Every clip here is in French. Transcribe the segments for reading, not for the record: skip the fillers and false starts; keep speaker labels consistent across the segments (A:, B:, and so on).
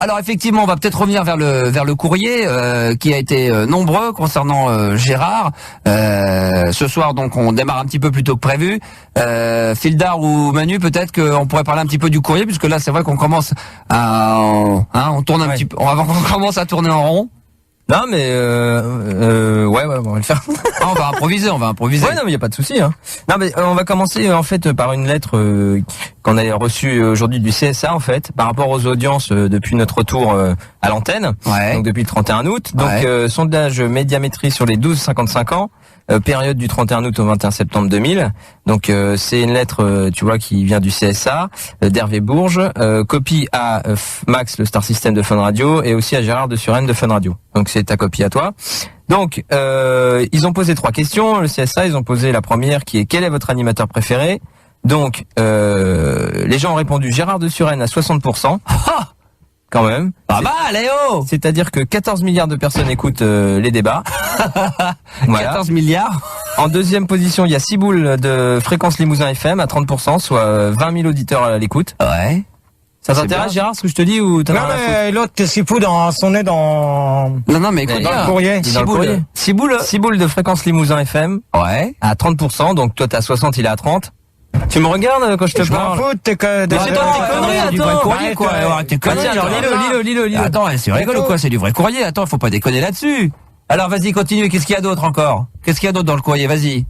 A: Alors effectivement, on va peut-être revenir vers le courrier qui a été nombreux concernant Gérard. Ce soir, donc, on démarre un petit peu plus tôt que prévu. Fildar ou Manu, peut-être qu'on pourrait parler un petit peu du courrier, puisque là, c'est vrai qu'on commence on tourne un petit peu, on commence à tourner en rond.
B: Non mais ouais, on va le faire.
A: On va improviser.
B: Ouais, non mais y a pas de souci. Hein. Non mais on va commencer en fait par une lettre qu'on a reçue aujourd'hui du CSA en fait par rapport aux audiences depuis notre retour à l'antenne.
A: Ouais.
B: Donc depuis le 31 août. Donc sondage médiamétrie sur les 12-55 ans. Période du 31 août au 21 septembre 2000. Donc c'est une lettre, tu vois, qui vient du CSA, d'Hervé Bourges, copie à Max, le Star System de Fun Radio, et aussi à Gérard de Suresnes de Fun Radio. Donc c'est ta copie à toi. Donc ils ont posé 3 questions. Le CSA, ils ont posé la première qui est: quel est votre animateur préféré? Donc les gens ont répondu Gérard de Suresnes à 60%. Quand même.
A: Ah bah, Léo!
B: C'est-à-dire que 14 milliards de personnes écoutent les débats.
A: Voilà. 14 milliards.
B: En deuxième position, il y a Ciboule de Fréquence Limousin FM à 30%, soit 20 000 auditeurs à l'écoute.
A: Ouais.
B: Ça t'intéresse, Gérard, ce que je te dis, ou t'as
C: Non, mais l'autre, Ciboule, on est dans...
A: Non, mais écoute,
C: dans le courrier.
B: Ciboule de Fréquence Limousin FM.
A: Ouais.
B: À 30%, donc toi t'as 60, il est à 30. Tu me regardes quand je te parle?
C: Je m'en fous, t'es que...
B: c'est toi, tes conneries,
A: du vrai courrier, quoi. T'es conneries,
B: alors lis-le.
A: Attends, c'est rigolo ou quoi? C'est du vrai courrier. Attends, faut pas déconner là-dessus. Alors, vas-y, continue. Qu'est-ce qu'il y a d'autre encore? Qu'est-ce qu'il y a d'autre dans le courrier? Vas-y.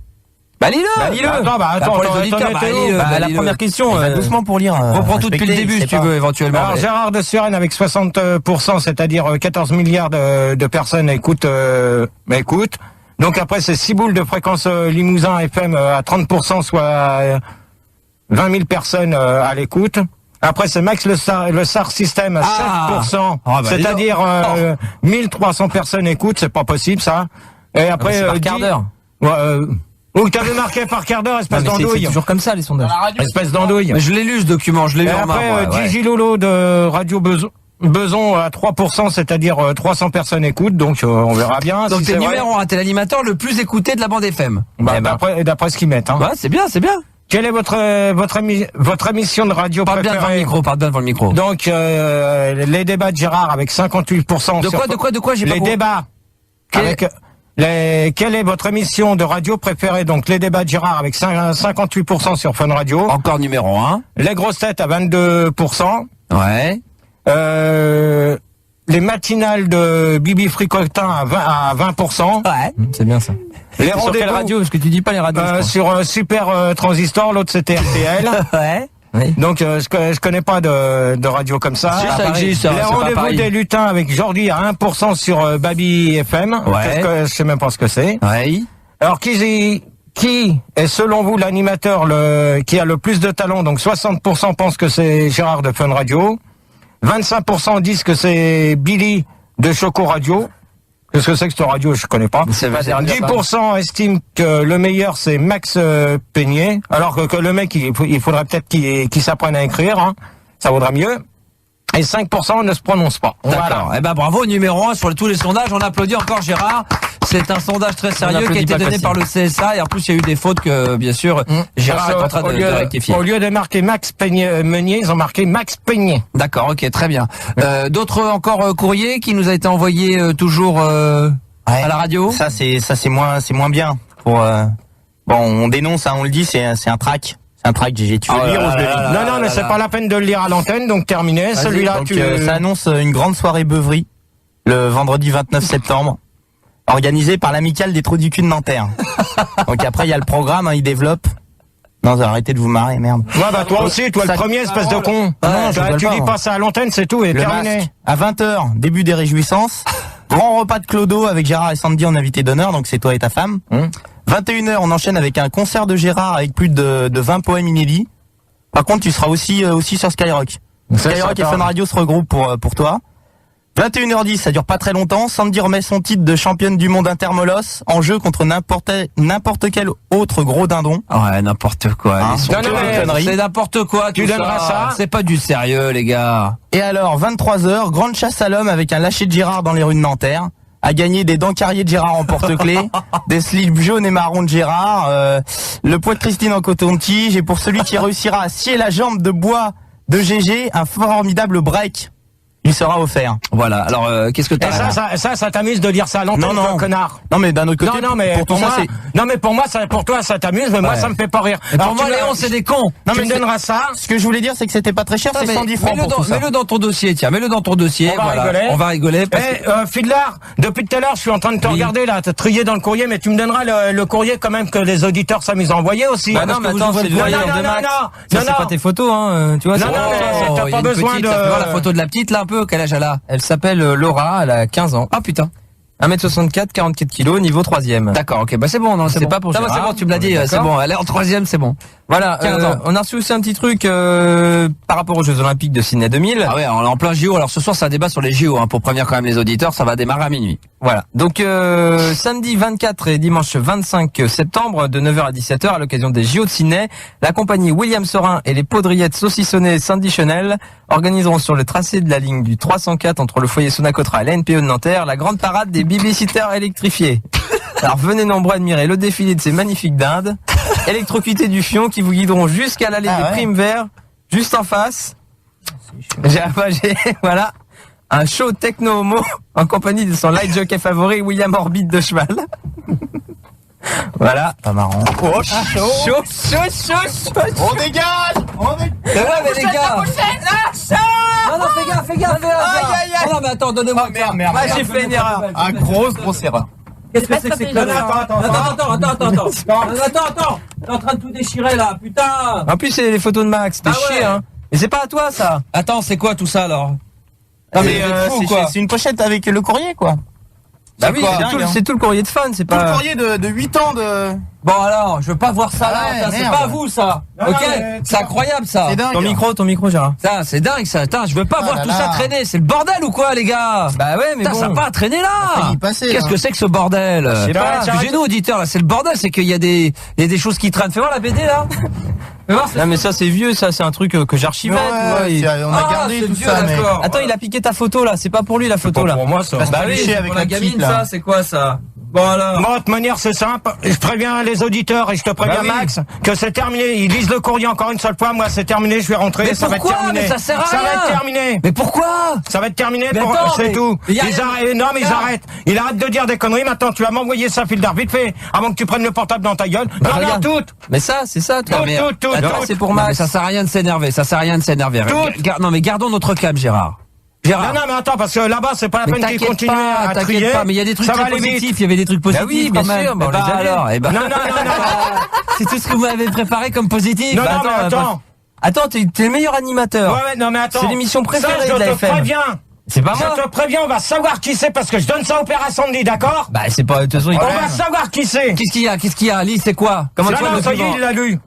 A: Bah, lis-le.
C: Attends,
A: pour les auditeurs,
B: la première question, doucement pour lire.
A: Reprends tout depuis le début, si tu veux, éventuellement.
C: Alors, Gérard de Suresnes avec 60%, c'est-à-dire 14 milliards de personnes écoutent. Donc après, c'est Ciboule de Fréquence Limousin FM à 30%, soit 20 000 personnes à l'écoute. Après, c'est Max le Star System à 7%, c'est-à-dire 1300 personnes écoutent. C'est pas possible, ça. Et après,
B: par quart d'heure.
C: T'avais marqué par quart d'heure, espèce d'andouille.
B: C'est toujours comme ça, les sondages.
C: Espèce d'andouille.
A: Je l'ai lu, ce document, je l'ai lu en marbre.
C: Après, Gigi Lolo de Radio Beson à 3%, c'est-à-dire 300 personnes écoutent, donc on verra bien.
A: Donc
C: si
A: t'es numéro 1, t'es l'animateur le plus écouté de la bande FM.
C: D'après ce qu'ils mettent. Hein.
A: Ouais, c'est bien.
C: Quelle est votre émission de radio
A: Parle bien
C: préférée?
A: Parle bien devant le micro.
C: Donc les débats de Gérard avec 58%.
A: De quoi j'ai pas
C: Les débats. Quelle est votre émission de radio préférée? Donc les débats de Gérard avec 58% sur Fun Radio.
A: Encore numéro 1.
C: Les grosses têtes à 22%.
A: Ouais.
C: Les matinales de Bibi Fricotin à 20%.
A: Ouais.
B: C'est bien ça.
C: Les
B: sur quelle radio? Parce que tu dis pas les radios.
C: Sur Super Transistor, l'autre c'était RTL.
A: Ouais.
C: Oui. Donc je connais pas de radio comme ça.
A: Ça existe.
C: Les rendez-vous des lutins avec Jordi à 1% sur Baby FM.
A: Ouais.
C: Je sais même pas ce que c'est.
A: Ouais.
C: Alors qui est selon vous l'animateur qui a le plus de talent? Donc 60% pensent que c'est Gérard de Fun Radio. 25% disent que c'est Billy de Choco Radio. Qu'est-ce que c'est que cette radio? Je connais pas. 10% estiment que le meilleur c'est Max Peignet. Alors que le mec, il faudrait peut-être qu'il s'apprenne à écrire. Hein. Ça vaudra mieux. Et 5% ne se prononcent pas.
A: D'accord.
C: Voilà.
A: Eh ben bravo, numéro 1 sur tous les sondages. On applaudit encore Gérard. C'est un sondage très sérieux qui a été donné par le CSA. Et en plus, il y a eu des fautes que, bien sûr, Gérard est en train de rectifier.
C: Au lieu de marquer Max Meunier, ils ont marqué Max Peignet.
A: D'accord, ok, très bien. D'autres encore courriers qui nous a été envoyé toujours à la radio.
D: Ça c'est moins bien. Bon, on dénonce, hein, on le dit, c'est un trac. C'est un track, GG. Tu veux le lire ou je le lis?
C: Non, mais c'est pas la peine de le lire à l'antenne, donc terminé. Celui-là,
D: ça annonce une grande soirée beuverie le vendredi 29 septembre, organisée par l'amicale des trous du cul de Nanterre. Donc après, il y a le programme, hein, il développe. Non, arrêtez de vous marrer, merde.
C: Ouais, bah toi aussi, toi le premier, espèce de con. Tu dis pas ça à l'antenne, c'est tout, et terminé.
D: Masque, à 20h, début des réjouissances. Grand repas de Clodo avec Gérard et Sandy en invité d'honneur, donc c'est toi et ta femme. 21h, on enchaîne avec un concert de Gérard avec plus de 20 poèmes inédits. Par contre, tu seras aussi sur Skyrock. Skyrock et Fun Radio se regroupent pour toi. 21h10, ça dure pas très longtemps. Sandy remet son titre de championne du monde intermolos en jeu contre n'importe quel autre gros dindon.
A: Ouais, n'importe quoi.
D: Hein,
A: c'est n'importe quoi.
C: Tu donneras ça.
A: C'est pas du sérieux, les gars.
D: Et alors, 23h, grande chasse à l'homme avec un lâcher de Gérard dans les rues de Nanterre. À gagner des dents carriées de Gérard en porte-clés, des slips jaunes et marrons de Gérard, le poids de Christine en coton-tige, et pour celui qui réussira à scier la jambe de bois de GG, un formidable break. il sera offert.
A: Voilà. Alors, qu'est-ce que t'as?
C: Et ça t'amuse de dire ça à l'antenne,
D: Non,
C: connard.
D: Non, mais d'un autre côté,
C: pour moi, pour toi, ça t'amuse, mais moi, ça me fait pas rire.
A: Alors, pour moi, Léon, c'est des cons.
C: Non, mais tu me donneras ça.
D: Ce que je voulais dire, c'est que c'était pas très cher, c'est 110 francs pour tout ça.
A: Mets-le dans ton dossier, tiens, mets-le dans ton dossier. On va rigoler.
C: Fidlar, depuis tout à l'heure, je suis en train de te regarder, là, te trier dans le courrier, mais tu me donneras le courrier quand même que les auditeurs s'amusent à envoyer aussi.
B: Bah non, mais attends, c'est le voyage de Max. Ça, c'est pas tes photos, hein, tu vois.
C: Non, mais t'as pas besoin de...
A: la photo de la petite, là, un peu, quel âge elle a?
B: Elle s'appelle Laura, elle a 15 ans.
A: Ah, putain.
B: 1m64, 44 kilos, niveau 3e.
A: D'accord, ok, bah c'est bon, non, c'est
B: bon.
A: pas pour
B: Non,
A: Gérard.
B: c'est bon,
A: tu me l'as dit, c'est bon, elle est en 3e, c'est bon.
B: Voilà,
A: 15 ans.
B: on a reçu aussi un petit truc par rapport aux Jeux Olympiques de Sydney 2000.
A: Ah ouais, on est en plein JO. Alors ce soir, c'est un débat sur les JO, hein, pour prévenir quand même les auditeurs, ça va démarrer à minuit.
B: Voilà. Donc samedi 24 et dimanche 25 septembre de 9h à 17h à l'occasion des JO de Sydney, la compagnie William Sorin et les Poudriettes saucissonnées Sandy Chenel organiseront sur le tracé de la ligne du 304 entre le foyer Sonacotra et la NPE de Nanterre la grande parade des babysitters électrifiés. Alors venez nombreux admirer le défilé de ces magnifiques dindes, électrocutés du fion qui vous guideront jusqu'à l'allée des Primes Verts, juste en face. Voilà. Un show techno-homo en compagnie de son light jockey favori, William Orbite de cheval. Voilà.
D: Pas marrant.
B: Oh, chaud.
D: On dégage!
A: Mais ouais, mais les gars! Non, fais gaffe! Non, mais attends, donne-moi.
D: Merde.
B: Ah, j'ai fait une erreur.
D: Ah, grosse erreur.
A: Qu'est-ce que c'est que ces conneries? Attends. T'es en train de tout déchirer, là, putain!
B: En plus, c'est les photos de Max, t'es chier, hein. Mais c'est pas à toi, ça.
A: Attends, c'est quoi tout ça, alors?
D: Non, mais c'est une pochette avec le courrier, quoi.
B: Bah oui, c'est tout le courrier de fun, c'est pas...
D: Tout le courrier de 8 ans de...
A: Bon alors, je veux pas voir ça là, c'est pas à vous ça. Ok, c'est incroyable ça.
D: C'est dingue.
B: Ton micro, Gérard.
A: Ça, c'est dingue ça. Attends, je veux pas voir tout ça traîner. C'est le bordel ou quoi, les gars?
B: Bah ouais, mais
A: putain, ça a pas à traîner là. Qu'est-ce que c'est que ce bordel?
B: Je sais pas.
A: J'ai nous auditeurs là, c'est le bordel, c'est qu'il y a des choses qui traînent. Fais voir la BD là.
B: Non mais ça c'est vieux, ça c'est un truc que j'archivais.
D: On a gardé tout ça, mais...
B: Attends, il a piqué ta photo là, c'est pas pour lui la photo là.
C: Pour moi ça.
B: Bah oui, c'est
D: avec
B: pour la gamine
D: là.
B: ça, c'est quoi ça? Bon alors.
C: Bon, de toute manière, c'est simple. Je préviens les auditeurs et je te préviens Max que c'est terminé. Ils lisent le courrier encore une seule fois. Moi, c'est terminé. Je vais rentrer.
A: Mais
C: ça va être terminé.
A: Mais ça sert à
C: ça
A: rien.
C: va être terminé.
A: Mais pourquoi?
C: Ça va être terminé.
A: Attends,
C: c'est tout.
A: Ils
C: arrêtent. Ils arrêtent de dire des conneries. Maintenant, tu vas m'envoyer ça, Fildar, vite fait, avant que tu prennes le portable dans ta gueule.
A: Regarde.
C: Toutes.
B: Mais ça, c'est ça, toi.
C: Tout.
B: Attends, c'est pour
A: Non,
B: Max.
A: mais ça sert à rien de s'énerver. Non, mais gardons notre calme, Gérard.
C: Non, mais attends, parce que là-bas, c'est pas la peine qu'ils continuent à trier.
A: T'inquiète pas, mais il y a des trucs
C: ça va
A: très
C: aller vite.
A: positifs. Il y avait des trucs positifs.
B: Bah oui, bien
A: quand même.
B: sûr, bah, on les a
A: alors,
C: Non.
A: c'est tout ce que vous avez préparé comme positif.
C: Non,
A: Bah,
C: mais attends.
B: Attends, t'es le meilleur animateur.
C: Ouais, non, mais attends.
B: C'est l'émission préférée
C: ça,
B: de la
C: je te
B: FM.
C: préviens.
B: C'est pas moi.
C: Je te préviens, on va savoir qui c'est parce que je donne ça au père Sandy, d'accord?
B: Bah c'est pas, de toute façon,
C: On va savoir qui c'est.
A: Qu'est-ce qu'il y a? Lis, c'est quoi?
C: Non, ça y est, il l'a lu.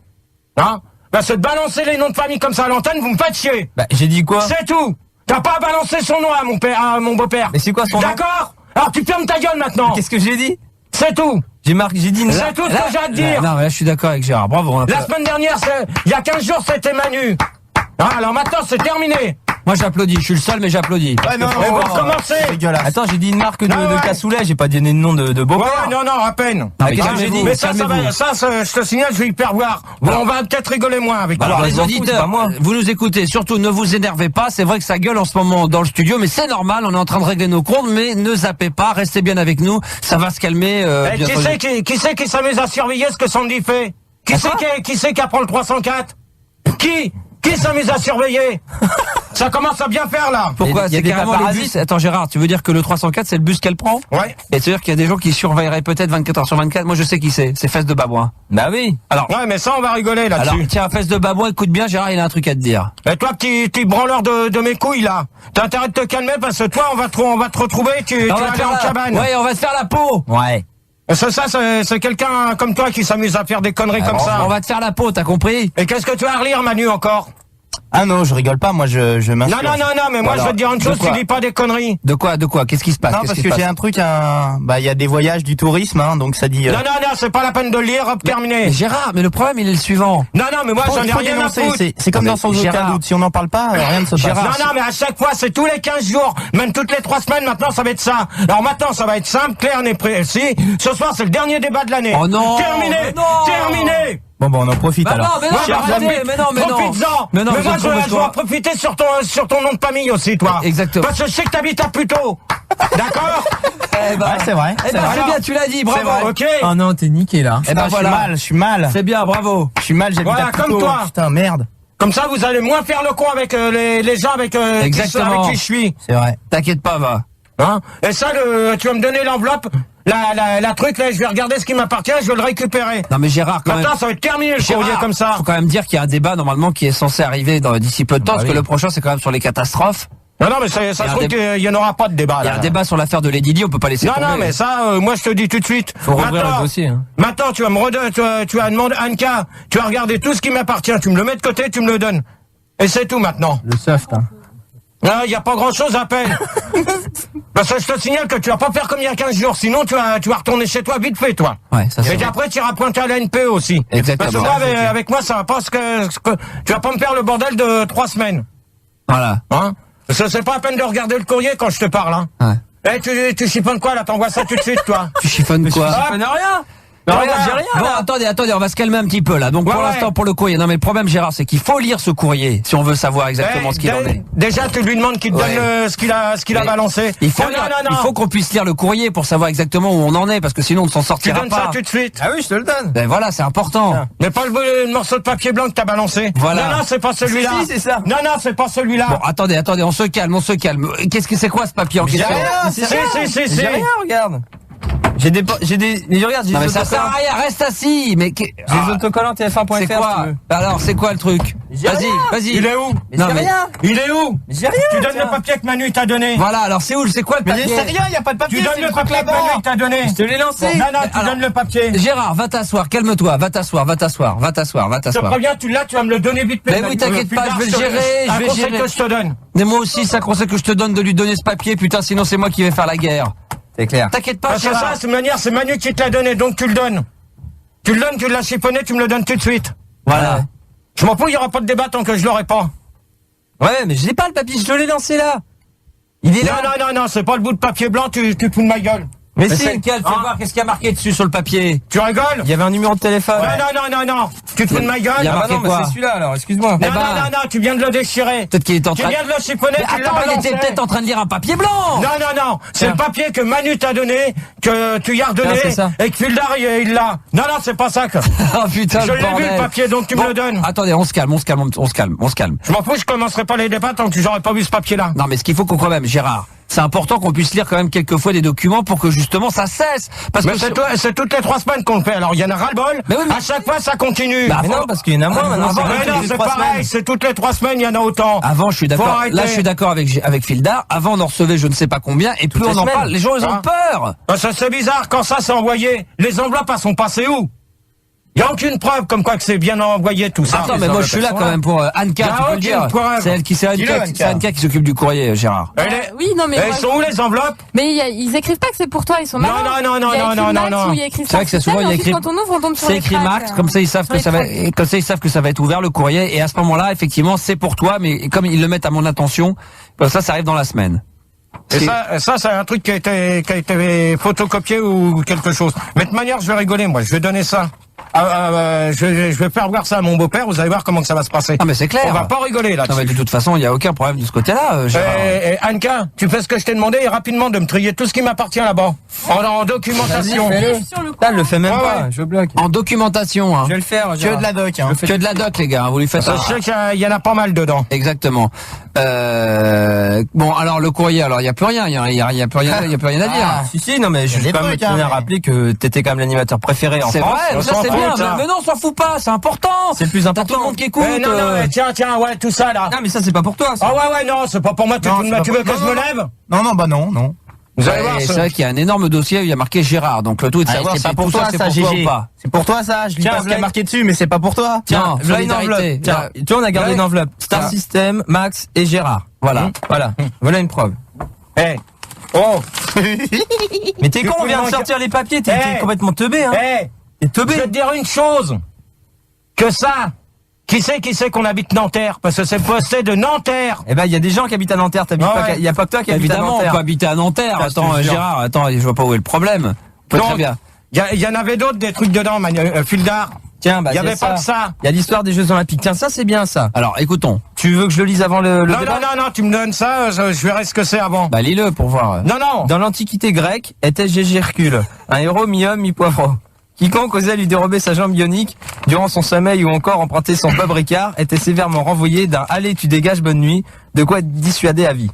C: Hein? Bah, c'est de balancer les noms de famille comme ça à l'antenne, vous me faites chier.
B: Bah j'ai dit quoi?
C: C'est tout. T'as pas à balancer son nom à mon beau-père.
B: Mais c'est quoi son nom?
C: D'accord? Alors tu fermes ta gueule maintenant.
B: Qu'est-ce que j'ai dit?
C: C'est tout.
B: J'ai dit
C: C'est tout ce que j'ai à te dire.
A: Non, mais là, je suis d'accord avec Gérard. Bravo.
C: La semaine dernière, il y a 15 jours, c'était Manu. Ah, alors maintenant, c'est terminé.
A: Moi, j'applaudis. Je suis le seul, mais j'applaudis.
D: Ouais, non,
C: Et vous recommencez.
B: Attends, j'ai dit une marque de
C: ouais.
B: cassoulet, j'ai pas donné de nom de beau-père.
C: Ouais, non, à peine.
A: Mais qu'est-ce que j'ai dit?
C: Mais ça, je te signale, je vais hyper voir. Bon, on va peut-être rigoler moins avec toi.
A: Alors les
B: je m'en fous, c'est
A: auditeurs,
B: pas moi.
A: vous nous écoutez, surtout ne vous énervez pas, c'est vrai que ça gueule en ce moment dans le studio, mais c'est normal, on est en train de régler nos comptes, mais ne zappez pas, restez bien avec nous, ça va se calmer.
C: Qui c'est qui s'amuse à surveiller ce que Sandy fait? Qui c'est qui apprend le 304? Qui s'amuse à surveiller? Ça commence à bien faire là.
A: Pourquoi?
B: Il y a
A: C'est
B: des
A: carrément le
B: paparazzis.
A: bus. Attends Gérard, tu veux dire que le 304 c'est le bus qu'elle prend?
C: Ouais.
A: Et c'est-à-dire qu'il y a des gens qui surveilleraient peut-être 24h sur 24. Moi je sais qui c'est Fesses de Babouin.
B: Bah oui.
A: Alors,
C: Ouais, mais ça, on va rigoler
A: alors
C: là-dessus.
A: tiens, Fesses de Babouin, écoute bien Gérard, il a un truc à te dire.
C: Et toi, petit branleur de mes couilles là, t'as intérêt de te calmer parce que toi, on va te retrouver, tu vas aller en cabane.
A: Ouais, on va te faire la peau.
B: Ouais.
C: C'est quelqu'un comme toi qui s'amuse à faire des conneries comme ça.
A: On va te faire la peau, t'as compris?
C: Et qu'est-ce que tu as à relire, Manu, encore?
D: Ah non, je rigole pas, moi je m'insurge.
C: Non, mais moi,
A: Alors,
C: je vais te dire une
A: de
C: chose,
A: quoi?
C: tu dis pas des conneries.
A: De quoi? Qu'est-ce qui se passe?
D: Non,
A: Qu'est-ce
D: parce
A: qui se
D: que
A: passe
D: j'ai un truc, il y a des voyages du tourisme, hein, donc ça dit...
C: Non, c'est pas la peine de le lire, hop, terminé.
A: Mais Gérard, mais le problème il est le suivant.
C: Non, mais moi, j'en ai
D: faut
C: rien à
D: dénoncer,
C: foutre.
D: c'est comme
A: Non,
D: dans Sans
A: mais
D: aucun
A: Gérard.
D: doute, si on n'en parle pas, rien ne se passe.
A: Gérard,
C: Non, mais à chaque fois, c'est tous les 15 jours, même toutes les 3 semaines, maintenant, ça va être ça. Alors maintenant, ça va être simple, clair et précis. Ce soir, c'est le dernier débat de l'année.
A: Oh non,
C: Terminé.
A: mais non.
C: Terminé.
D: Bon, on en profite
A: Bah
D: alors.
A: non, mais non, arrêtez, mais non.
C: Profites-en.
A: Mais non,
C: mais
A: vous
C: moi,
A: êtes con,
C: je dois profiter sur ton nom de famille aussi, toi.
A: Exactement.
C: Parce que je sais que t'habites à Puteaux. D'accord?
A: Eh ben,
D: Ouais, c'est vrai.
A: eh ben, c'est bien, tu l'as dit, bravo.
C: vrai. Ok.
D: Oh non, t'es niqué là.
A: Eh ben, voilà.
D: Je suis mal.
A: C'est bien, bravo.
D: Je suis mal, j'habite
C: Voilà,
D: à Puteaux.
C: comme toi.
D: Putain, merde.
C: Comme ça, vous allez moins faire le con avec les gens avec
A: Exactement.
C: qui je suis.
D: C'est vrai.
A: T'inquiète pas, va.
C: Hein? Et ça, tu vas me donner l'enveloppe, la truc là, je vais regarder ce qui m'appartient, je vais le récupérer.
A: Non mais Gérard, quand même.
C: Maintenant, ça va être terminé le courrier comme ça.
A: Faut quand même dire qu'il y a un débat normalement qui est censé arriver d'ici peu de temps, parce que le prochain c'est quand même sur les catastrophes.
C: Non, mais ça se trouve qu'il n'y en aura pas de débat.
A: Il y a
C: là.
A: un débat sur l'affaire de Lady Di, on peut pas laisser tomber.
C: Non, mais ça, moi je te dis tout de suite.
B: Faut rouvrir le dossier. Hein.
C: Maintenant, tu vas me redonner, tu vas demander Anka, tu vas regarder tout ce qui m'appartient, tu me le mets de côté, tu me le donnes. Et c'est tout maintenant.
D: Le soft, hein.
C: Il n'y a pas grand chose à peine. Parce que je te signale que tu vas pas faire comme il y a 15 jours, sinon tu vas retourner chez toi vite fait, toi.
A: Ouais, ça
C: Et
A: c'est
C: puis
A: vrai.
C: après, tu iras pointer à la NPE aussi.
A: Exactement.
C: Parce que moi, avec moi, ça va pas tu vas pas me faire le bordel de 3 semaines.
A: Voilà.
C: Hein? Parce que c'est pas la peine de regarder le courrier quand je te parle, hein.
A: Ouais.
C: Tu chiffonnes quoi, là? T'envoies ça tout de suite, toi.
A: Tu chiffonnes quoi?
C: Ah,
B: rien.
C: Non,
B: regarde,
C: ouais.
B: j'ai rien.
A: Bon, attendez, on va se calmer un petit peu là. Donc
C: Ouais,
A: pour l'instant, pour le courrier. Non mais le problème, Gérard, c'est qu'il faut lire ce courrier si on veut savoir exactement ce qu'il en est.
C: Déjà, tu lui demandes qu'il te
A: Ouais.
C: donne ce qu'il a
A: Mais
C: balancé.
A: Il faut,
C: Non,
A: il faut qu'on puisse lire le courrier pour savoir exactement où on en est, parce que sinon on ne s'en
C: Tu
A: sortira
C: donnes
A: pas.
C: ça tout de suite.
B: Ah oui, je te le donne.
A: Ben voilà, c'est important.
C: Mais pas le morceau de papier blanc que t'as balancé.
A: Voilà.
C: Non, c'est pas celui-là.
B: Si, c'est ça.
C: Non, c'est pas celui-là.
A: Bon, attendez, on se calme. Qu'est-ce que c'est quoi ce papier en question?
C: Si.
B: J'ai rien, regarde. J'ai des, regarde, j'ai
A: Non mais
B: des
A: ça sert à
B: autocollants.
A: rien, reste assis. Mais
B: J'ai des autocollants TF1.fr.
A: c'est
B: si
A: quoi?
B: tu veux.
A: Alors c'est quoi le truc?
B: J'ai
A: Vas-y,
B: rien.
A: vas-y.
C: Il est où?
B: Mais
A: Non,
B: j'ai
A: mais-
B: rien.
C: Il est où?
B: J'ai rien.
C: Tu donnes
B: tiens.
C: le papier que Manu t'a donné.
A: Voilà, alors c'est où? C'est quoi le
D: Mais
A: papier?
D: c'est rien, y a pas de papier.
C: Tu donnes
D: c'est
C: le
D: truc
C: papier que
D: là-bas.
C: Manu t'a donné.
B: Je te l'ai lancé.
C: Non, tu
A: alors-
C: donnes le papier.
A: Gérard, va t'asseoir, calme-toi, va t'asseoir.
C: Je te préviens, tu vas me le donner vite fait.
A: Mais oui, t'inquiète pas, je vais le gérer,
C: Un
A: je vais
C: conseil
A: gérer.
C: que je te donne.
A: Mais moi aussi, c'est un conseil que je te donne de lui donner ce papier, putain, sinon c'est moi qui vais faire la guerre.
B: C'est clair.
A: T'inquiète pas,
C: Parce que
A: Gérard.
C: ça, de toute manière, c'est Manu qui te l'a donné, donc tu le donnes. Tu le donnes, tu l'as chiffonné, tu me le donnes tout de suite.
A: Voilà.
C: Je m'en fous, il n'y aura pas de débat tant que je l'aurai pas.
B: Ouais, mais je l'ai pas le papier, je te l'ai lancé là. Il est là.
C: Non, c'est pas le bout de papier blanc, tu fous de ma gueule.
B: Mais
A: Mais
B: si.
A: c'est lequel? Fais voir qu'est-ce qu'il y a marqué dessus sur le papier.
C: Tu rigoles?
B: Il y avait un numéro de téléphone.
C: Non, tu te fous de ma gueule?
A: Il y a
B: Ah bah
A: marqué
B: non, mais
A: quoi?
B: c'est celui-là alors, excuse-moi.
C: Non,
A: Eh ben-
C: non, tu viens de le déchirer.
A: Peut-être qu'il était en
C: Tu
A: train.
C: viens de le chiffonner,
A: Mais
C: tu l'as
A: attends, il
C: balancé.
A: était peut-être en train de lire un papier blanc.
C: Non, c'est le papier que Manu t'a donné, que tu y as redonné,
B: Ah, c'est ça.
C: et que Fildar, il l'a. Non, c'est pas ça que.
A: Oh putain,
C: Je
A: le
C: l'ai vu
A: bordel.
C: le papier, donc tu me le donnes.
A: Attendez, on se calme.
C: Je m'en fous, je commencerai pas les débats tant que j'aurais pas vu ce papier-là.
A: Non, mais ce qu'il faut qu'on quand même, Gérard, c'est important qu'on puisse lire quand même quelquefois des documents pour que justement ça cesse. Parce
C: Mais
A: que
C: c'est toutes les 3 semaines qu'on le fait, alors il y en a ras-le-bol.
A: Mais oui, mais-
C: À chaque fois, ça continue.
A: Bah,
B: Mais non, parce qu'il y en a moins maintenant.
A: Avant,
B: c'est
C: Mais
B: comme
C: non,
B: toutes les
C: c'est
B: 3
C: pareil,
B: semaines.
C: c'est toutes les 3 semaines, il y en a autant.
A: Avant, je suis
C: Faut
A: d'accord.
C: arrêter.
A: Là, je suis d'accord avec Phildar. Avant, on en recevait je ne sais pas combien, et plus
B: les
A: on en
B: semaines.
A: parle, les gens ils ont
C: Hein
A: peur.
C: Ah, ça, c'est bizarre, quand ça c'est envoyé, les enveloppes, elles sont passées où? Il n'y a aucune preuve comme quoi que c'est bien envoyé tout ça.
A: Attends, mais moi je suis là quand même pour Anka,
C: Il y a
A: tu peux le
C: aucune
A: dire.
C: preuve.
A: C'est elle qui, c'est
C: Dis-le,
A: Anka,
C: Anka.
A: c'est Anka qui s'occupe du courrier, Gérard.
E: Oui, non, mais.
C: Elles
E: moi,
C: sont où les enveloppes?
E: Mais ils écrivent pas que c'est pour toi, ils sont
C: Non,
E: malins.
C: non,
E: Il y a écrit Max
C: non.
E: ou il y a écrit
A: C'est vrai que c'est souvent, il y a
E: ensuite,
A: écrit-
E: quand on ouvre, on tombe sur
A: C'est
E: les
A: écrit
E: tracts,
A: Max, comme ça ils savent
E: sur
A: que
E: les
A: ça va,
E: tracts.
A: et comme ça ils savent que ça va être ouvert le courrier, et à ce moment-là, effectivement, c'est pour toi, mais comme ils le mettent à mon attention, comme ça arrive dans la semaine.
C: Et ça, c'est un truc qui a été photocopié ou quelque chose. Mais de toute manière, je vais rigoler, moi. Je vais donner ça. Je vais faire voir ça à mon beau-père. Vous allez voir comment que ça va se passer.
A: Ah mais c'est clair.
C: On va pas rigoler là.
A: Non, mais de toute façon, il n'y a aucun problème de ce côté-là, Gérard.
C: Anka, tu fais ce que je t'ai demandé et rapidement de me trier tout ce qui m'appartient là-bas. En documentation.
E: Sur le coup.
B: Là, elle le fait même
C: Ah
B: pas,
C: ouais.
B: je bloque.
A: En documentation, hein.
B: Je vais le faire,
D: Que de la doc, hein.
A: Que de la doc, les gars. Vous lui faites
C: Je sais qu'il y en a pas mal dedans.
A: Exactement. Bon, alors le courrier, alors il y a plus rien, il y a plus rien à dire.
B: Si, non, mais je
D: Il y a
B: vais
D: des
B: quand même
D: trucs,
B: tenir
D: hein,
B: à rappeler que t'étais quand même l'animateur préféré en
A: C'est
B: France.
A: vrai,
C: on
A: ça
C: s'en
A: c'est
C: fout,
A: bien.
C: ça.
A: Mais non, on s'en fout pas, c'est important.
B: C'est le plus
A: T'as tout
B: important.
A: le monde qui écoute.
C: Non, tiens, ouais, tout ça là.
B: Non, mais ça, c'est pas pour toi. ça.
C: Ah ouais, non, c'est pas pour moi. Tu
D: Non, c'est pas
C: veux
D: pour-
C: que je me lève?
D: Non.
C: Vous allez
A: Ouais,
C: voir.
A: c'est vrai qu'il y a un énorme dossier où il y a marqué Gérard. Donc le tout est de
D: Allez,
A: savoir
D: c'est
A: si
D: pas pour
A: tout
D: toi,
A: c'est
D: ça,
A: pour toi
D: GG.
A: ou pas.
D: C'est pour toi, ça. Je lis
B: Tiens,
D: pas ce qui est
B: Vlad.
D: marqué dessus, mais c'est pas pour toi.
A: Tiens,
B: voilà une
A: solidarité.
B: enveloppe. Tiens, tu vois, on a gardé
A: Ouais.
B: une enveloppe. Star
A: Ah.
B: System, Max et Gérard.
A: Voilà.
B: Voilà. Voilà une preuve.
C: Eh. Oh.
B: Mais t'es
C: Tu
B: con, on
C: peux
B: vient de
C: manquer-
B: sortir les papiers, t'es
C: Eh.
B: t'es complètement teubé, hein.
C: Eh.
B: T'es
C: Je
B: teubé.
C: vais te dire une chose. Que ça. Qui c'est qu'on habite Nanterre? Parce que c'est posté de Nanterre.
B: Eh ben, il y a des gens qui habitent à Nanterre, t'habites
C: Ouais.
B: pas, il y a pas que toi qui habite à
A: Évidemment, on
B: Nanterre.
A: peut habiter à Nanterre.
B: Ça, je te
A: Attends,
B: jure.
A: Gérard, attends, je vois pas où est le problème. On peut très
C: Donc,
A: bien.
C: Il y en avait d'autres, des trucs dedans, Fildar.
B: Tiens, bah,
C: Il y avait
B: c'est
C: pas que ça.
B: Il y a l'histoire des Jeux Olympiques. Tiens, ça c'est bien ça.
A: Alors, écoutons.
B: Tu veux que je le lise avant le
C: Non,
B: débat
C: non, tu me donnes ça, je verrai ce que c'est avant.
A: Bah, lis-le pour voir.
C: Non.
B: Dans l'Antiquité grecque était Gégé Hercule, un héros mi-homme, mi-poivreau. Quiconque osait lui dérober sa jambe bionique durant son sommeil ou encore emprunter son Bob Ricard était sévèrement renvoyé d'un « Allez, tu dégages, bonne nuit », de quoi être dissuadé à vie.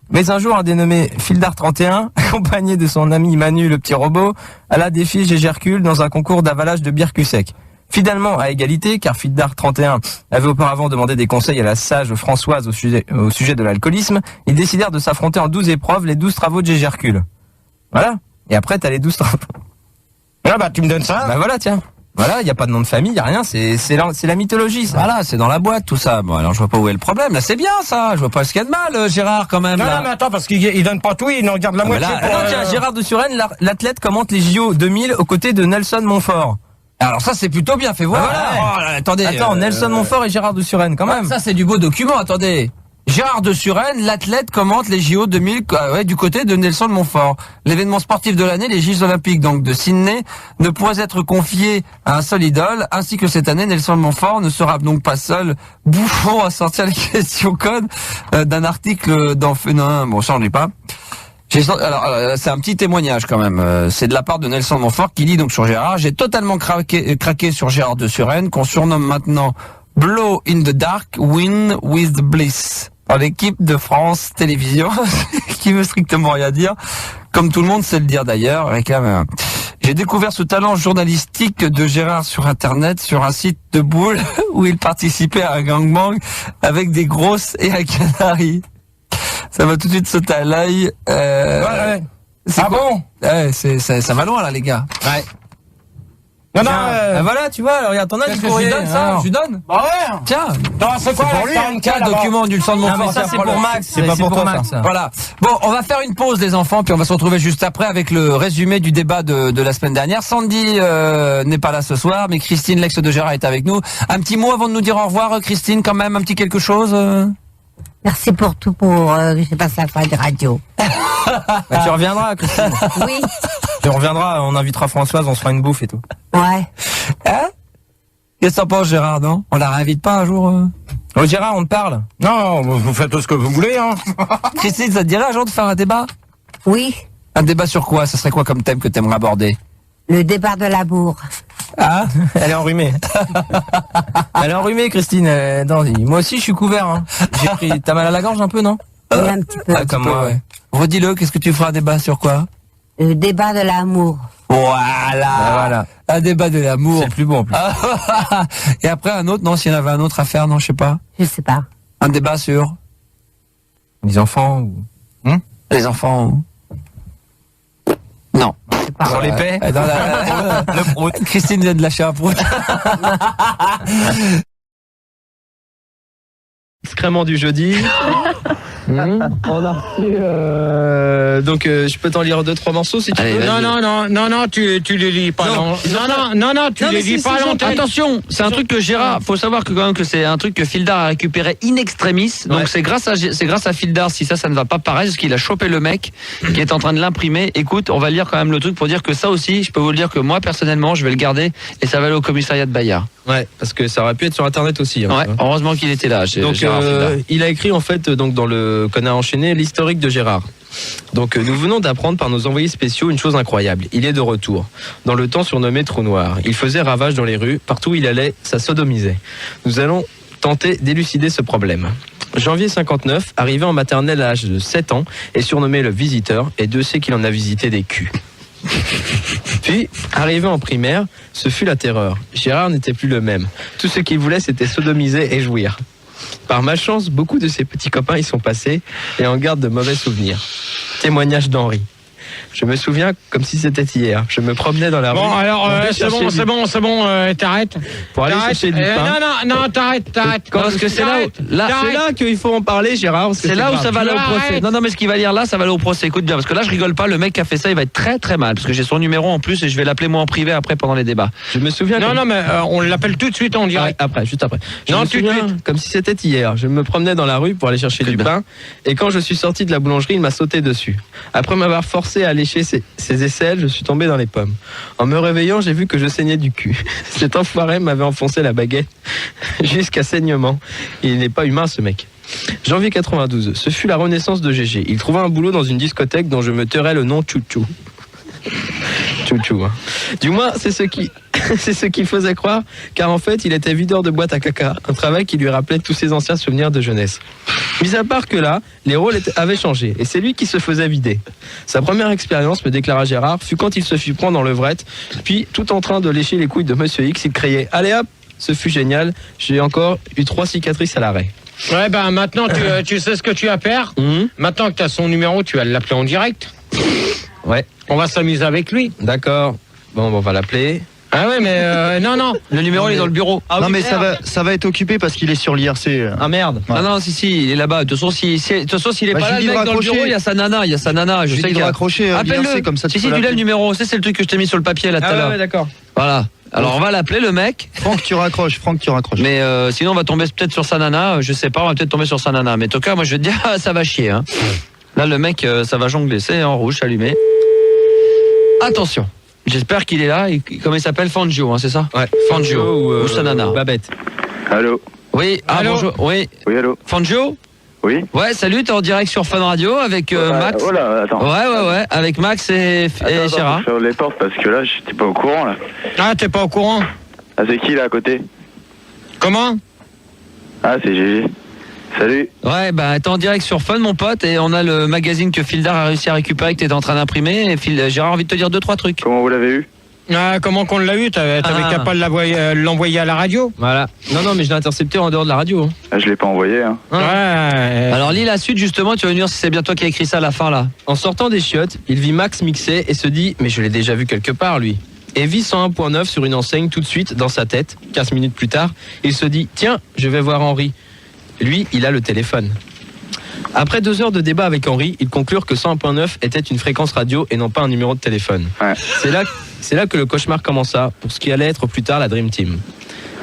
B: Mais un jour, un dénommé Fildar 31, accompagné de son ami Manu le petit robot, alla défier Gégé Hercule dans un concours d'avalage de bière cul sec. Fidèlement à égalité, car Fildar 31 avait auparavant demandé des conseils à la sage Françoise au sujet de l'alcoolisme, ils décidèrent de s'affronter en 12 épreuves, les 12 travaux de Gégé Hercule. Voilà. Et après, t'as les 12 travaux.
C: Ah bah tu me donnes ça.
B: Bah voilà, tiens. Voilà, il y a pas de nom de famille, il y a rien, c'est la mythologie ça.
A: Voilà, c'est dans la boîte tout ça. Bon, alors je vois pas où est le problème. Là, c'est bien ça. Je vois pas ce qu'il y a de mal, Gérard, quand même.
C: Non,
A: là.
C: mais attends, parce qu'il donne pas tout, il nous regarde la
A: Ah, mais
C: moitié.
A: là,
C: pour,
B: Tiens, Gérard de Suresnes, l'athlète commente les JO 2000 aux côtés de Nelson Montfort.
A: Alors ça, c'est plutôt bien fait voir.
B: Voilà.
A: Oh, là, attendez.
B: Attends, Nelson Montfort et Gérard de Suresnes quand même.
A: Ça, c'est du beau document. Attendez. Gérard de Suresnes, l'athlète, commente les JO 2000 du côté de Nelson Montfort. L'événement sportif de l'année, les Jeux Olympiques donc de Sydney, ne pourrait être confié à un seul idole. Ainsi que cette année, Nelson Montfort ne sera donc pas seul bouffon à sortir les questions code d'un article dans Fénin. Bon, ça on lit pas. Alors, c'est un petit témoignage quand même. C'est de la part de Nelson Montfort qui dit donc sur Gérard: j'ai totalement craqué sur Gérard de Suresnes, qu'on surnomme maintenant Blow in the Dark, Win with the Bliss, par l'équipe de France Télévisions, qui veut strictement rien dire, comme tout le monde sait le dire d'ailleurs. J'ai découvert ce talent journalistique de Gérard sur Internet, sur un site de boule où il participait à un gangbang avec des grosses et un canari. Ça va tout de suite sauter à l'œil.
C: Ouais. Ah bon?
A: Ouais, ça va loin là, les gars.
B: Ouais.
C: Non,
B: Tiens, voilà, tu vois, alors regarde, t'en as
A: Qu'est-ce
B: du
A: que je lui
B: courrier.
A: donne ça?
B: Alors.
A: Je lui donne?
C: Bah ouais.
A: Tiens.
C: Non, c'est quoi
A: pour lui,
C: tiens,
A: document du sang de
B: Non,
A: Montfort.
B: mais ça, c'est pour Max.
D: C'est pas pour toi,
B: Max,
D: ça.
A: Voilà. Bon, on va faire une pause, les enfants, puis on va se retrouver juste après avec le résumé du débat de la semaine dernière. Sandy n'est pas là ce soir, mais Christine, l'ex de Gérard, est avec nous. Un petit mot avant de nous dire au revoir, Christine, quand même, un petit quelque chose.
F: Merci pour tout, j'ai passé la fin de radio.
B: Bah, tu reviendras, Christine.
F: Oui,
B: Tu reviendras, on invitera Françoise, on se fera une bouffe et tout.
F: ouais.
A: Hein? Qu'est-ce que t'en penses, Gérard, non? On la réinvite pas un jour?
B: Oh, Gérard, on te parle.
C: Non, vous faites tout ce que vous voulez, hein.
A: Christine, ça te dirait un jour de faire un débat?
F: Oui,
A: Un débat sur quoi? Ça serait quoi comme thème que t'aimerais aborder?
F: le départ de la bourre.
A: Hein?
B: Elle est enrhumée. Elle est enrhumée, Christine. Non, moi aussi, je suis couvert. Hein. J'ai pris. T'as mal à la gorge un peu, non?
F: Oui, un petit peu.
B: Comme moi, ouais.
A: Redis-le, qu'est-ce que tu feras un débat sur quoi?
F: Le débat de l'amour.
A: Voilà.
B: Voilà.
A: Un débat de l'amour.
B: C'est le plus beau en plus.
A: Et après un autre, non, s'il y en avait un autre à faire, non, je sais pas.
F: Je sais pas.
A: Un débat sur
B: Les enfants ou...
A: les enfants. Non.
B: Sur les paix.
A: Le prout. Christine vient de lâcher un prout.
G: Excrément du jeudi. On a reçu. Donc, je peux t'en lire 2-3 morceaux si tu
A: Allez,
G: veux.
A: vas-y.
C: Non, tu les lis pas
G: Non.
C: Non, tu les lis pas longtemps.
G: Attention, c'est un truc que Gérard, faut savoir que quand même que c'est un truc que Fildar a récupéré in extremis. Donc
B: Ouais.
G: c'est grâce à Fildar si ça ne va pas paraître, parce qu'il a chopé le mec qui est en train de l'imprimer. Écoute, on va lire quand même le truc pour dire que ça aussi, je peux vous le dire que moi personnellement, je vais le garder et ça va aller au commissariat de Bayard.
H: Ouais, parce que ça aurait pu être sur internet aussi. hein,
G: Ouais,
H: tu vois.
G: heureusement qu'il était là.
H: Donc
G: Gérard Fildar.
H: il a écrit en fait donc dans le Connard enchaîné l'historique de Gérard. Donc nous venons d'apprendre par nos envoyés spéciaux une chose incroyable. Il est de retour. Dans le temps surnommé Trou Noir. Il faisait ravage dans les rues. Partout où il allait, ça sodomisait. Nous allons tenter d'élucider ce problème. Janvier 59, arrivé en maternelle à l'âge de 7 ans, est surnommé le visiteur et Dieu sait qu'il en a visité des culs. Puis, arrivé en primaire, ce fut la terreur. Gérard n'était plus le même. Tout ce qu'il voulait, c'était sodomiser et jouir. Par malchance, beaucoup de ses petits copains y sont passés et en gardent de mauvais souvenirs. Témoignage d'Henri. Je me souviens comme si c'était hier. Je me promenais dans la rue.
C: Bon, alors,
H: pour aller chercher
C: c'est bon, t'arrêtes.
H: Pour aller
C: T'arrêtes.
H: chercher du pain.
C: Non, t'arrêtes.
H: Parce que c'est là qu'il faut en parler, Gérard. parce que
G: C'est là où
H: grave.
G: ça va aller au procès.
C: Arrête.
G: Non, mais ce qu'il va lire là, ça va aller au procès. Écoute bien, parce que là, je rigole pas. Le mec qui a fait ça, il va être très très mal. Parce que j'ai son numéro en plus et je vais l'appeler moi en privé après pendant les débats.
H: Je me souviens.
C: Mais on l'appelle tout de suite en direct.
H: Après, juste après. Je
C: Non,
H: me
C: tout de
H: souviens
C: suite.
H: comme si c'était hier. Je me promenais dans la rue pour aller chercher du pain et quand je suis sorti de la boulangerie, il m'a sauté dessus. Après m'avoir forcé à aller léché ses aisselles, je suis tombé dans les pommes. En me réveillant, j'ai vu que je saignais du cul. Cet enfoiré m'avait enfoncé la baguette jusqu'à saignement. Il n'est pas humain, ce mec. Janvier 92, ce fut la renaissance de GG. Il trouva un boulot dans une discothèque dont je me tairai le nom Chouchou. Chouchou, hein. Du moins, c'est ce qu'il faisait croire, car en fait, il était videur de boîte à caca, un travail qui lui rappelait tous ses anciens souvenirs de jeunesse. Mis à part que là, les rôles avaient changé, et c'est lui qui se faisait vider. Sa première expérience, me déclara Gérard, fut quand il se fit prendre en levrette, puis, tout en train de lécher les couilles de Monsieur X, il criait « Allez hop !» Ce fut génial, j'ai encore eu 3 cicatrices à l'arrêt.
C: Ouais, ben maintenant, tu sais ce que tu vas faire. Maintenant que tu as son numéro, tu vas l'appeler en direct.
H: Ouais.
C: On va s'amuser avec lui.
H: D'accord. Bon, on va l'appeler.
C: Ah ouais, mais non.
A: Le numéro il est dans le bureau.
H: Ah,
I: non
H: oui,
I: mais
H: merde.
I: ça va être occupé parce qu'il est sur l'IRC.
H: Ah merde.
A: Non, non, si, il est là-bas. De toute façon, s'il est
I: Bah,
A: pas là,
I: je lui
A: le
I: dis
A: mec
I: de
A: dans le bureau,
I: raccrocher.
A: il y a sa nana. Je sais
I: qu'il
A: qu'il y
I: doit
A: a...
I: raccrocher
A: Appelle-le.
I: l'IRC comme ça.
A: Si,
I: peux
A: tu l'as le
I: l'appeler.
A: numéro. C'est le truc que je t'ai mis sur le papier là tout à l'heure.
H: Ouais, d'accord.
A: Voilà. Alors on va l'appeler le mec.
I: Franck, tu raccroches.
A: Mais sinon on va tomber peut-être sur sa nana. Je sais pas, on va peut-être tomber sur sa nana. Mais en tout cas, moi je vais te dire, ça va chier. Hein. Là le mec, ça va jongler. C'est en rouge, allumé. Attention. J'espère qu'il est là. Comment il s'appelle? Fangio, hein, c'est ça?
H: Ouais.
A: Fangio ou sa nana.
H: Babette.
J: Allô?
A: Oui.
C: Allô.
A: Bonjour. Oui.
J: Oui, allô?
A: Fangio?
J: Oui?
A: Ouais, salut. T'es en direct sur Fun Radio avec Max.
J: Oh là, attends.
A: Ouais. Avec Max et
J: Attends,
A: Gérard.
J: je ferme les portes parce que là, j'étais pas au courant, là.
C: Ah, t'es pas au courant?
J: Ah, c'est qui, là, à côté?
C: Comment?
J: Ah, c'est GG. Salut.
A: Ouais, bah t'es en direct sur Fun, mon pote, et on a le magazine que Fildar a réussi à récupérer, que t'étais en train d'imprimer. Et Gérard a envie de te dire 2-3 trucs.
J: Comment vous l'avez eu?
C: Ah, comment qu'on l'a eu? T'avais qu'à pas l'envoyer à la radio?
H: Voilà. Non, mais je l'ai intercepté en dehors de la radio. Hein.
J: Ah, je l'ai pas envoyé, hein.
C: Ouais.
A: Alors lis la suite justement, tu vas venir si c'est bien toi qui as écrit ça à la fin là.
H: En sortant des chiottes, il vit Max mixer et se dit « Mais je l'ai déjà vu quelque part, lui ». Et vit 101.9 sur une enseigne tout de suite dans sa tête. 15 minutes plus tard, il se dit « Tiens, je vais voir Henri ». Lui, il a le téléphone. Après 2 heures de débat avec Henri, ils conclurent que 101.9 était une fréquence radio et non pas un numéro de téléphone.
J: Ouais.
H: C'est là que le cauchemar commença pour ce qui allait être plus tard la Dream Team.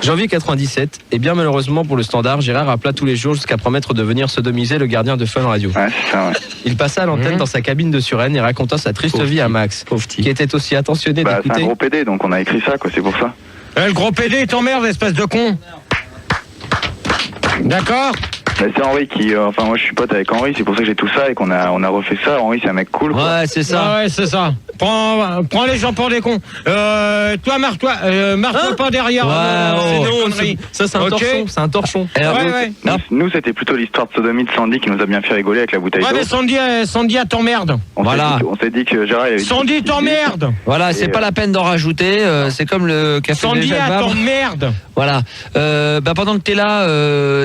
H: Janvier 97, et bien malheureusement pour le Standard, Gérard appela tous les jours jusqu'à promettre de venir sodomiser le gardien de Fun Radio.
J: Ouais, c'est ça, ouais.
H: Il passa à l'antenne dans sa cabine de Suresnes et raconta sa triste vie à Max, qui était aussi attentionné
J: Bah, c'est
H: d'écouter.
J: un gros PD, donc on a écrit ça, quoi, c'est pour ça.
C: Le gros PD t'emmerde, espèce de con. D'accord?
J: Bah, c'est Henri qui... enfin, moi, je suis pote avec Henri, c'est pour ça que j'ai tout ça et qu'on a refait ça. Henri, c'est un mec cool, quoi.
A: Ouais, c'est ça.
C: Ouais, c'est ça. Prends les gens pour des cons. Toi, marre-toi pas derrière.
A: Ouais,
C: ces
H: Non,
C: conneries.
H: ça c'est un
C: Ok.
H: torchon, c'est un torchon.
A: Alors,
C: Ouais.
J: Nous, c'était plutôt l'histoire de sodomie de Sandy qui nous a bien fait rigoler avec la bouteille
C: Ouais,
J: d'eau.
C: mais Sandy, elle t'emmerde.
A: Voilà.
J: On s'est dit que Gérard... il avait
C: Sandy t'emmerde.
A: Voilà, c'est
J: Et,
A: pas la peine d'en rajouter, c'est comme le café
C: Sandy,
A: déjà
C: elle
A: Vabre.
C: t'emmerde.
A: Voilà. Bah pendant que t'es là,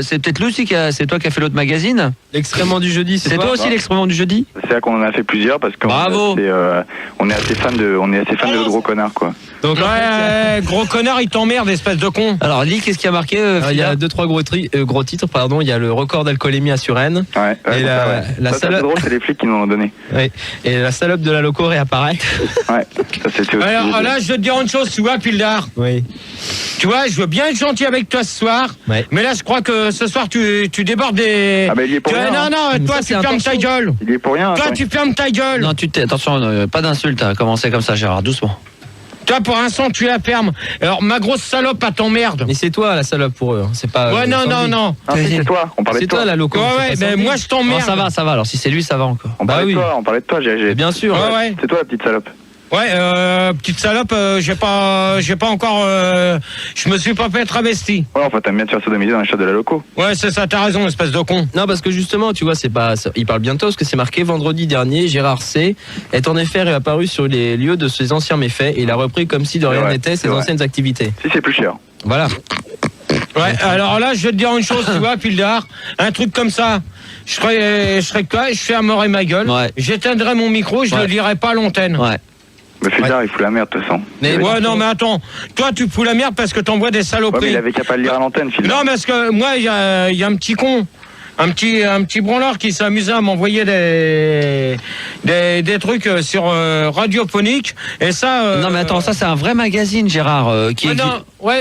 A: c'est peut-être lui aussi c'est toi qui as fait l'autre magazine.
H: L'excrément du jeudi,
A: C'est toi aussi l'expériment du jeudi.
J: C'est là qu'on en a fait plusieurs parce qu'on
A: Bravo.
J: on est assez fan de gros connards, quoi.
H: Donc
C: Ouais, gros connard, il t'emmerde, espèce de con.
A: Alors lis, qu'est-ce qui a marqué
H: il y a
A: Fida
H: 2-3 gros titres, pardon. Il y a le record d'alcoolémie à Suresnes.
J: Ouais,
H: Et
J: c'est
H: la-
J: ça, ouais.
H: la
J: Ça, c'est
H: salope-
J: drôle, c'est les flics qui nous l'ont donné.
H: Oui. Et la salope de la loco réapparaît.
J: Ouais, ça c'était aussi...
C: Alors là, je vais te dire une chose, tu vois, Pildar.
H: Oui.
C: Tu vois, je veux bien être gentil avec toi ce soir.
H: Ouais.
C: Mais là, je crois que ce soir, tu débordes des...
J: Ah bah il y est pour rien.
C: Non,
J: hein.
C: non,
H: Mais
C: toi,
H: ça,
C: tu
H: c'est un
C: fermes ta
H: torchon.
C: gueule.
J: Il y est pour rien.
C: Toi,
J: attends.
C: tu fermes ta gueule.
A: Non, attention, pas d'insulte à commencer comme ça, Gérard, doucement.
C: Toi, pour l'instant, tu la fermes. Alors, ma grosse salope, elle t'emmerde.
H: Mais c'est toi la salope pour eux. Hein. C'est pas.
C: Ouais, non,
H: Sandy.
C: non.
J: Non, c'est toi, on parlait
H: C'est
J: de toi.
H: toi la loco.
C: Ouais,
H: c'est
C: ouais,
H: pas
C: mais
H: Sandy.
C: moi, je
A: Non,
C: t'emmerde.
A: ça va, alors si c'est lui, ça va encore.
J: On parlait
H: Bah
J: de
H: oui.
J: toi, on parlait de toi, j'ai...
H: Bien sûr.
C: Ouais, ouais.
J: C'est toi la petite salope.
C: Ouais, petite salope, j'ai pas encore, je me suis pas fait travesti.
J: Ouais, enfin, t'aimes bien te faire sodomiser dans les chats de la loco.
C: Ouais, c'est ça, t'as raison, espèce de con.
H: Non, parce que justement, tu vois, c'est pas. Il parle bientôt, parce que c'est marqué vendredi dernier. Gérard C. est en effet réapparu sur les lieux de ses anciens méfaits et il a repris comme si de rien
J: vrai,
H: n'était
J: c'est
H: ses
J: vrai.
H: anciennes activités.
J: Si c'est plus cher.
H: Voilà.
C: Ouais, alors là, je vais te dire une chose, tu vois, Pildar, un truc comme ça. Je serais que toi, je fermerai ma gueule,
A: Ouais.
C: j'éteindrai mon micro, je
A: Ouais.
C: le dirai pas à l'antenne.
A: Ouais.
J: Mais Fildar, il fout la merde de toute façon.
H: Mais
C: Ouais, non, mais attends, toi, tu fous la merde parce que t'envoies des
J: Ouais, mais
C: saloperies.
J: il avait qu'à pas le lire à l'antenne, Fildar.
C: Non, parce que moi, il y a un petit con, un petit branleur qui s'est amusé à m'envoyer des trucs sur radiophonique et ça.
G: Non mais attends, ça c'est un vrai magazine, Gérard, qui existe.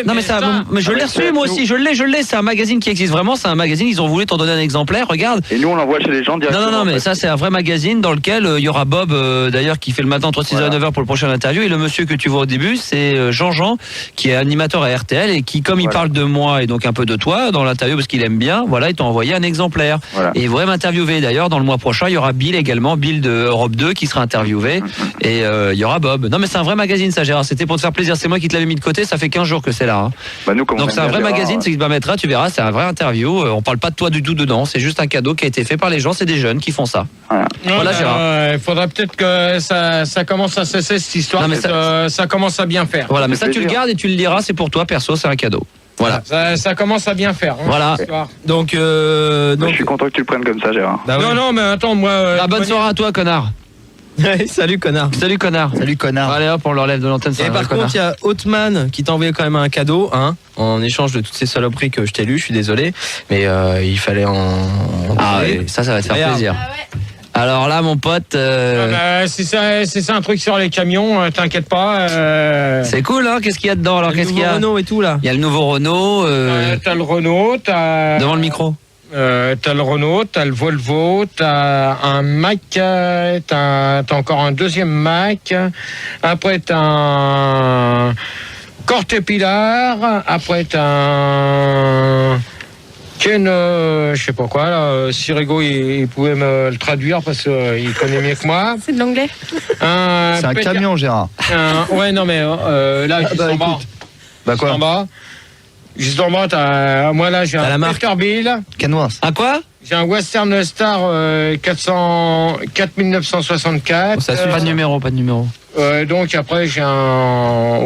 G: Non mais ça, mais je l'ai reçu moi aussi, je l'ai. C'est un magazine qui existe vraiment. C'est un magazine. Ils ont voulu t'en donner un exemplaire. Regarde.
J: Et nous on l'envoie chez les gens directement.
G: Non mais ça c'est un vrai magazine dans lequel il y aura Bob d'ailleurs qui fait le matin entre 6h et 9h pour le prochain interview, et le monsieur que tu vois au début c'est Jean qui est animateur à RTL et qui comme il parle de moi et donc un peu de toi dans l'interview parce qu'il aime bien, voilà, il t'a envoyé un exemplaire. Et il voudrait m'interviewer d'ailleurs dans le mois prochain. Il y aura Bill également, Bill de Europe 2 qui sera interviewé et il y aura Bob. Non mais c'est un vrai magazine ça, Gérard. C'était pour te faire plaisir. C'est moi qui te l'avais mis de côté. Ça fait 15 jours que c'est là. Hein.
J: Bah nous,
G: donc c'est un vrai magazine. C'est que tu vas mettre, tu verras, c'est un vrai interview. On parle pas de toi du tout dedans. C'est juste un cadeau qui a été fait par les gens. C'est des jeunes qui font ça. Voilà, Gérard.
C: Il faudrait peut-être que ça commence à cesser cette histoire. Non, mais ça commence à bien faire.
G: Voilà, mais ça tu le gardes et tu le liras. C'est pour toi perso. C'est un cadeau. Voilà.
C: Ça commence à bien faire. Hein,
G: voilà. Donc,
J: je suis content que tu le prennes comme ça, Gérard.
C: Bah, non, mais attends, moi.
G: Bonne soirée à toi, connard.
B: Salut, connard.
G: Salut, connard.
D: Salut, connard.
G: Allez hop, on l'enlève de l'antenne.
B: Et par contre, il y a Hotman qui t'a envoyé quand même un cadeau, hein, en échange de toutes ces saloperies que je t'ai lues. Je suis désolé, mais il fallait en.
G: Ah ouais, ça va te faire plaisir. Alors là, mon pote.
C: Si c'est un truc sur les camions, t'inquiète pas.
G: C'est cool, hein. Qu'est-ce qu'il y a dedans alors? Qu'est-ce qu'il y a?
B: Renault et tout là.
G: Il y a le nouveau Renault.
C: T'as le Renault, t'as.
G: Devant le micro.
C: T'as le Renault, t'as le Volvo, t'as un Mac, t'as encore un deuxième Mac. Après t'as un Caterpillar. Après t'as un Ken, je sais pas quoi là. Sirigo, il pouvait me le traduire parce qu'il connaît mieux que moi.
E: C'est de l'anglais.
I: C'est un camion, Gérard.
C: Ouais, non mais là juste en bas.
I: Bah quoi?
C: En bas. Juste en bas, moi là j'ai un Peterbilt.
I: Canois.
G: À quoi?
C: J'ai un Western Star 4964.
G: Ça suit. Pas de numéro.
C: Donc après j'ai un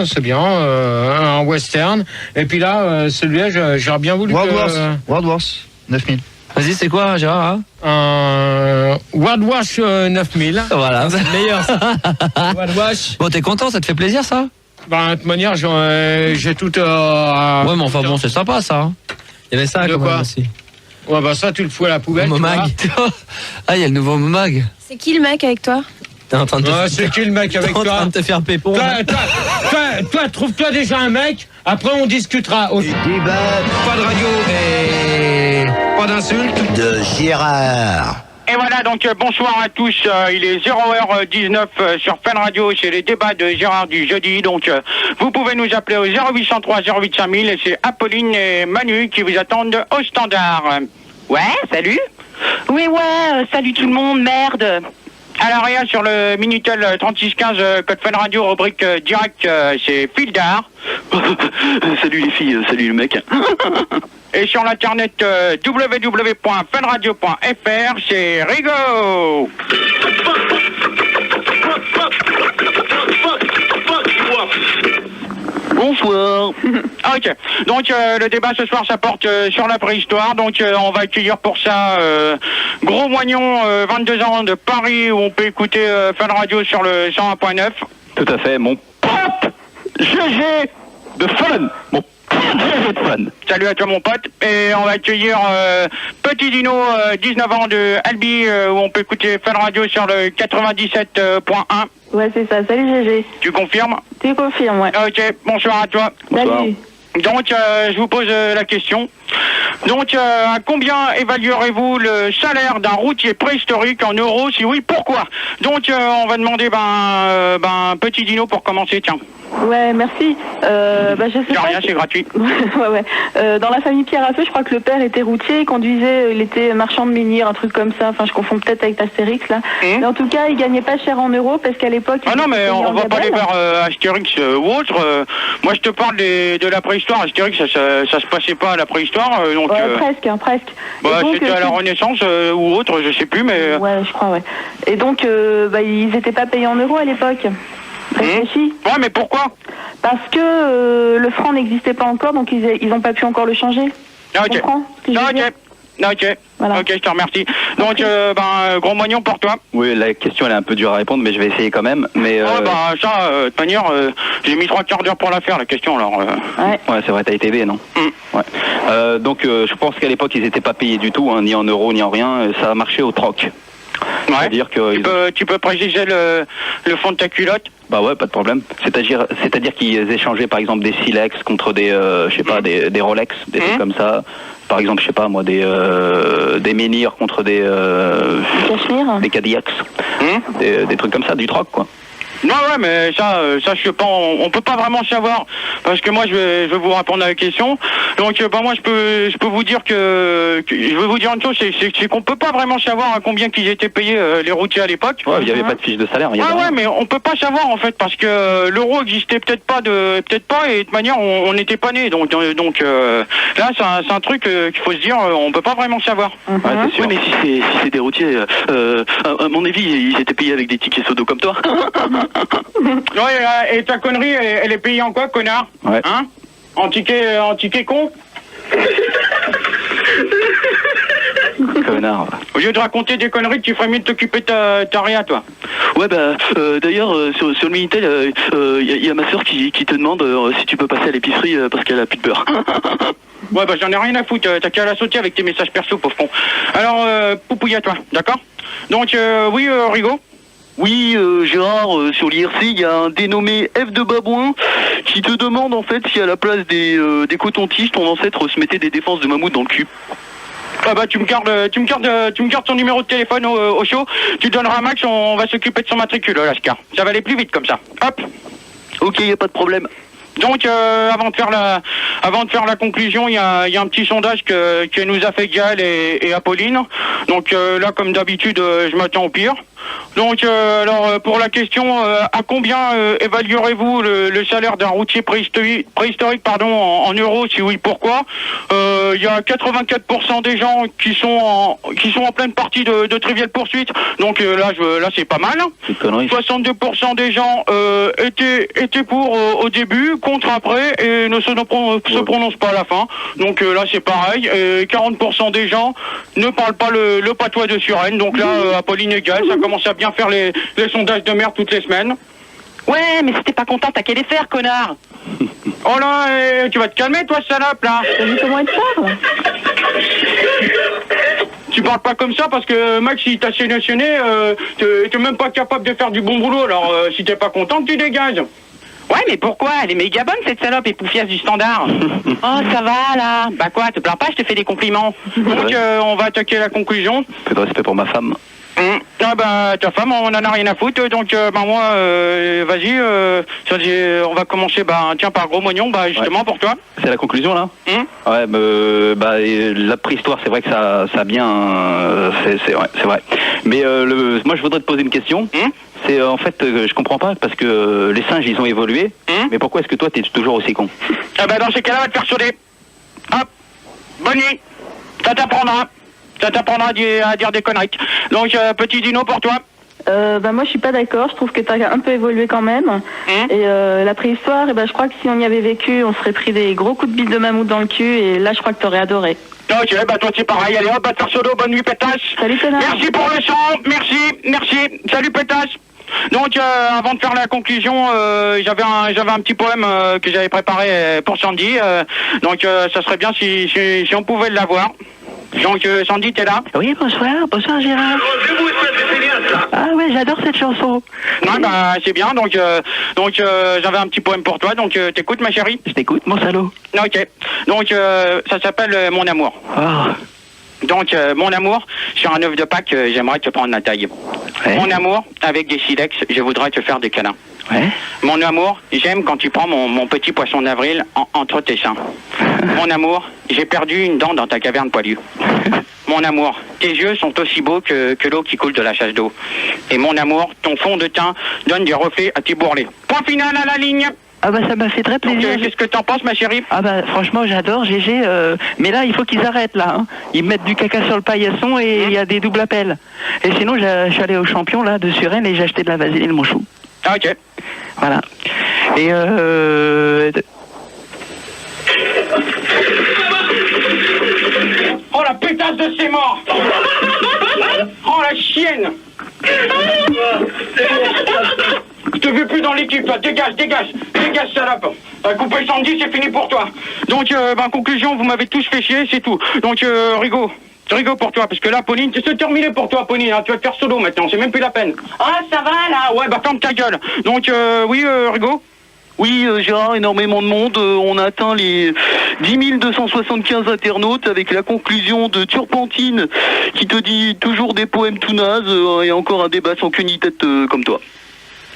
C: c'est bien un Western. Et puis là celui-là j'aurais bien voulu
I: Worldworth 9000.
G: Vas-y, c'est quoi, Gérard?
C: Un Worldworth 9000.
G: Voilà,
C: c'est le meilleur. Worldworth.
G: Bon, t'es content, ça te fait plaisir ça?
C: Bah, de toute manière, j'ai tout.
G: Ouais, mais enfin bon, c'est sympa ça. Hein.
B: Il y avait ça
C: de
B: quand
C: quoi
B: même aussi.
C: Ouais, bah ça, tu le fous à la poubelle.
B: Momag.
G: Ah, il y a le nouveau Momag.
E: C'est qui le mec avec toi?
B: T'es en train de
C: c'est qui le mec avec toi?
B: T'es en train de te faire pépon.
C: Toi, trouve-toi déjà un mec. Après, on discutera. Pas de radio et pas d'insultes.
D: De Gérard.
K: Et voilà, donc bonsoir à tous, il est 0h19 sur Fun Radio, c'est les débats de Gérard du jeudi, donc vous pouvez nous appeler au 0803 08 5000 et c'est Apolline et Manu qui vous attendent au standard. Ouais, salut. Oui, salut tout le monde, merde. Alors rien sur le Minitel 3615 Code Fun Radio, rubrique direct, c'est Fildar.
J: Salut les filles, salut le mec.
K: Et sur l'internet www.funradio.fr, c'est Rigo.
J: Bonsoir.
K: Ok, donc le débat ce soir ça porte sur la préhistoire, donc on va accueillir pour ça Gros Moignon, 22 ans de Paris, où on peut écouter Fun Radio sur le 101.9.
J: Tout à fait, mon pote GG de Fun, mon GG de Fun.
K: Salut à toi mon pote, et on va accueillir Petit Dino, 19 ans de Albi, où on peut écouter Fun Radio sur le 97.1.
L: Ouais, c'est ça. Salut GG.
K: Tu confirmes?
L: Tu confirmes, ouais.
K: Ok, bonsoir à toi.
J: Bonsoir.
L: Salut.
K: Donc, je vous pose la question. Donc, à combien évaluerez-vous le salaire d'un routier préhistorique en euros? Si oui, pourquoi? Donc, on va demander, Petit Dino pour commencer, tiens.
L: Ouais, merci. Je sais pas.
K: Rien, c'est gratuit.
L: ouais. Dans la famille Pierre à Feu, je crois que le père était routier, il était marchand de menhir, un truc comme ça. Enfin, je confonds peut-être avec Astérix, là. Mais en tout cas, il gagnait pas cher en euros parce qu'à l'époque...
K: Ah non, mais on va pas aller vers Astérix ou autre. Moi, je te parle de la préhistoire. Astérix, ça se passait pas à la préhistoire. Donc,
L: presque.
K: C'était à la Renaissance ou autre, je sais plus, mais...
L: Ouais, je crois, ouais. Et donc, ils étaient pas payés en euros à l'époque. Réfléchis.
K: Ouais, mais pourquoi?
L: Parce que le franc n'existait pas encore, donc ils n'ont pas pu encore le changer.
K: Ah, ok. Ok. Voilà. Ok, je te remercie. Donc, Gros Moignon pour toi.
J: Oui, la question elle est un peu dure à répondre, mais je vais essayer quand même. Mais
K: de toute manière, j'ai mis 3 quarts d'heure pour la faire, la question, alors...
L: Ouais,
J: c'est vrai, t'as été B, non? Ouais. Donc, je pense qu'à l'époque, ils n'étaient pas payés du tout, hein, ni en euros, ni en rien. Ça a marché au troc. C'est-à-dire que
K: Tu peux préciser le fond de ta culotte?
J: bah ouais, pas de problème. C'est-à-dire qu'ils échangeaient par exemple des Silex contre des je sais pas des Rolex, des trucs comme ça. Par exemple, je sais pas moi des menhirs contre des Cadillacs. Des trucs comme ça, du troc quoi.
K: Non, ouais, mais ça, je sais pas, on peut pas vraiment savoir, parce que moi, je vais vous répondre à la question. Donc, moi, je peux vous dire je veux vous dire une chose, c'est qu'on peut pas vraiment savoir à combien qu'ils étaient payés les routiers à l'époque.
J: Ouais, il y avait pas de fiche de salaire.
K: Ouais, mais on peut pas savoir en fait, parce que l'euro existait peut-être pas, et de toute manière, on n'était pas nés. Donc, là, c'est un truc qu'il faut se dire, on peut pas vraiment savoir.
J: Ouais, c'est sûr.
M: Oui, mais si c'est des routiers, à mon avis, ils étaient payés avec des tickets sodo comme toi.
K: Ouais, et ta connerie, elle est payée en quoi, connard?
J: Ouais.
K: Hein? En ticket con?
J: Connard.
K: Au lieu de raconter des conneries, tu ferais mieux de t'occuper de ta réa, toi.
M: Ouais, bah, d'ailleurs, sur le Minitel, y a ma soeur qui te demande si tu peux passer à l'épicerie parce qu'elle a plus de beurre.
K: Ouais, bah, j'en ai rien à foutre, t'as qu'à la sauter avec tes messages perso, pauvre con. Alors, poupouille à toi, d'accord? Donc, oui, Rigaud?
M: Oui, Gérard, sur l'IRC, il y a un dénommé F de Babouin qui te demande en fait si à la place des cotons-tiges, ton ancêtre se mettait des défenses de mammouth dans le cul.
K: Ah bah tu me gardes ton numéro de téléphone au show, tu donneras à Max, on va s'occuper de son matricule, Lascar. Ça va aller plus vite comme ça. Hop.
M: Ok, y a pas de problème.
K: Donc avant de faire la conclusion, il y a un petit sondage que nous a fait Gaël et Apolline. Donc là, comme d'habitude, je m'attends au pire. Donc alors pour la question, à combien évaluerez-vous le salaire d'un routier préhistorique en euros, si oui, pourquoi? Il y a 84% des gens qui sont en pleine partie de Trivial Pursuit. Donc là c'est pas mal. 62% des gens étaient pour au début, contre après, et ne se prononcent pas à la fin. Donc là c'est pareil. Et 40% des gens ne parlent pas le patois de Suresnes. Donc là Apolline et Gaël, ça commence à bien faire les sondages de merde toutes les semaines.
N: Ouais, mais si t'es pas content, t'as qu'à les faire, connard.
K: Oh là, tu vas te calmer, toi, salope, là.
L: T'as vu comment il te parle?
K: Tu parles pas comme ça parce que Max, il t'a sélectionné, t'es même pas capable de faire du bon boulot. Alors, si t'es pas content, tu dégages.
N: Ouais, mais pourquoi? Elle est méga bonne, cette salope, et poufiasse du standard. Oh, ça va, là. Bah quoi, te plains pas, je te fais des compliments.
K: Donc, on va attaquer la conclusion.
J: Peu de respect pour ma femme.
K: Ah bah ta femme, on en a rien à foutre, donc moi vas-y, on va commencer tiens par Gros Mognon, justement pour toi.
J: C'est la conclusion là. Ouais, la préhistoire, c'est vrai que ça a bien, c'est vrai. Mais moi je voudrais te poser une question. C'est en fait je comprends pas parce que les singes ils ont évolué, mais pourquoi est-ce que toi t'es toujours aussi con?
K: Ah bah dans ces cas-là, va te faire sauter. Hop, bonne nuit, ça t'apprendra. Ça t'apprendra à dire des conneries. Donc, petit Dino pour toi.
L: Moi je suis pas d'accord, je trouve que t'as un peu évolué quand même. Et la préhistoire, je crois que si on y avait vécu, on serait pris des gros coups de bite de mammouth dans le cul, et là je crois que t'aurais adoré.
K: Ok, toi c'est pareil, allez hop, va te faire solo, bonne nuit pétasse.
L: Salut connard.
K: Merci pour le son, merci, salut pétasse. Donc avant de faire la conclusion, j'avais un petit poème que j'avais préparé pour Sandy, donc ça serait bien si on pouvait l'avoir. Donc Sandy, t'es là?
N: Oui, bonsoir Gérard. Ah ouais, j'adore cette chanson.
K: Ouais, c'est bien, donc j'avais un petit poème pour toi, donc t'écoutes ma chérie?
N: Je t'écoute, mon salaud.
K: Ok, donc ça s'appelle Mon amour. Donc mon amour, sur un œuf de Pâques, j'aimerais te prendre la taille. Ouais. Mon amour, avec des silex, je voudrais te faire des câlins. Ouais. Mon amour, j'aime quand tu prends mon petit poisson d'avril entre tes seins. Mon amour, j'ai perdu une dent dans ta caverne poilue. Mon amour, tes yeux sont aussi beaux que l'eau qui coule de la chasse d'eau. Et mon amour, ton fond de teint donne des reflets à tes bourrelets. Point final à la ligne.
N: Ah ça m'a fait très plaisir.
K: Qu'est-ce que t'en penses, ma chérie?
N: Franchement, j'adore, GG. Mais là, il faut qu'ils arrêtent, là. Hein. Ils mettent du caca sur le paillasson et il y a des doubles appels. Et sinon, je suis allé au champion, là, de Suresnes, et j'ai acheté de la vaseline, mon chou.
K: Ah, ok.
N: Voilà. Et
K: Oh, la pétasse de ses morts. Oh, la chienne. Je te veux plus dans l'équipe, toi. Dégage, salope. Couper Sandy, c'est fini pour toi. Donc, conclusion, vous m'avez tous fait chier, c'est tout. Donc, Rigaud, Je rigole pour toi, parce que là, Pauline, c'est terminé pour toi, Pauline, hein, tu vas te faire solo maintenant, c'est même plus la peine. Ah, ça va, là? Ouais, bah ferme ta gueule. Donc, oui, Rigaud?
M: Oui, Gérard, énormément de monde. On a atteint les 10 275 internautes avec la conclusion de Turpentine qui te dit toujours des poèmes tout nazes et encore un débat sans queue ni tête comme toi.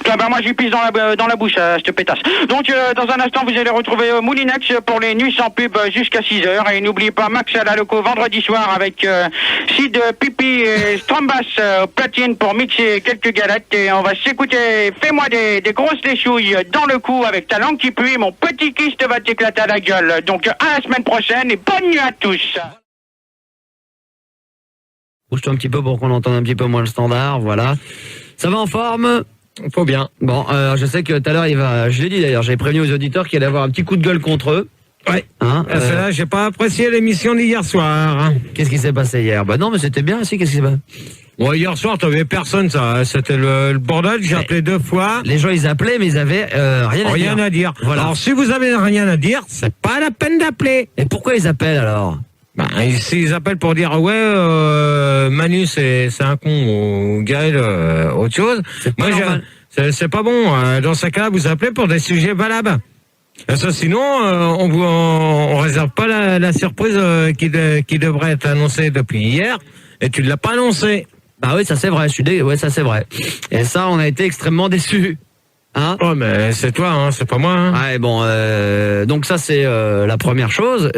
K: Ah bah moi j'y pisse dans la bouche, je te pétasse. Donc dans un instant vous allez retrouver Moulinex pour les nuits sans pub jusqu'à 6h. Et n'oubliez pas Max à la loco vendredi soir avec Sid, Pipi et Strambas platine pour mixer quelques galettes. Et on va s'écouter Fais-moi des grosses déchouilles dans le cou avec ta langue qui pue. Mon petit kyste va t'éclater à la gueule. Donc à la semaine prochaine et bonne nuit à tous.
G: Bouge-toi un petit peu pour qu'on entende un petit peu moins le standard, voilà. Ça va en forme? Faut bien. Bon, je sais que tout à l'heure, je l'ai dit d'ailleurs, j'avais prévenu aux auditeurs qu'il allait avoir un petit coup de gueule contre eux.
C: Ouais. Hein, là, j'ai pas apprécié l'émission d'hier soir. Hein.
G: Qu'est-ce qui s'est passé hier? Bah non, mais c'était bien aussi, qu'est-ce qui s'est passé?
C: Ouais, hier soir, t'avais personne, ça. C'était le bordel, j'ai appelé 2 fois.
G: Les gens, ils appelaient, mais ils avaient rien à dire. Voilà.
C: Alors, si vous avez rien à dire, c'est pas la peine d'appeler.
G: Et pourquoi ils appellent alors?
C: Bah, s'ils appellent pour dire Manu c'est un con ou Gaël autre chose, moi c'est pas bon. Dans ce cas-là, vous appelez pour des sujets valables. Et ça, sinon, on réserve pas la surprise qui devrait être annoncée depuis hier. Et tu l'as pas annoncé.
G: Bah oui, ça c'est vrai. Ouais, ça c'est vrai. Et ça, on a été extrêmement déçus. Hein?
C: Oh mais c'est toi, hein, c'est pas moi. Hein.
G: Ouais, bon, donc ça c'est la première chose.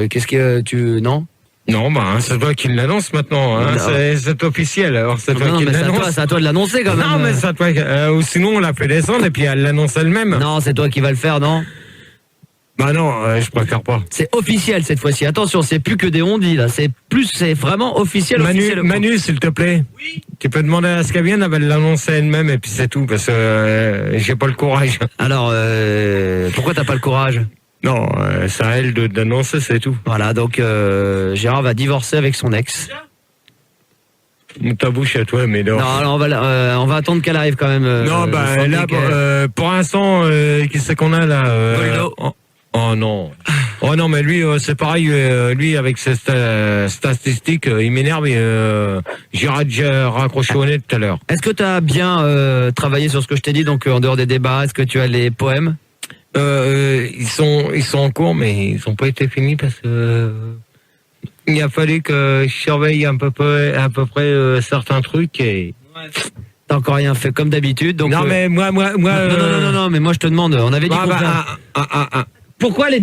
G: Qu'est-ce que tu non?
C: Non, bah c'est toi qui l'annonce maintenant. Hein. C'est officiel. Alors c'est toi qui l'annonce.
G: C'est à toi de l'annoncer quand même.
C: Non, mais c'est à toi. Ou sinon on la fait descendre et puis elle l'annonce elle-même.
G: Non, c'est toi qui vas le faire, non?
C: Bah non, je préfère pas.
G: C'est officiel cette fois-ci. Attention, c'est plus que des on-dit là. C'est vraiment officiel.
C: Manu, s'il te plaît. Oui. Tu peux demander à ce qu'elle vienne, elle va l'annoncer elle-même et puis c'est tout parce que j'ai pas le courage.
G: Alors, pourquoi t'as pas le courage?
C: Non, c'est à elle d'annoncer, c'est tout.
G: Voilà, donc Gérard va divorcer avec son ex.
C: Ta bouche à toi, mais non.
G: Non, on va attendre qu'elle arrive quand même.
C: Non, bah là, pour l'instant, qui c'est qu'on a là Oh non. Oh non, mais lui, c'est pareil, lui, avec ses statistiques, il m'énerve et j'ai déjà raccroché au nez tout à l'heure.
G: Est-ce que tu as bien travaillé sur ce que je t'ai dit, donc en dehors des débats, est-ce que tu as les poèmes?
C: Ils sont en cours, mais ils n'ont pas été finis parce que il a fallu que je surveille à peu près certains trucs et...
G: T'as encore rien fait comme d'habitude, donc...
C: Non, mais moi...
G: Non, mais moi je te demande, on avait dit Pourquoi les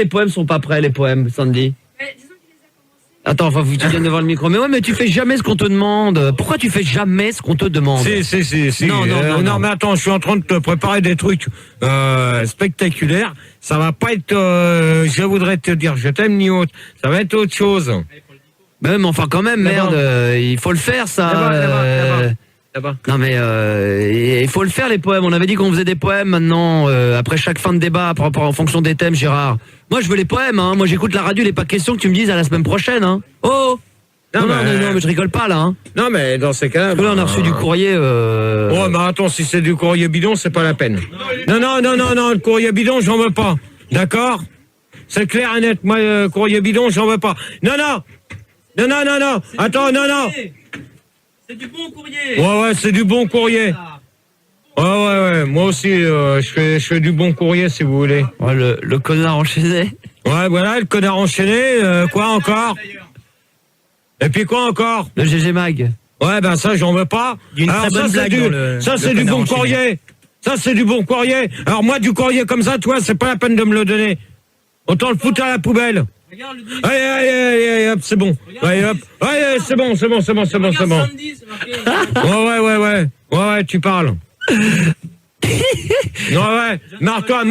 G: poèmes sont pas prêts, les poèmes, Sandy? Attends, enfin, tu viens devant le micro. Mais ouais, mais tu fais jamais ce qu'on te demande. Pourquoi tu fais jamais ce qu'on te demande?
C: Si. Non, mais attends, je suis en train de te préparer des trucs spectaculaires. Ça va pas être, je voudrais te dire, je t'aime ni autre. Ça va être autre chose.
G: Même, enfin, quand même, merde, il faut le faire, ça.
C: Là-bas.
G: Non mais il faut le faire, les poèmes. On avait dit qu'on faisait des poèmes maintenant après chaque fin de débat en fonction des thèmes, Gérard. Moi je veux les poèmes, hein. Moi j'écoute la radio, il n'est pas question que tu me dises à la semaine prochaine, hein. Oh non, mais je rigole pas là, hein.
C: Non mais dans ces cas-là,
G: là on a reçu du courrier.
C: Oh mais attends, si c'est du courrier bidon, c'est pas la peine. Non, le courrier bidon, j'en veux pas. D'accord? C'est clair et net. Moi, courrier bidon, j'en veux pas. Non. Attends, non.
G: C'est du bon courrier.
C: Ouais, c'est du bon courrier. Ouais. Moi aussi, je fais du bon courrier, si vous voulez.
G: Ouais, le connard enchaîné.
C: Ouais, voilà, le connard enchaîné. Quoi encore? Et puis quoi encore?
G: Le GG Mag.
C: Ouais, ben ça, j'en veux pas. Alors ça, c'est du bon courrier. Ça, c'est du bon courrier. Alors moi, du courrier comme ça, toi, c'est pas la peine de me le donner. Autant le foutre à la poubelle. Allez, hop, c'est bon. Allez, hop. Allez, c'est bon. Ouais, tu parles. Ouais. Marre-toi.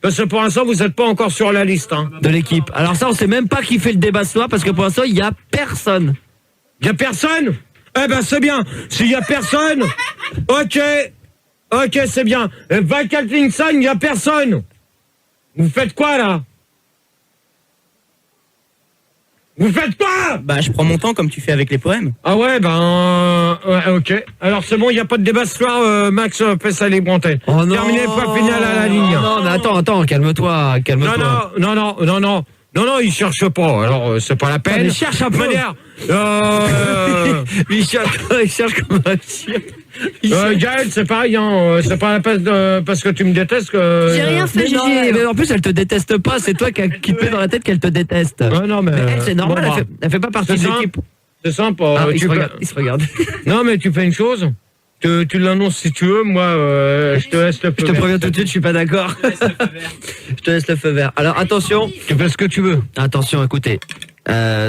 C: Parce que pour l'instant, vous n'êtes pas encore sur la liste, hein.
G: De l'équipe. Alors ça, on sait même pas qui fait le débat ce soir, parce que pour l'instant, il y a personne.
C: Il y a personne? Eh ben, c'est bien. S'il y a personne, ok, c'est bien. 24 lignes 5, il n'y a personne. Vous faites quoi, là? Vous faites quoi?
D: Bah, je prends mon temps comme tu fais avec les poèmes.
C: Ah ouais, ouais, ok. Alors c'est bon, il n'y a pas de débat ce soir, Max fait sa libre antenne.
G: Oh non.
C: Terminé, point final à la ligne.
G: Non, mais attends, calme-toi.
C: Non. Non, il cherche pas. Alors, c'est pas la peine.
A: Il cherche un peu.
C: Il cherche comme un chien. Gaël, c'est pareil, hein. C'est pas la peine parce que tu me détestes que.
E: J'ai rien fait,
A: mais en plus, elle te déteste pas. C'est toi qui te met dans la tête qu'elle te déteste.
C: Non, mais
A: elle, c'est normal.
C: bon,
A: elle fait pas partie de l'équipe.
C: C'est simple.
A: Il se regarde.
C: Non, mais tu fais une chose. Tu l'annonces si tu veux. Moi, je te laisse le feu vert.
A: Je te préviens tout de suite, je suis pas d'accord. Je te laisse le feu vert. Alors attention.
C: Tu fais ce que tu veux.
A: Attention, écoutez.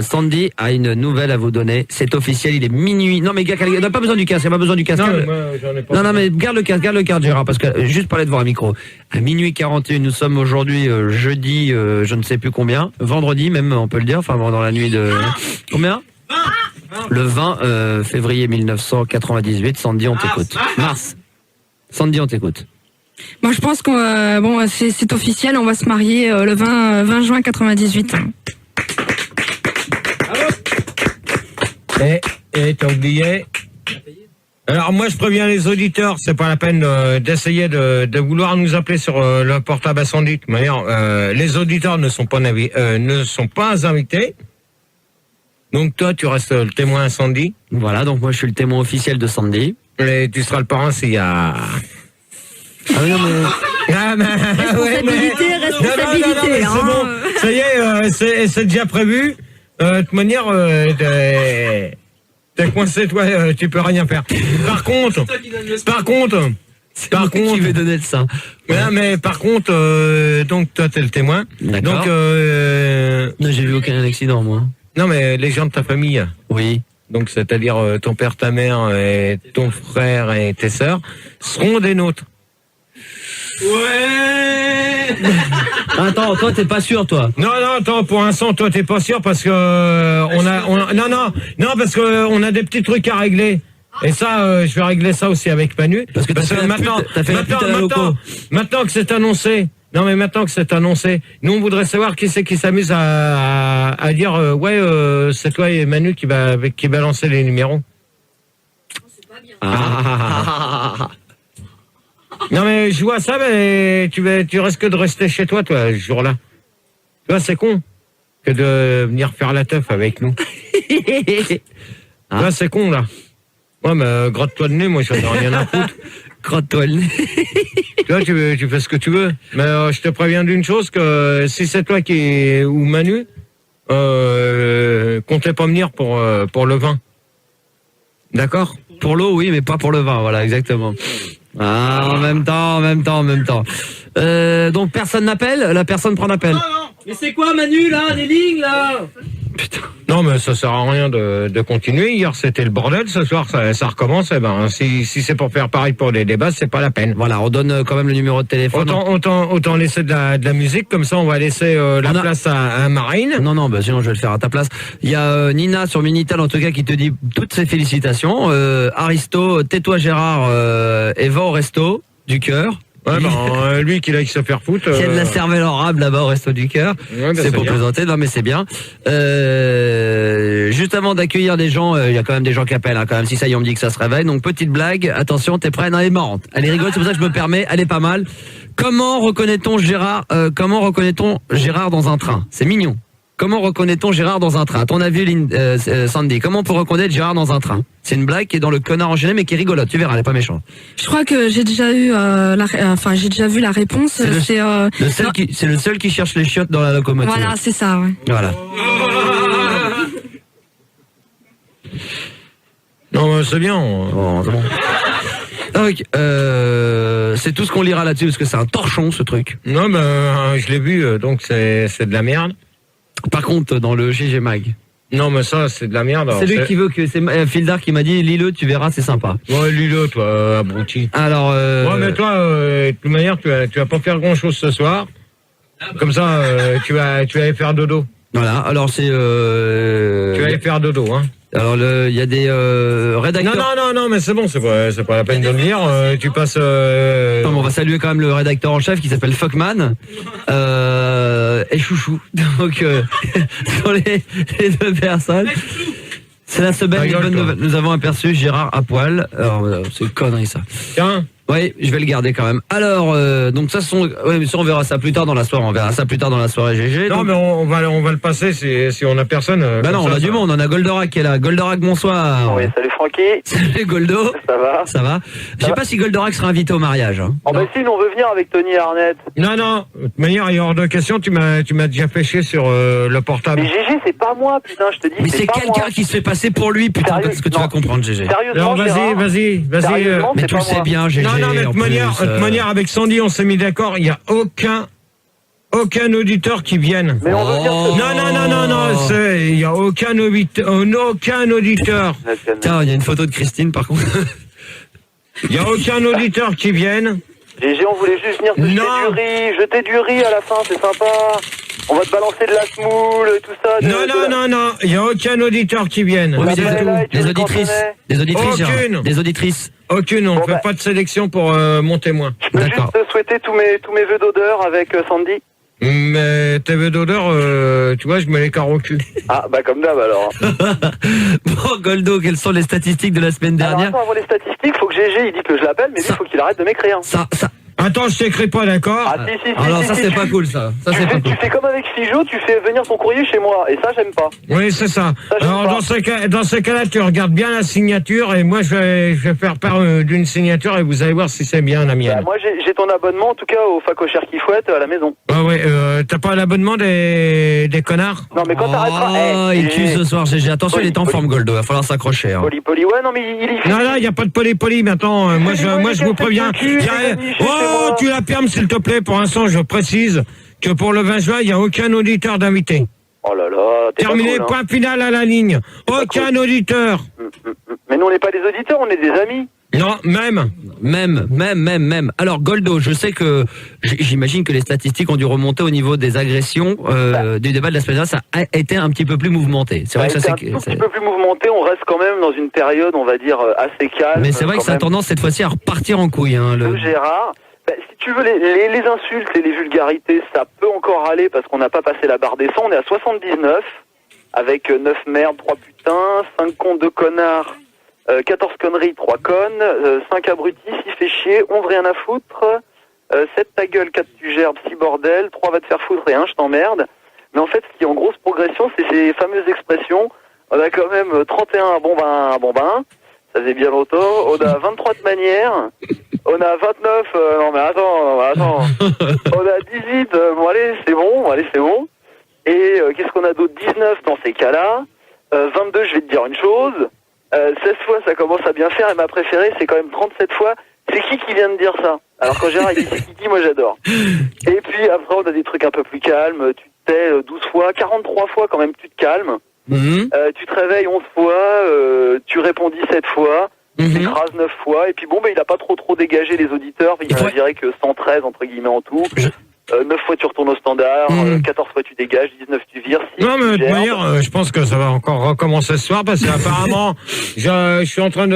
A: Sandy a une nouvelle à vous donner. C'est officiel, il est minuit. Non mais gars, on n'a pas besoin du casque, il n'y a pas besoin du casque.
C: Non, moi, j'en ai pas
A: non, mais garde le casque, Gérard, parce que juste parler devant un micro. À minuit 41, nous sommes aujourd'hui jeudi, je ne sais plus combien, vendredi même, on peut le dire, enfin dans la nuit de combien ? Le 20 février 1998. Sandy, on t'écoute. Mars. Sandy, on t'écoute.
E: Moi, je pense qu'on bon, c'est officiel, on va se marier le 20 juin 98.
C: Et t'as oublié. Alors moi je préviens les auditeurs, c'est pas la peine d'essayer de vouloir nous appeler sur le portable à Sandy. D'ailleurs, les auditeurs ne sont pas invités. Donc toi tu restes le témoin à Sandy.
A: Voilà, donc moi je suis le témoin officiel de Sandy.
C: Et tu seras le parrain s'il y a.
A: Ah oui, non mais.
E: Responsabilité.
C: Non, c'est bon. Ça y est, c'est déjà prévu. De toute manière, t'es coincé, toi, tu peux rien faire. Par contre,
A: qui veut donner le sein.
C: Mais par contre, donc toi t'es le témoin.
A: D'accord.
C: Donc,
A: non, j'ai vu aucun accident, moi.
C: Non, mais les gens de ta famille.
A: Oui.
C: Donc, c'est-à-dire ton père, ta mère, et ton frère et tes sœurs seront des nôtres.
A: Ouais. Attends, toi t'es pas sûr, toi.
C: Non, attends, pour l'instant, toi t'es pas sûr parce que non, parce que on a des petits trucs à régler. Et ça, je vais régler ça aussi avec Manu.
A: Parce que
C: maintenant que c'est annoncé. Non, mais maintenant que c'est annoncé, nous on voudrait savoir qui c'est qui s'amuse à dire c'est toi et Manu qui lancer les numéros. Non mais je vois ça, mais tu risques que de rester chez toi, toi, ce jour-là. Tu vois, c'est con que de venir faire la teuf avec nous. Tu vois, c'est con là. Ouais, mais gratte-toi le nez, moi j'en ai rien à foutre.
A: Gratte-toi le nez.
C: Tu vois, tu fais ce que tu veux. Mais je te préviens d'une chose, que si c'est toi ou Manu, comptez pas venir pour le vin. D'accord ?
A: Pour l'eau, oui, mais pas pour le vin, voilà, exactement. Ah, en même temps. Donc personne n'appelle, la personne prend l'appel.
G: Non. Mais c'est quoi Manu là, les lignes là?
C: Putain. Non mais ça sert à rien de continuer. Hier c'était le bordel, ce soir ça recommence. Et ben si c'est pour faire pareil pour les débats, c'est pas la peine.
A: Voilà, on donne quand même le numéro de téléphone.
C: Autant laisser de la musique, comme ça on va laisser la place à Marine.
A: Non, bah sinon je vais le faire à ta place. Il y a Nina sur Minitel en tout cas qui te dit toutes ses félicitations. Aristo, tais-toi Gérard, et va au resto du cœur.
C: Ouais, lui qui aille se faire foutre.
A: Il y a de la cervelle en rab là-bas au resto du cœur.
C: Ouais,
A: c'est pour plaisanter, non mais c'est bien. Juste avant d'accueillir les gens, il y a quand même des gens qui appellent, hein, quand même. Si ça y est, on me dit que ça se réveille. Donc petite blague, attention, t'es prêt? Non, elle est marrante. Elle est rigolote, c'est pour ça que je me permets. Elle est pas mal. Comment reconnaît-on Gérard dans un train? C'est mignon. Comment reconnaît-on Gérard dans un train? À ton avis, Sandy, comment on peut reconnaître Gérard dans un train? C'est une blague qui est dans le Connard enchaîné, mais qui est rigolote. Tu verras, elle est pas méchante.
E: Je crois que j'ai déjà eu j'ai déjà vu la réponse. C'est
A: le seul qui cherche les chiottes dans la locomotive.
E: Voilà, c'est ça. Ouais.
A: Voilà.
C: Non, mais c'est bien.
A: Bon, c'est bon. Donc, c'est tout ce qu'on lira là-dessus, parce que c'est un torchon, ce truc.
C: Non, mais je l'ai vu, donc c'est de la merde.
A: Par contre, dans le GG Mag.
C: Non, mais ça, c'est de la merde.
A: C'est lui qui veut que... C'est Fildar qui m'a dit, lis-le, tu verras, c'est sympa.
C: Ouais, lis-le, toi, abruti.
A: Alors...
C: Ouais, mais toi, de toute manière, tu vas pas faire grand-chose ce soir. Comme ça, tu vas aller faire dodo.
A: Voilà, alors c'est...
C: Tu vas aller faire dodo, hein.
A: Alors il y a des rédacteurs.
C: Non, mais c'est bon, c'est pas la peine de le dire. Tu passes.
A: Non, on va saluer quand même le rédacteur en chef qui s'appelle Fuckman et Chouchou. Donc sur les deux personnes. C'est la semaine des bonnes nouvelles. Nous avons aperçu Gérard à poil. Alors c'est une connerie ça.
C: Tiens,
G: Oui, je vais le garder quand même. Alors, donc ça mais ça on verra ça plus tard dans la soirée. On verra ça plus tard dans la soirée, GG.
C: Non,
G: donc...
C: mais on va le passer si on a personne.
G: Bah non, on a du monde. On a Goldorak qui est là. Goldorak, bonsoir.
O: Oui, salut Francky.
G: Salut Goldo.
O: Ça va?
G: Ça va. Je sais pas si Goldorak sera invité au mariage. Hein.
O: Oh bah si, nous on veut venir avec Tony Arnett.
C: Non. De toute manière, il y a hors de question. Tu m'as déjà fait chier sur le portable.
O: Mais GG, c'est pas moi, putain, je te dis.
G: Mais c'est quelqu'un qui se fait passer pour lui, putain. Qu'est-ce que tu vas comprendre, GG?
O: Sérieusement,
C: alors vas-y.
G: Mais tu le sais bien, GG.
C: Non, de toute manière, avec Sandy, on s'est mis d'accord. Il y a aucun auditeur qui vienne.
O: Mais on veut dire
C: Non, il y a aucun auditeur.
G: Tiens, il y a une photo de Christine par contre.
C: Il y a aucun auditeur qui vienne.
O: GG, on voulait juste venir jeter du riz à la fin, c'est sympa. On va te balancer de la semoule et tout ça.
C: Non, il y a aucun auditeur qui vienne.
G: Oui, des auditrices.
C: Aucune, on ne fait pas de sélection pour mon témoin.
O: Je peux juste te souhaiter tous mes vœux d'odeur avec Sandy.
C: Mais tes vœux d'odeur, tu vois, je me les carre au cul.
O: Ah, bah comme d'hab alors.
G: Bon, Goldo, quelles sont les statistiques de la semaine dernière?
O: Alors, avant les statistiques, faut que GG il dit que je l'appelle, mais lui, il faut qu'il arrête de m'écrire.
C: Attends, je t'écris pas, d'accord?
O: Ah, si.
G: Alors ça, c'est pas cool, ça.
O: Tu fais comme avec Fijo, tu fais venir ton courrier chez moi, et ça, j'aime pas.
C: Oui, c'est ça. Alors, dans ce cas-là, tu regardes bien la signature, et moi, je vais faire part d'une signature, et vous allez voir si c'est bien la mienne.
O: Bah, moi, j'ai ton abonnement, en tout cas, au facochère qui fouette à la maison.
C: Ah ouais, t'as pas l'abonnement des connards?
O: Non, mais quand t'arrêteras...
G: il tue ce soir, GG. Attention, il est en forme, Goldo. Il va falloir s'accrocher. Hein.
O: Poli, ouais, non, mais il y fait...
C: Non, il n'y a pas de poli, maintenant. Moi, je vous préviens. Oh, tu la permes, s'il te plaît. Pour l'instant, je précise que pour le 20 juin, il n'y a aucun auditeur d'invité.
O: Oh là là,
C: terminé,
O: cool, hein.
C: Point final à la ligne. Aucun auditeur.
O: Mais nous, on n'est pas des auditeurs, on est des amis.
C: Non, même. Alors, Goldo, je sais que j'imagine que les statistiques ont dû remonter au niveau des agressions du débat de la semaine dernière. Ça a été un petit peu plus mouvementé. C'est vrai que ça
O: un petit peu plus mouvementé. On reste quand même dans une période, on va dire, assez calme.
G: Mais c'est vrai que ça a tendance cette fois-ci à repartir en couille. Hein,
O: Gérard. Si tu veux, les insultes et les vulgarités, ça peut encore aller parce qu'on n'a pas passé la barre des 100. On est à 79 avec 9 merdes, 3 putains, 5 cons, 2 connards, 14 conneries, 3 connes, 5 abrutis, 6 fait chier, 11 rien à foutre, 7 ta gueule, 4 tu gerbes, 6 bordel, 3 va te faire foutre et 1 je t'emmerde. Mais en fait, ce qui est en grosse progression, c'est ces fameuses expressions. On a quand même 31 bon ben, ça faisait bien longtemps. On a 23 de manière. On a 29, non mais attends. On a 18, bon allez c'est bon. Et qu'est-ce qu'on a d'autre? 19 dans ces cas-là. 22, je vais te dire une chose. 16 fois, ça commence à bien faire. Et ma préférée, c'est quand même 37 fois. C'est qui vient de dire ça? Alors quand Gérard dit c'est qui, moi j'adore. Et puis après, on a des trucs un peu plus calmes. Tu te tais 12 fois, 43 fois quand même, tu te calmes. Tu te réveilles 11 fois, tu réponds 17 fois. Il écrase 9 fois, et puis bon, il a pas trop dégagé les auditeurs, il en dirait que 113 entre guillemets en tout. 9 fois tu retournes au standard, 14 fois tu dégages, 19 tu vires, 6
C: non, mais de toute manière, je pense que ça va encore recommencer ce soir, parce qu'apparemment, je suis en train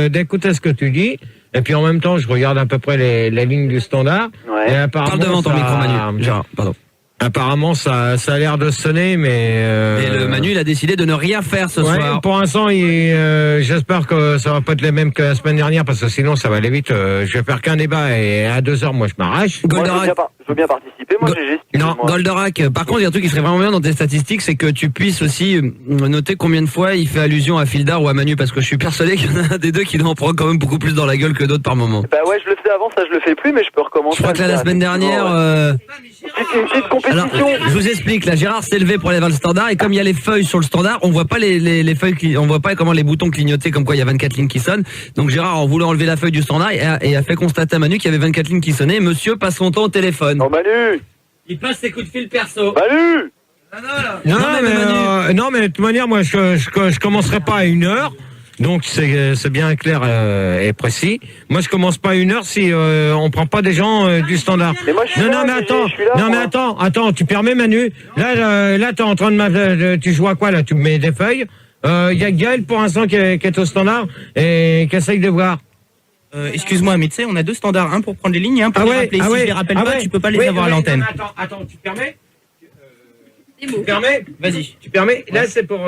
C: d'écouter ce que tu dis, et puis en même temps, je regarde à peu près les lignes du standard.
O: Ouais.
C: Et apparemment,
G: parle devant ton micro, Manu. Gérard, pardon.
C: Apparemment, ça a l'air de sonner, mais...
G: Et le Manu, il a décidé de ne rien faire ce soir.
C: Pour l'instant, j'espère que ça va pas être les mêmes que la semaine dernière, parce que sinon, ça va aller vite. Je vais faire qu'un débat, et à 2h, moi, je m'arrache.
O: Goldorak, je veux bien participer, moi, GG.
G: Non, Goldorak, par contre, il y a un truc qui serait vraiment bien dans tes statistiques, c'est que tu puisses aussi noter combien de fois il fait allusion à Fildar ou à Manu, parce que je suis persuadé qu'il y en a un des deux qui doit en prendre quand même beaucoup plus dans la gueule que d'autres par moment.
O: Bah ouais, je le faisais avant, ça je le fais plus, mais je peux recommencer.
G: Je crois que là, la semaine dernière...
O: Une petite compétition.
G: Alors, je vous explique, là, Gérard s'est levé pour aller vers le standard, et comme il y a les feuilles sur le standard, on voit pas les feuilles, on voit pas comment les boutons clignotaient, comme quoi il y a 24 lignes qui sonnent. Donc Gérard, en voulant enlever la feuille du standard, et a fait constater à Manu qu'il y avait 24 lignes qui sonnaient. Monsieur passe son temps au téléphone.
O: Oh Manu,
G: il passe ses coups de fil perso.
O: Manu.
C: Non, mais de toute manière, moi, je commencerai pas à 1h. Donc c'est bien clair et précis. Moi je commence pas à 1h si on prend pas des gens du standard.
O: Mais moi,
C: attends, tu permets Manu? Là t'es en train tu joues à quoi là? Tu me mets des feuilles. Y a Gaël pour l'instant qui est au standard et qui essaye de voir.
D: Excuse-moi, mais tu sais, on a 2 standards, un pour prendre les lignes et un pour les rappeler. Si je les rappelle pas, tu peux pas les avoir à l'antenne.
C: Attends, tu permets? Tu permets? Vas-y, tu permets? Là, c'est pour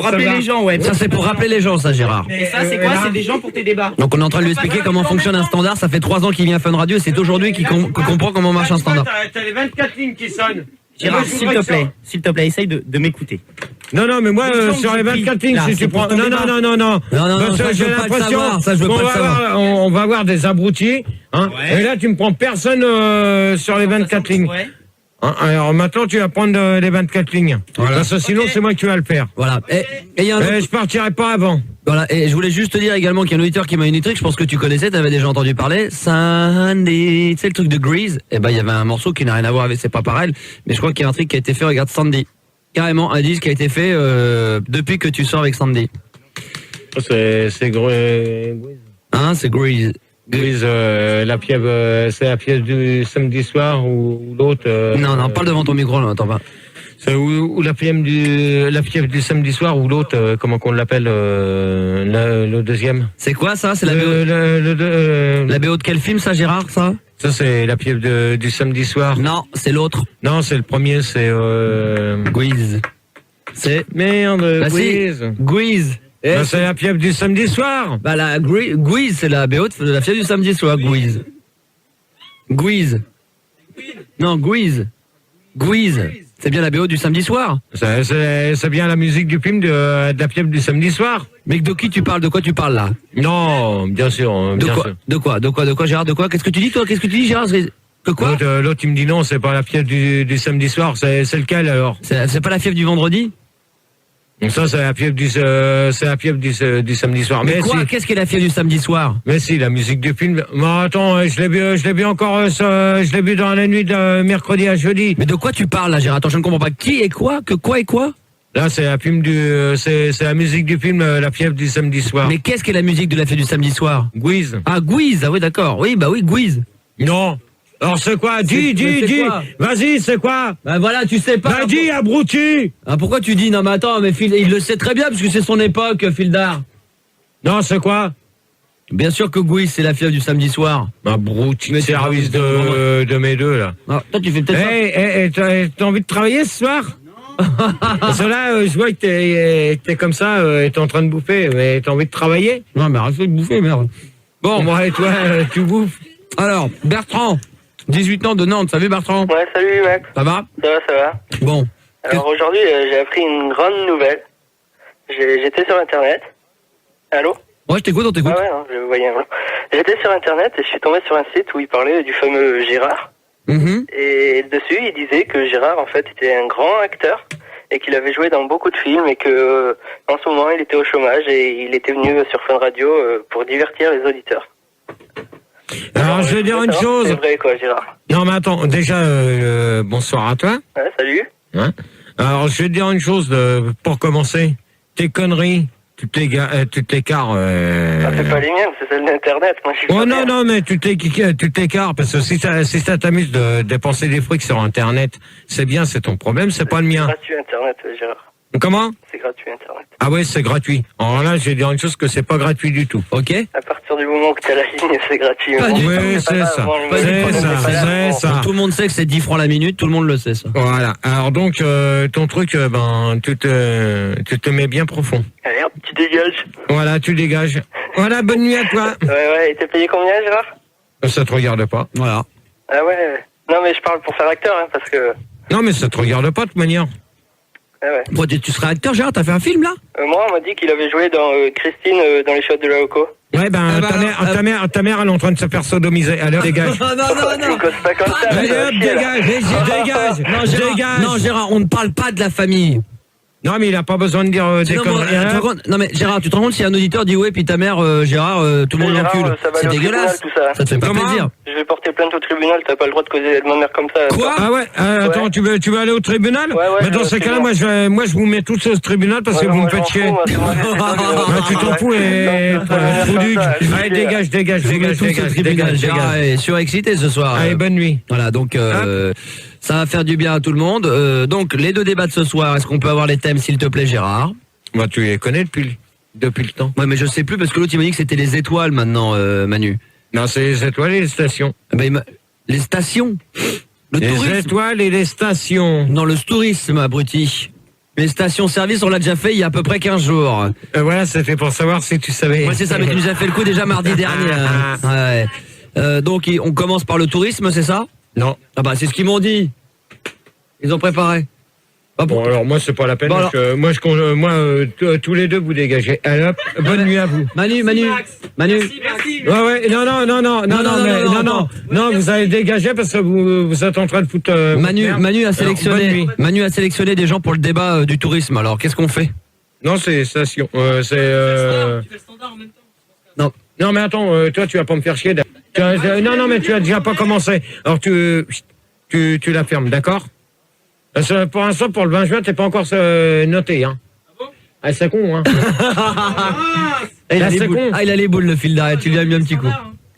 D: rappeler les gens, ouais.
A: Ça, c'est pour rappeler les gens, ça, Gérard.
D: Et ça, c'est quoi? C'est des gens pour tes débats.
A: Donc, on est en train de lui expliquer comment fonctionne un standard. Ça fait 3 ans qu'il vient à Fun Radio et c'est aujourd'hui qu'il comprend comment marche un standard.
C: T'as les 24 lignes qui sonnent.
D: Gérard, s'il te plaît, essaye de m'écouter.
C: Non, mais moi, sur les 24 lignes, si tu prends... Non.
A: Non, ça, je veux pas le savoir. Ça, je veux pas le savoir.
C: On va avoir des abrutis, hein. Et là, tu me prends personne sur les 24 lignes. Hein, alors maintenant, tu vas prendre les 24 lignes. Voilà. Parce que sinon, c'est moi qui vais le faire.
A: Voilà. Et
C: je partirai pas avant.
A: Voilà. Et je voulais juste te dire également qu'il y a un auditeur qui m'a une truc, je pense que tu connaissais, t'avais déjà entendu parler. Sandy. Tu sais, le truc de Grease. Eh ben, il y avait un morceau qui n'a rien à voir avec C'est pas pareil. Mais je crois qu'il y a un truc qui a été fait, regarde Sandy. Carrément, un disque qui a été fait, depuis que tu sors avec Sandy.
C: C'est Grease.
A: Hein, c'est Grease.
C: Grease, la piève, c'est la pièce du samedi soir ou l'autre.
A: Non, parle devant ton micro, là, attends pas.
C: C'est ou la piève du samedi soir ou l'autre, comment qu'on l'appelle, le deuxième.
A: C'est quoi ça? C'est la BO. La BO de quel film ça, Gérard, ça?
C: Ça, c'est la piève du samedi soir.
A: Non, c'est l'autre.
C: Non, c'est le premier, c'est
A: Grease. C'est
C: merde,
A: Grease. Grease.
C: Ben, c'est la piève du samedi soir.
A: Bah la Grease, c'est la BO de la piève du samedi soir, Grease. Grease. Non, Grease. Grease. C'est bien la BO du samedi soir.
C: C'est bien la musique du film de la piève du samedi soir.
A: Mais de qui tu parles? De quoi tu parles là?
C: Non, bien sûr.
A: De quoi, Gérard? De quoi? Qu'est-ce que tu dis, toi? Qu'est-ce que tu dis, Gérard? Que quoi?
C: L'autre, il me dit non, c'est pas la piève du samedi soir. C'est lequel alors?
A: C'est pas la fièvre du vendredi?
C: Donc ça, c'est la piève du samedi soir.
A: Mais quoi? Qu'est-ce qu'est la fièvre du samedi soir?
C: Mais si, la musique du film. Mais attends, je l'ai vu encore, je l'ai vu dans la nuit de mercredi à jeudi.
A: Mais de quoi tu parles là, Gérard? Attends, je ne comprends pas. Qui et quoi? Que quoi et quoi?
C: Là, c'est la musique du film La fièvre du samedi soir.
A: Mais qu'est-ce qu'est la musique de la fièvre du samedi soir?
C: Guise.
A: Ah, Guise, ah oui, d'accord. Oui, bah oui, Guise.
C: Non. Alors c'est quoi? Dis. Vas-y, c'est quoi?
A: Bah voilà, tu sais pas.
C: Bah dis, abruti.
A: Ah pourquoi tu dis? Non mais attends, mais il le sait très bien parce que c'est son époque, Fildar.
C: Non, c'est quoi?
A: Bien sûr que Guise, c'est la fièvre du samedi soir.
C: Abruti, service de mes deux là.
A: Ah, toi tu fais peut-être
C: t'as envie de travailler ce soir? Parce que là, je vois que t'es comme ça, t'es en train de bouffer, mais t'as envie de travailler?
A: Non mais arrête de bouffer, merde.
C: Bon, moi et toi, tu bouffes.
A: Alors, Bertrand, 18 ans de Nantes, salut Bertrand.
P: Ouais, salut mec.
A: Ça va?
P: Ça va.
A: Bon.
P: Alors aujourd'hui, j'ai appris une grande nouvelle. J'étais sur internet. Allô?
A: Ouais, je t'écoute, on t'écoute.
P: Ah ouais, non, je voyais un blanc. J'étais sur internet et je suis tombé sur un site où il parlait du fameux Gérard. Et dessus, il disait que Gérard, en fait, était un grand acteur et qu'il avait joué dans beaucoup de films et que en ce moment, il était au chômage et il était venu sur Fun Radio pour divertir les auditeurs.
C: Alors, je vais dire une chose.
P: C'est vrai, quoi, Gérard.
C: Non, mais attends, déjà, bonsoir à toi.
P: Ouais, salut.
C: Hein? Alors, je vais te dire une chose, pour commencer. Tes conneries, tu t'écarts.
P: C'est pas les miennes, c'est celles d'Internet. Moi, je suis
C: non, mais tu t'écarts, parce que si ça t'amuse de dépenser des frics sur Internet, c'est bien, c'est ton problème, c'est pas le mien.
P: C'est gratuit, Internet, Gérard.
C: Comment?
P: C'est gratuit, Internet.
C: Ah ouais, c'est gratuit. Alors là, je vais dire une chose que c'est pas gratuit du tout. Ok?
P: À partir du moment que t'as la ligne, c'est gratuit.
C: Oui, c'est ça. C'est ça.
A: Tout le monde sait que c'est 10 francs la minute, tout le monde le sait, ça.
C: Voilà. Alors donc, ton truc, tu te mets bien profond.
P: Allez hop, tu dégages.
C: Voilà, tu dégages. Voilà, bonne nuit à toi.
P: Ouais, et t'es payé combien, Gérard?
C: Ça te regarde pas. Voilà.
P: Ah ouais. Non, mais je parle pour faire acteur, hein, parce que...
C: Non, mais ça te regarde pas, de toute manière.
P: Ah ouais.
A: Bon, tu serais acteur, Gérard, t'as fait un film, là?
P: Moi, on m'a dit qu'il avait joué dans Christine dans les chiottes de la Loco.
C: Ouais, ta mère, elle est en train de se faire sodomiser. Allez, dégage.
A: Non.
P: C'est pas comme ça.
C: Allez, hop, dégage.
A: Non, Gérard, on ne parle pas de la famille.
C: Non, mais il a pas besoin de dire des conneries.
A: Non, mais Gérard, tu te rends compte si un auditeur dit ouais, puis ta mère, Gérard, tout le monde l'encule. C'est dégueulasse. Ça te fait pas plaisir.
P: Je vais porter plainte au tribunal, t'as pas le droit de causer de ma mère comme ça.
C: Quoi? Ah ouais? Attends, tu veux aller au tribunal? Ouais. Mais dans ce cas-là, moi, je vous mets tous au tribunal parce que vous me faites chier. Tu t'en fous, allez, dégage.
A: Gérard est surexcité ce soir.
C: Allez, bonne nuit.
A: Voilà, donc, ça va faire du bien à tout le monde. Donc, les deux débats de ce soir, est-ce qu'on peut avoir les thèmes, s'il te plaît, Gérard?
C: Bah, tu les connais depuis le temps.
A: Ouais, mais je sais plus parce que l'autre, il m'a dit que c'était les étoiles maintenant, Manu.
C: Non, c'est les étoiles et les stations.
A: Ben, les stations?
C: Les étoiles et les stations.
Q: Non, le tourisme, abruti. Les stations-service, on l'a déjà fait il y a à peu près 15 jours.
C: Voilà, c'était pour savoir si tu savais.
Q: Ouais, c'est ça, mais tu nous as fait le coup déjà mardi dernier. Hein. Ouais. Donc, on commence par le tourisme, c'est ça?
C: Non.
Q: Ah bah, c'est ce qu'ils m'ont dit. Ils ont préparé.
C: Ah bon, alors moi, c'est pas la peine. Bon, parce que tous les deux, vous dégagez. Allez, hop, bonne nuit à vous.
Q: Manu.
C: Merci, ouais, non, vous allez dégager parce que vous êtes en train de foutre.
Q: Manu a sélectionné des gens pour le débat du tourisme. Alors, qu'est-ce qu'on fait?
C: Non, c'est station. Tu fais le standard en même temps. Non, mais attends, toi, tu vas pas me faire chier. Non, mais tu as déjà pas commencé. Alors, tu la fermes, d'accord? Pour l'instant, pour le 20 juin, t'es pas encore noté, hein. Ah bon? Ah, c'est con, hein.
Q: Il a les boules, le fil d'arrêt. Tu lui as mis un petit coup.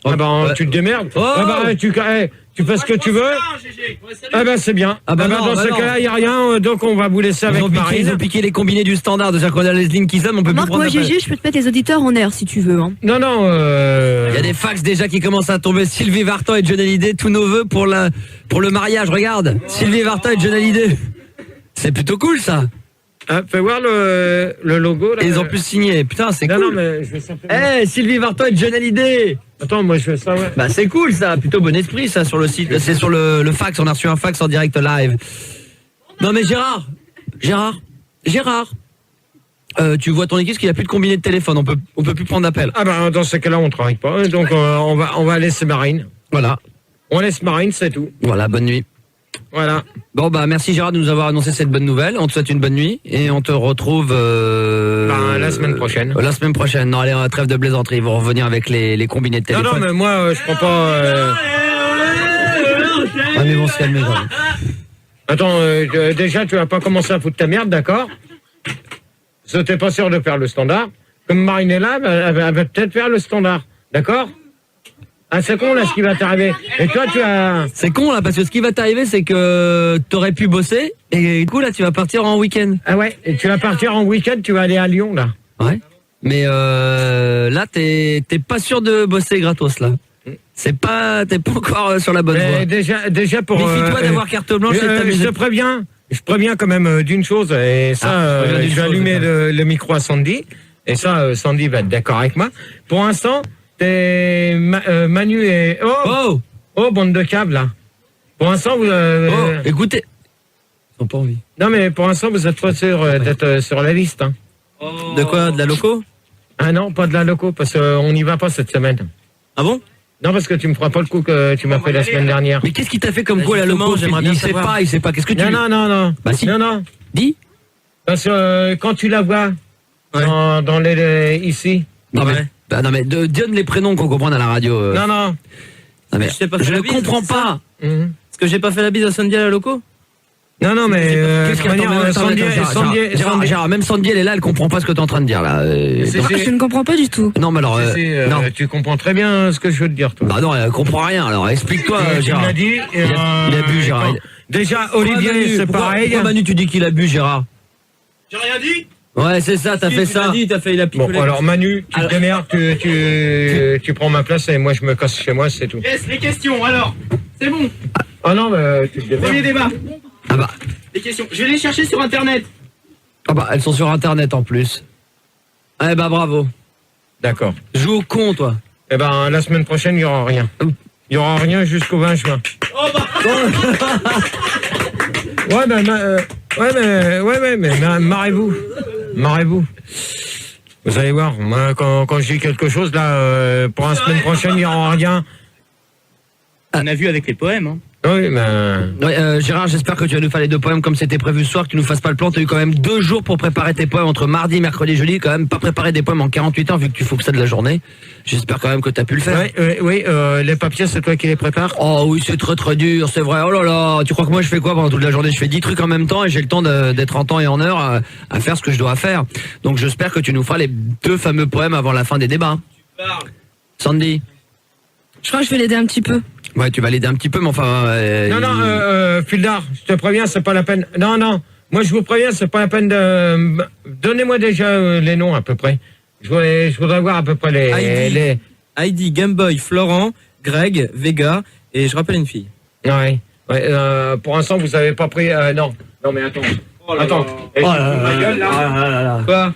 C: Ah ben, tu te démerdes. Tu fais ce que tu veux. Ah ben, c'est bien. Dans ce cas-là, il n'y a rien, donc on va vous laisser avec Marine.
Q: Ils ont piqué les combinés du standard, c'est-à-dire qu'on a les lignes qui sonnent, on peut plus prendre.
E: Moi, GG, je peux te mettre les auditeurs en air si tu veux. Hein.
C: Non.
Q: Il y a des fax déjà qui commencent à tomber. Sylvie Vartan et John Hallyday, tous nos vœux pour le mariage, regarde. Sylvie Vartan et John Hallyday. C'est plutôt cool, ça.
C: Ah, fais voir le logo, là.
Q: Et ils ont pu signer. Putain, c'est cool.
C: Non, mais je vais simplement...
Q: Sylvie Vartan et John Hallyday.
C: Attends, moi, je fais ça, ouais.
Q: Bah, c'est cool, ça. Plutôt bon esprit, ça, sur le site. C'est sur le fax. On a reçu un fax en direct live. Non, mais Gérard. Tu vois ton équipe parce qu'il n'y a plus de combiné de téléphone. On peut plus prendre d'appel.
C: Ah, bah, dans ce cas-là, on travaille pas. Donc, on va laisser Marine.
Q: Voilà.
C: On laisse Marine, c'est tout.
Q: Voilà, bonne nuit.
C: Voilà.
Q: Bon, bah, merci Gérard de nous avoir annoncé cette bonne nouvelle. On te souhaite une bonne nuit et on te retrouve
C: la semaine prochaine.
Q: La semaine prochaine. Non, allez, trêve de plaisanterie. Ils vont revenir avec les combinés de téléphone.
C: Non, mais moi, je prends pas...
Q: Ah, mais bon, se calmer, quand même.
C: Attends, déjà, tu vas pas commencer à foutre ta merde, d'accord? Parce que t'es pas sûr de faire le standard. Comme Marine est là, elle va peut-être faire le standard. D'accord? Ah, c'est con, là, ce qui va t'arriver. Et toi, tu as...
Q: C'est con, là, parce que ce qui va t'arriver, c'est que t'aurais pu bosser, et du coup, là, tu vas partir en week-end.
C: Ah ouais, et tu vas partir en week-end, tu vas aller à Lyon, là.
Q: Ouais. Mais là, t'es pas sûr de bosser gratos, là. T'es pas encore sur la bonne voie.
C: Déjà pour...
Q: Méfie-toi d'avoir carte blanche et de t'amuser.
C: Je préviens quand même d'une chose, et ça, je vais allumer le micro à Sandy, et ça, Sandy va être d'accord avec moi. Pour l'instant... T'es Manu et... Oh, bande de câbles, là. Pour l'instant, vous...
Q: écoutez. Ils n'ont pas envie.
C: Non, mais pour l'instant, vous êtes pas sûr d'être sur la liste. Hein.
Q: De quoi? De la loco?
C: Ah non, pas de la loco, parce qu'on n'y va pas cette semaine.
Q: Ah bon?
C: Non, parce que tu me feras pas le coup que tu m'as fait la semaine dernière.
Q: Mais qu'est-ce qui t'a fait comme quoi la loco?
C: J'aimerais bien savoir.
Q: Il sait pas. Qu'est-ce que tu...
C: Non.
Q: Bah si.
C: Non.
Q: Dis.
C: Parce que quand tu la vois dans ici...
Q: Non, mais... Bah non mais donne les prénoms qu'on comprenne à la radio.
C: Non.
Q: Mais je ne comprends pas.
B: Est-ce que j'ai pas fait la bise à Sandy à la loco?
C: Non, mais
Q: Gérard, même Sandy elle est là, elle comprend pas ce que tu es en train de dire là.
E: Je ne comprends pas du tout.
Q: Non, mais alors
C: non, tu comprends très bien ce que je veux te dire, toi.
Q: Bah non, elle comprend rien. Alors explique-toi, Gérard.
C: Il
Q: a bu, Gérard.
C: Déjà, Olivier, c'est pareil.
Q: Pourquoi Manu, tu dis qu'il a bu, Gérard?
B: J'ai rien dit.
Q: Ouais, c'est ça, t'as fait ça.
C: Bon, alors Manu, tu te démerdes, tu prends ma place et moi je me casse chez moi, c'est tout.
B: Yes, les questions, alors. C'est bon.
C: Ah non, mais tu te démerdes.
B: Premier débat.
Q: Ah bah.
B: Les questions. Je vais les chercher sur Internet.
Q: Ah bah, elles sont sur Internet en plus. Eh bah, bravo.
C: D'accord.
Q: Joue au con, toi.
C: Eh ben, la semaine prochaine, il n'y aura rien. Il n'y aura rien jusqu'au 20 juin.
B: Oh bah.
C: Ouais, mais marrez-vous. Vous allez voir, moi, quand je dis quelque chose, là, pour la semaine prochaine, il n'y aura rien.
B: On a vu avec les poèmes, hein.
C: Oui, mais...
Q: Ouais, Gérard, j'espère que tu vas nous faire les 2 poèmes comme c'était prévu ce soir, que tu nous fasses pas le plan. Tu as eu quand même 2 jours pour préparer tes poèmes entre mardi, mercredi, jeudi. Quand même pas préparer des poèmes en 48 heures vu que tu fous que ça de la journée. J'espère quand même que tu as pu le faire.
C: Oui, les papiers, c'est toi qui les prépares?
Q: Oh oui, c'est très dur, c'est vrai. Oh là là, tu crois que moi je fais quoi pendant toute la journée? Je fais 10 trucs en même temps et j'ai le temps d'être en temps et en heure à faire ce que je dois faire. Donc j'espère que tu nous feras les 2 fameux poèmes avant la fin des débats. Sandy?
E: Je crois que je vais l'aider un petit peu.
Q: Ouais, tu vas l'aider un petit peu, mais enfin...
C: Fildar, je te préviens, c'est pas la peine. Non, moi je vous préviens, c'est pas la peine de... Donnez-moi déjà les noms à peu près. Je voudrais voir à peu près les...
B: Heidi, Gameboy, Florent, Greg, Vega, et je rappelle une fille.
C: Ouais. Ouais, pour l'instant, vous avez pas pris... non, mais attends. Attends.
Q: Ma gueule, là. Quoi?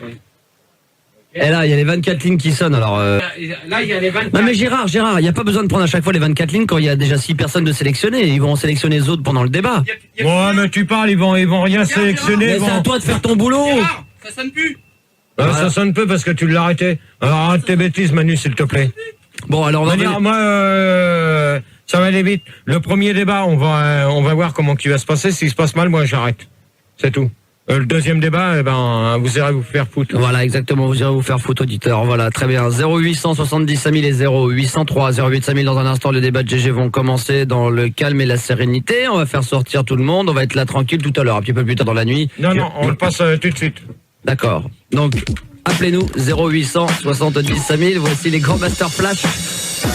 Q: Et là, il y a les 24 lignes qui sonnent, alors...
C: Là, il y a les 24...
Q: Non mais Gérard, il n'y a pas besoin de prendre à chaque fois les 24 lignes quand il y a déjà 6 personnes de sélectionner. Ils vont en sélectionner les autres pendant le débat.
C: Ouais, mais tu parles, ils vont rien sélectionner.
Q: Mais c'est à toi de faire ton boulot.
C: Gérard, ça sonne plus. Ça sonne peu parce que tu l'as arrêté. Alors arrête tes bêtises, Manu, s'il te plaît.
Q: Bon, alors on va
C: dire, moi, ça va aller vite. Le premier débat, on va voir comment il va se passer. S'il se passe mal, moi, j'arrête. C'est tout. Le deuxième débat, vous irez vous faire foutre.
Q: Voilà, exactement, vous irez vous faire foutre, auditeur. Voilà, très bien. 0870 5000 et 0803 08 5000. Dans un instant, le débat de GG vont commencer dans le calme et la sérénité. On va faire sortir tout le monde. On va être là tranquille tout à l'heure, un petit peu plus tard dans la nuit.
C: Non, on le passe tout de suite.
Q: D'accord. Donc, appelez-nous 0870 5000. Voici les grands Master Flash.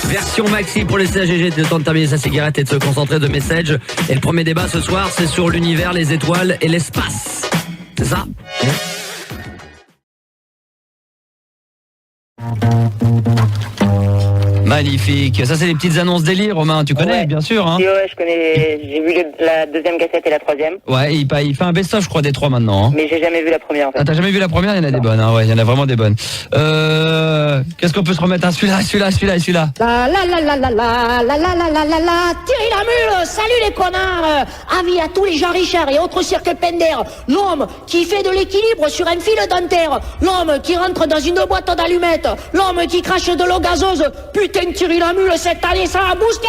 Q: Version maxi pour les CAGG, le temps de terminer sa cigarette et de se concentrer de messages. Et le premier débat ce soir, c'est sur l'univers, les étoiles et l'espace. C'est ça? Magnifique. Ça, c'est les petites annonces délire, Romain. Tu connais, bien sûr, hein?
R: Ouais, je connais. J'ai vu la deuxième cassette et la troisième.
Q: Ouais, il fait un best-of, je crois, des 3 maintenant. Hein.
R: Mais j'ai jamais vu la première, en fait.
Q: Ah, t'as jamais vu la première? Il y en a des bonnes, hein. Ouais, il y en a vraiment des bonnes. Qu'est-ce qu'on peut se remettre? Celui-là.
S: La la la la la la la la la la la la, Thierry Lamule, salut les connards. Avis à tous les Jean Richard et autres cirques Pender. L'homme qui fait de l'équilibre sur un fil dentaire. L'homme qui rentre dans une boîte d'allumettes. L'homme qui crache de l'eau gazeuse. Putain, Thierry Lamule, cette année, ça va booster.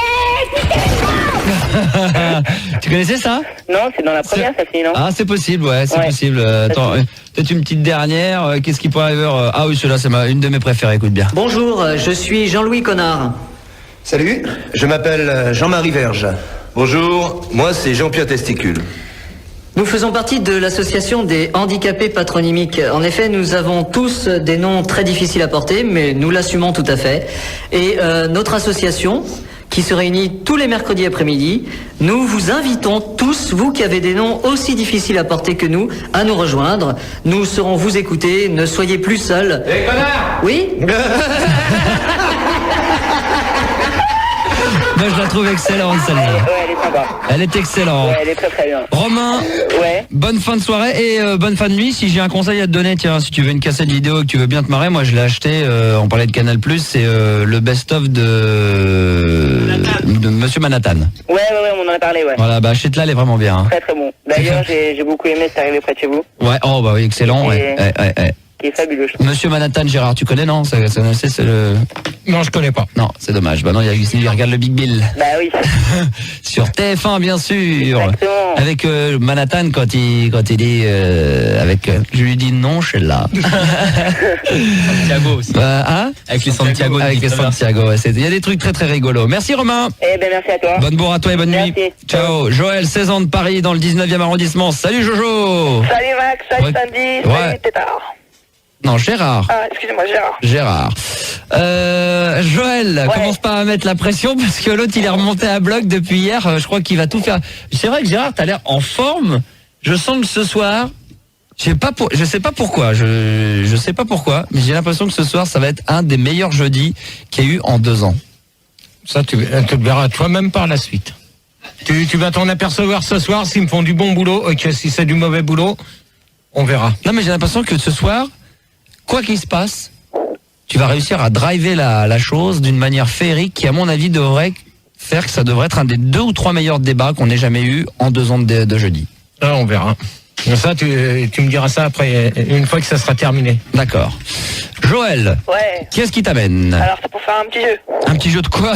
Q: Tu connaissais ça?
R: Non, c'est dans la première, ça finit, non?
Q: Ah, c'est possible, ouais, c'est possible. Attends, peut-être une petite dernière. Qu'est-ce qui pourrait arriver? Ah oui, celle-là, c'est une de mes préférées, écoute bien.
T: Bonjour, je suis Jean-Louis Connard.
U: Salut, je m'appelle Jean-Marie Verge. Bonjour, moi c'est Jean-Pierre Testicule.
T: Nous faisons partie de l'association des handicapés patronymiques. En effet, nous avons tous des noms très difficiles à porter, mais nous l'assumons tout à fait. Et notre association, qui se réunit tous les mercredis après-midi, nous vous invitons tous, vous qui avez des noms aussi difficiles à porter que nous, à nous rejoindre. Nous saurons vous écouter, ne soyez plus seuls.
U: Hé, connard!
T: Oui?
Q: Moi, je la trouve excellente, celle-là.
R: Ouais, elle est sympa.
Q: Elle est excellente.
R: Ouais, elle est très très bien.
Q: Romain, bonne fin de soirée et bonne fin de nuit. Si j'ai un conseil à te donner, tiens, si tu veux une cassette vidéo et que tu veux bien te marrer, moi je l'ai acheté, on parlait de Canal+, c'est le best-of de Monsieur Manhattan.
R: Ouais, on en a parlé, ouais.
Q: Voilà, bah achète-la, elle est vraiment bien. Hein.
R: Très très bon. D'ailleurs, j'ai beaucoup aimé C'est arrivé près de chez vous.
Q: Ouais, oh bah oui, excellent, ouais.
R: Qui est fabuleux, je trouve.
Q: Monsieur Manhattan, Gérard, tu connais, non? C'est le...
C: Non, je connais pas.
Q: Non, c'est dommage. Bah non, il regarde le Big Bill.
R: Bah oui.
Q: Sur TF1, bien sûr.
R: Exactement.
Q: Avec Manhattan, quand il dit... je lui dis non, je suis là.
B: Santiago aussi.
Q: Hein?
B: Avec les Santiago.
Q: Avec les Santiago, ouais. Il y a des trucs très très rigolos. Merci Romain.
R: Eh ben merci à toi.
Q: Bonne bourre à toi et bonne nuit. Ciao. Joël, 16 ans de Paris, dans le 19e arrondissement. Salut Jojo.
R: Salut Max, salut Sandy, salut Tétard.
Q: Non, Gérard.
R: Ah, excusez-moi, Gérard.
Q: Joël, commence pas à mettre la pression parce que l'autre il est remonté à bloc depuis hier. Je crois qu'il va tout faire. C'est vrai que Gérard, t'as l'air en forme. Je sens que ce soir, je sais pas pourquoi, mais j'ai l'impression que ce soir ça va être un des meilleurs jeudis qu'il y a eu en 2 ans.
C: Ça, tu le verras toi-même par la suite. Tu vas t'en apercevoir ce soir s'ils me font du bon boulot, ok, si c'est du mauvais boulot, on verra.
Q: Non mais j'ai l'impression que ce soir, quoi qu'il se passe, tu vas réussir à driver la chose d'une manière féerique qui, à mon avis, devrait faire que ça devrait être un des 2 ou 3 meilleurs débats qu'on ait jamais eu en 2 ans de jeudi.
C: Ah, on verra. Ça, tu me diras ça après, une fois que ça sera terminé.
Q: D'accord. Joël.
R: Ouais.
Q: Qu'est-ce qui t'amène?
R: Alors, c'est pour faire un petit jeu.
Q: Un petit jeu de quoi?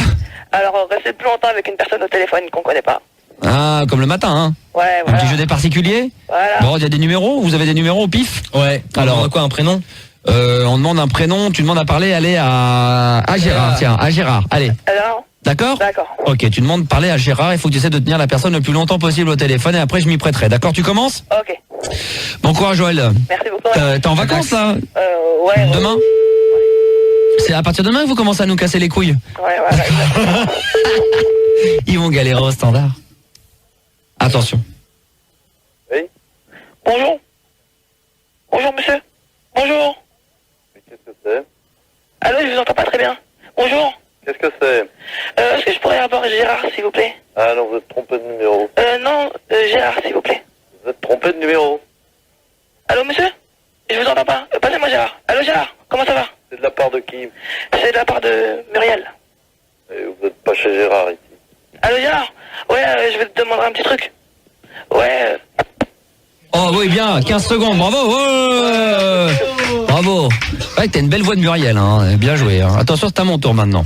R: Alors, rester plus longtemps avec une personne au téléphone qu'on connaît pas.
Q: Ah, comme le matin, hein?
R: Ouais, voilà.
Q: Un petit jeu des particuliers?
R: Voilà.
Q: Bon, il y a des numéros? Vous avez des numéros au pif?
B: Ouais. Alors, quoi, un prénom?
Q: On demande un prénom, tu demandes à parler, allez à Gérard, tiens, à Gérard, allez.
R: Alors?
Q: D'accord?
R: D'accord.
Q: Ok, tu demandes de parler à Gérard, il faut que tu essaies de tenir la personne le plus longtemps possible au téléphone et après je m'y prêterai. D'accord, tu commences?
R: Ok.
Q: Bon courage Joël.
R: Merci beaucoup.
Q: T'es en vacances là?
R: Ouais.
Q: Demain? C'est à partir de demain que vous commencez à nous casser les couilles?
R: Ouais.
Q: Ils vont galérer au standard. Attention.
R: Oui. Bonjour. Bonjour monsieur. Bonjour.
O: Mais qu'est-ce que c'est?
R: Allô, je vous entends pas très bien. Bonjour.
F: Qu'est-ce que c'est?
R: Est-ce que je pourrais avoir Gérard, s'il vous plaît?
F: Ah non, vous êtes trompé de numéro.
R: Non, Gérard, s'il vous plaît.
F: Vous êtes trompé de numéro.
R: Allô, monsieur? Je vous entends pas. Passez-moi Gérard. Allô, Gérard, comment ça va?
F: C'est de la part de qui?
R: C'est de la part de Muriel.
F: Et vous n'êtes pas chez Gérard ici.
R: Allô, Gérard? Ouais, je vais te demander un petit truc. Ouais.
G: Oh oui, bien, 15 secondes, bravo. Ouais. Bravo. Ouais, t'as une belle voix de Muriel, hein. Bien joué. Hein. Attention, c'est à mon tour maintenant.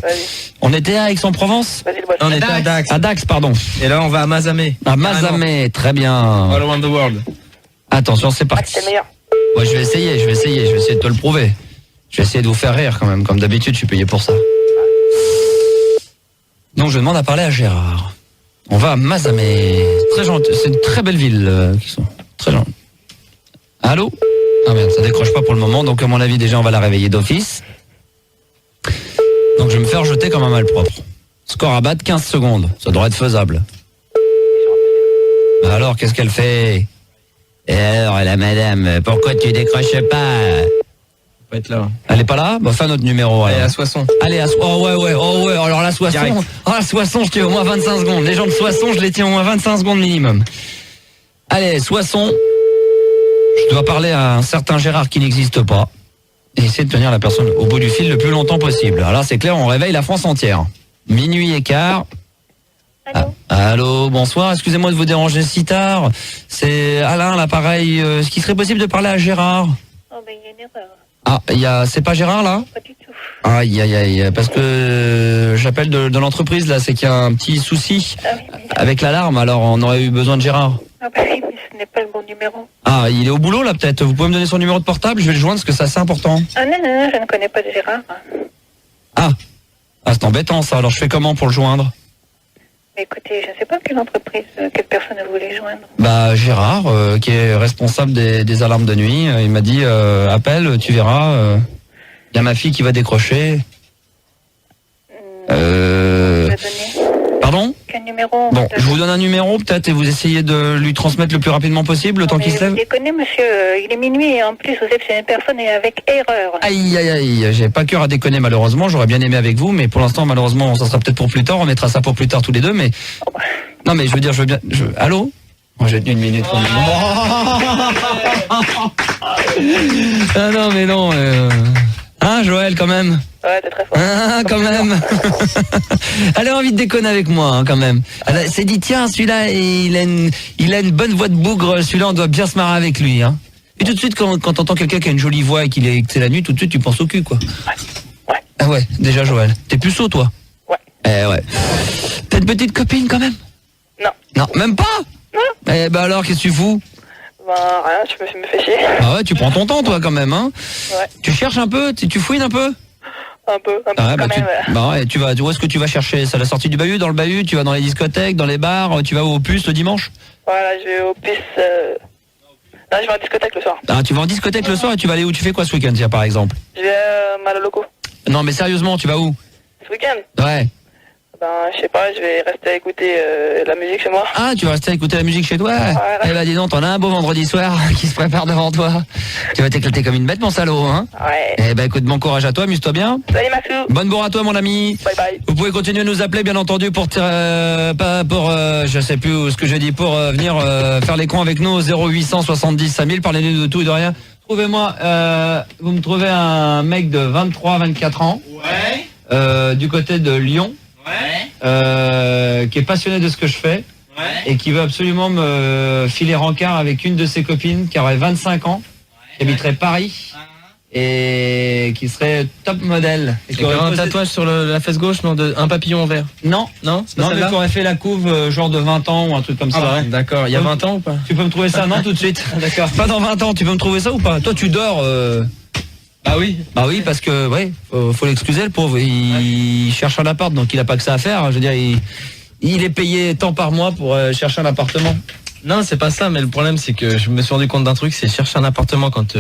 G: On était à Aix-en-Provence?
B: On était à Dax.
G: À Dax, pardon.
B: Et là, on va à Mazamet.
G: À Mazamet, très bien.
B: All around the world.
G: Attention, c'est parti.
R: C'est le meilleur.
G: Ouais, je vais essayer de te le prouver. Je vais essayer de vous faire rire quand même, comme d'habitude, je suis payé pour ça. Donc je demande à parler à Gérard. On va à Mazamet. Très gentil, c'est une très belle ville qui sont. Très gentil. Allô? Ah merde, ça décroche pas pour le moment, donc à mon avis déjà on va la réveiller d'office. Donc je vais me faire jeter comme un malpropre. Score à battre, 15 secondes. Ça devrait être faisable. Alors, qu'est-ce qu'elle fait? Et alors, la madame, pourquoi tu décroches pas?
B: Faut être là.
G: Elle est pas là? Bah, fais un autre numéro.
B: Allez,
G: alors.
B: à Soissons.
G: Allez, à Soissons. Oh ouais, alors la Soissons.
B: Direct.
G: Ah, la Soissons, je tiens au moins 25 secondes. Les gens de Soissons, je les tiens au moins 25 secondes minimum. Allez, Soissons. Je dois parler à un certain Gérard qui n'existe pas. Et essayer de tenir la personne au bout du fil le plus longtemps possible. Alors là, c'est clair, on réveille la France entière. Minuit et quart. Allô, bonsoir, excusez-moi de vous déranger si tard. C'est Alain, l'appareil. Est-ce qu'il serait possible de parler à Gérard?
R: Oh, ben, il y a une
G: Ah,
R: erreur.
G: c'est pas Gérard là?
R: Pas du tout.
G: Aïe, parce que j'appelle de l'entreprise là, c'est qu'il y a un petit souci avec l'alarme, alors on aurait eu besoin de Gérard.
R: Ah, bah oui, mais ce n'est pas le bon numéro.
G: Ah, il est au boulot là peut-être, vous pouvez me donner son numéro de portable, je vais le joindre parce que c'est assez important.
R: Ah non, je ne connais pas de Gérard.
G: Ah, c'est embêtant ça, alors je fais comment pour le joindre?
R: Mais écoutez, je ne sais pas quelle entreprise, quelle personne vous voulez joindre.
G: Bah Gérard, qui est responsable des alarmes de nuit, il m'a dit appelle, tu verras, il y a ma fille qui va décrocher. Pardon?
R: Quel numéro?
G: Bon, je vous donne un numéro peut-être et vous essayez de lui transmettre le plus rapidement possible le temps qu'il se lève.
R: Vous déconnez, monsieur, il est minuit et en plus vous êtes chez une personne et avec erreur.
G: Aïe, j'ai pas cœur à déconner malheureusement, j'aurais bien aimé avec vous, mais pour l'instant malheureusement ça sera peut-être pour plus tard, on mettra ça pour plus tard tous les deux, mais... Non mais je veux dire, Allô? Oh, j'ai tenu une minute. Ah non mais non... Hein Joël quand même?
R: Ouais, t'es très fort.
G: Ah, quand même. Elle a envie de déconner avec moi, hein, quand même. Elle s'est dit, tiens, celui-là, il a une bonne voix de bougre, celui-là, on doit bien se marrer avec lui, hein. Et tout de suite, quand t'entends quelqu'un qui a une jolie voix et que c'est la nuit, tout de suite, tu penses au cul, quoi.
R: Ouais.
G: Ah ouais, déjà, Joël. T'es puceau, toi?
R: Ouais.
G: Ouais. T'as une petite copine, quand même?
R: Non.
G: Non, même pas?
R: Non.
G: Eh ben alors, qu'est-ce que tu fous?
R: Ben, rien, je me fais chier.
G: Ah ouais, tu prends ton temps, toi, quand même, hein.
R: Ouais.
G: Tu cherches un peu? Tu fouines un peu?
R: Un peu,
G: Ah ouais, où est-ce que tu vas chercher? C'est à la sortie du bahut, dans le bahut? Tu vas dans les discothèques, dans les bars? Tu vas au Puce le dimanche?
R: Voilà, je vais au Puce. Non, je vais en discothèque le soir.
G: Ah, tu vas en discothèque le soir et tu vas aller où? Tu fais quoi ce week-end, tiens, par exemple?
R: Je vais à Maloloco.
G: Non, mais sérieusement, tu vas où?
R: Ce week-end?
G: Ouais.
R: Ben, je sais pas, je vais rester à écouter la musique chez moi.
G: Ah, tu vas rester à écouter la musique chez toi? Eh ben, dis donc, t'en as un beau vendredi soir qui se prépare devant toi. Tu vas t'éclater comme une bête, mon salaud, hein?
R: Ouais.
G: Eh ben, écoute, bon courage à toi, amuse-toi bien.
R: Salut, Maxou.
G: Bonne bourre à toi, mon ami.
R: Bye bye.
G: Vous pouvez continuer de nous appeler, bien entendu, pour je sais plus ce que j'ai dit, pour venir faire les cons avec nous au 0800 70 5000. Parlez-nous de tout et de rien. Trouvez-moi, vous me trouvez un mec de 23-24 ans. Ouais. Du côté de Lyon. Ouais. Qui est passionné de ce que je fais. Ouais. Et qui veut absolument me filer rencard avec une de ses copines qui aurait 25 ans, qui habiterait Paris et qui serait top modèle. Et qui aurait
B: un tatouage sur la fesse gauche, un papillon en vert.
G: Non,
B: c'est pas
G: mais qui aurait fait la couve genre de 20 ans ou un truc comme ça.
B: Ouais. D'accord, il y a 20 ans ou pas?
G: Tu peux me trouver ça? Non, tout de suite. D'accord. Pas dans 20 ans, tu peux me trouver ça ou pas? Toi tu dors
B: Bah oui.
G: Bah oui, parce que faut l'excuser, le pauvre. Il cherche un appart, donc il a pas que ça à faire. Je veux dire, il est payé tant par mois pour chercher un appartement.
B: Non, c'est pas ça, mais le problème c'est que je me suis rendu compte d'un truc, c'est chercher un appartement quand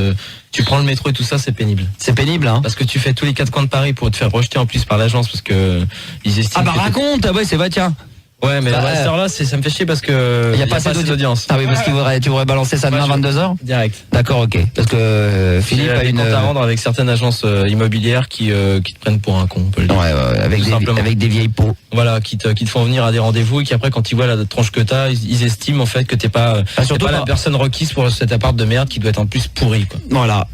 B: tu prends le métro et tout ça, c'est pénible.
G: C'est pénible, hein.
B: Parce que tu fais tous les 4 coins de Paris pour te faire rejeter en plus par l'agence parce que ils estiment.
G: Ah bah raconte, ah ouais, c'est tiens.
B: Ouais, mais à cette heure-là, ça me fait chier parce que
A: il y a pas assez d'audience. Ah oui, parce qu'il tu voudrais balancer ça demain 22h
B: direct.
A: D'accord, ok. Parce que Philippe a une
B: compte à rendre avec certaines agences immobilières qui te prennent pour un con, on peut le dire.
A: Ouais, avec des vieilles peaux.
B: Voilà, qui te font venir à des rendez-vous et qui après quand ils voient la tranche que t'as, ils estiment en fait que t'es pas la personne requise pour cet appart de merde qui doit être en plus pourri, quoi.
A: Voilà.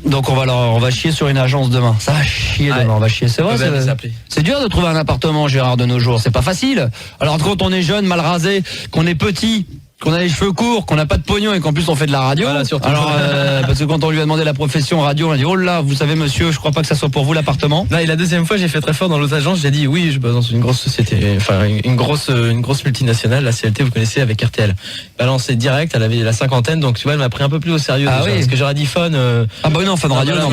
A: Donc on va chier sur une agence demain. Ça va chier demain, on va chier. C'est vrai. C'est dur de trouver un appartement, Gérard, de nos jours. C'est pas facile. Alors quand on est jeune, mal rasé, qu'on est petit, qu'on a les cheveux courts, qu'on n'a pas de pognon et qu'en plus on fait de la radio.
B: Voilà, surtout.
A: Alors parce que quand on lui a demandé la profession radio, on a dit oh là, vous savez monsieur, je crois pas que ça soit pour vous l'appartement.
B: Là, et la deuxième fois, j'ai fait très fort dans l'autre agence, j'ai dit oui, je bosse dans une grosse société, enfin une grosse multinationale, la CLT, vous connaissez, avec RTL. Balancé direct, elle avait la cinquantaine, donc tu vois, elle m'a pris un peu plus au sérieux déjà, parce que j'aurais dit Fun.
A: Ah bah non, Fun radio, non,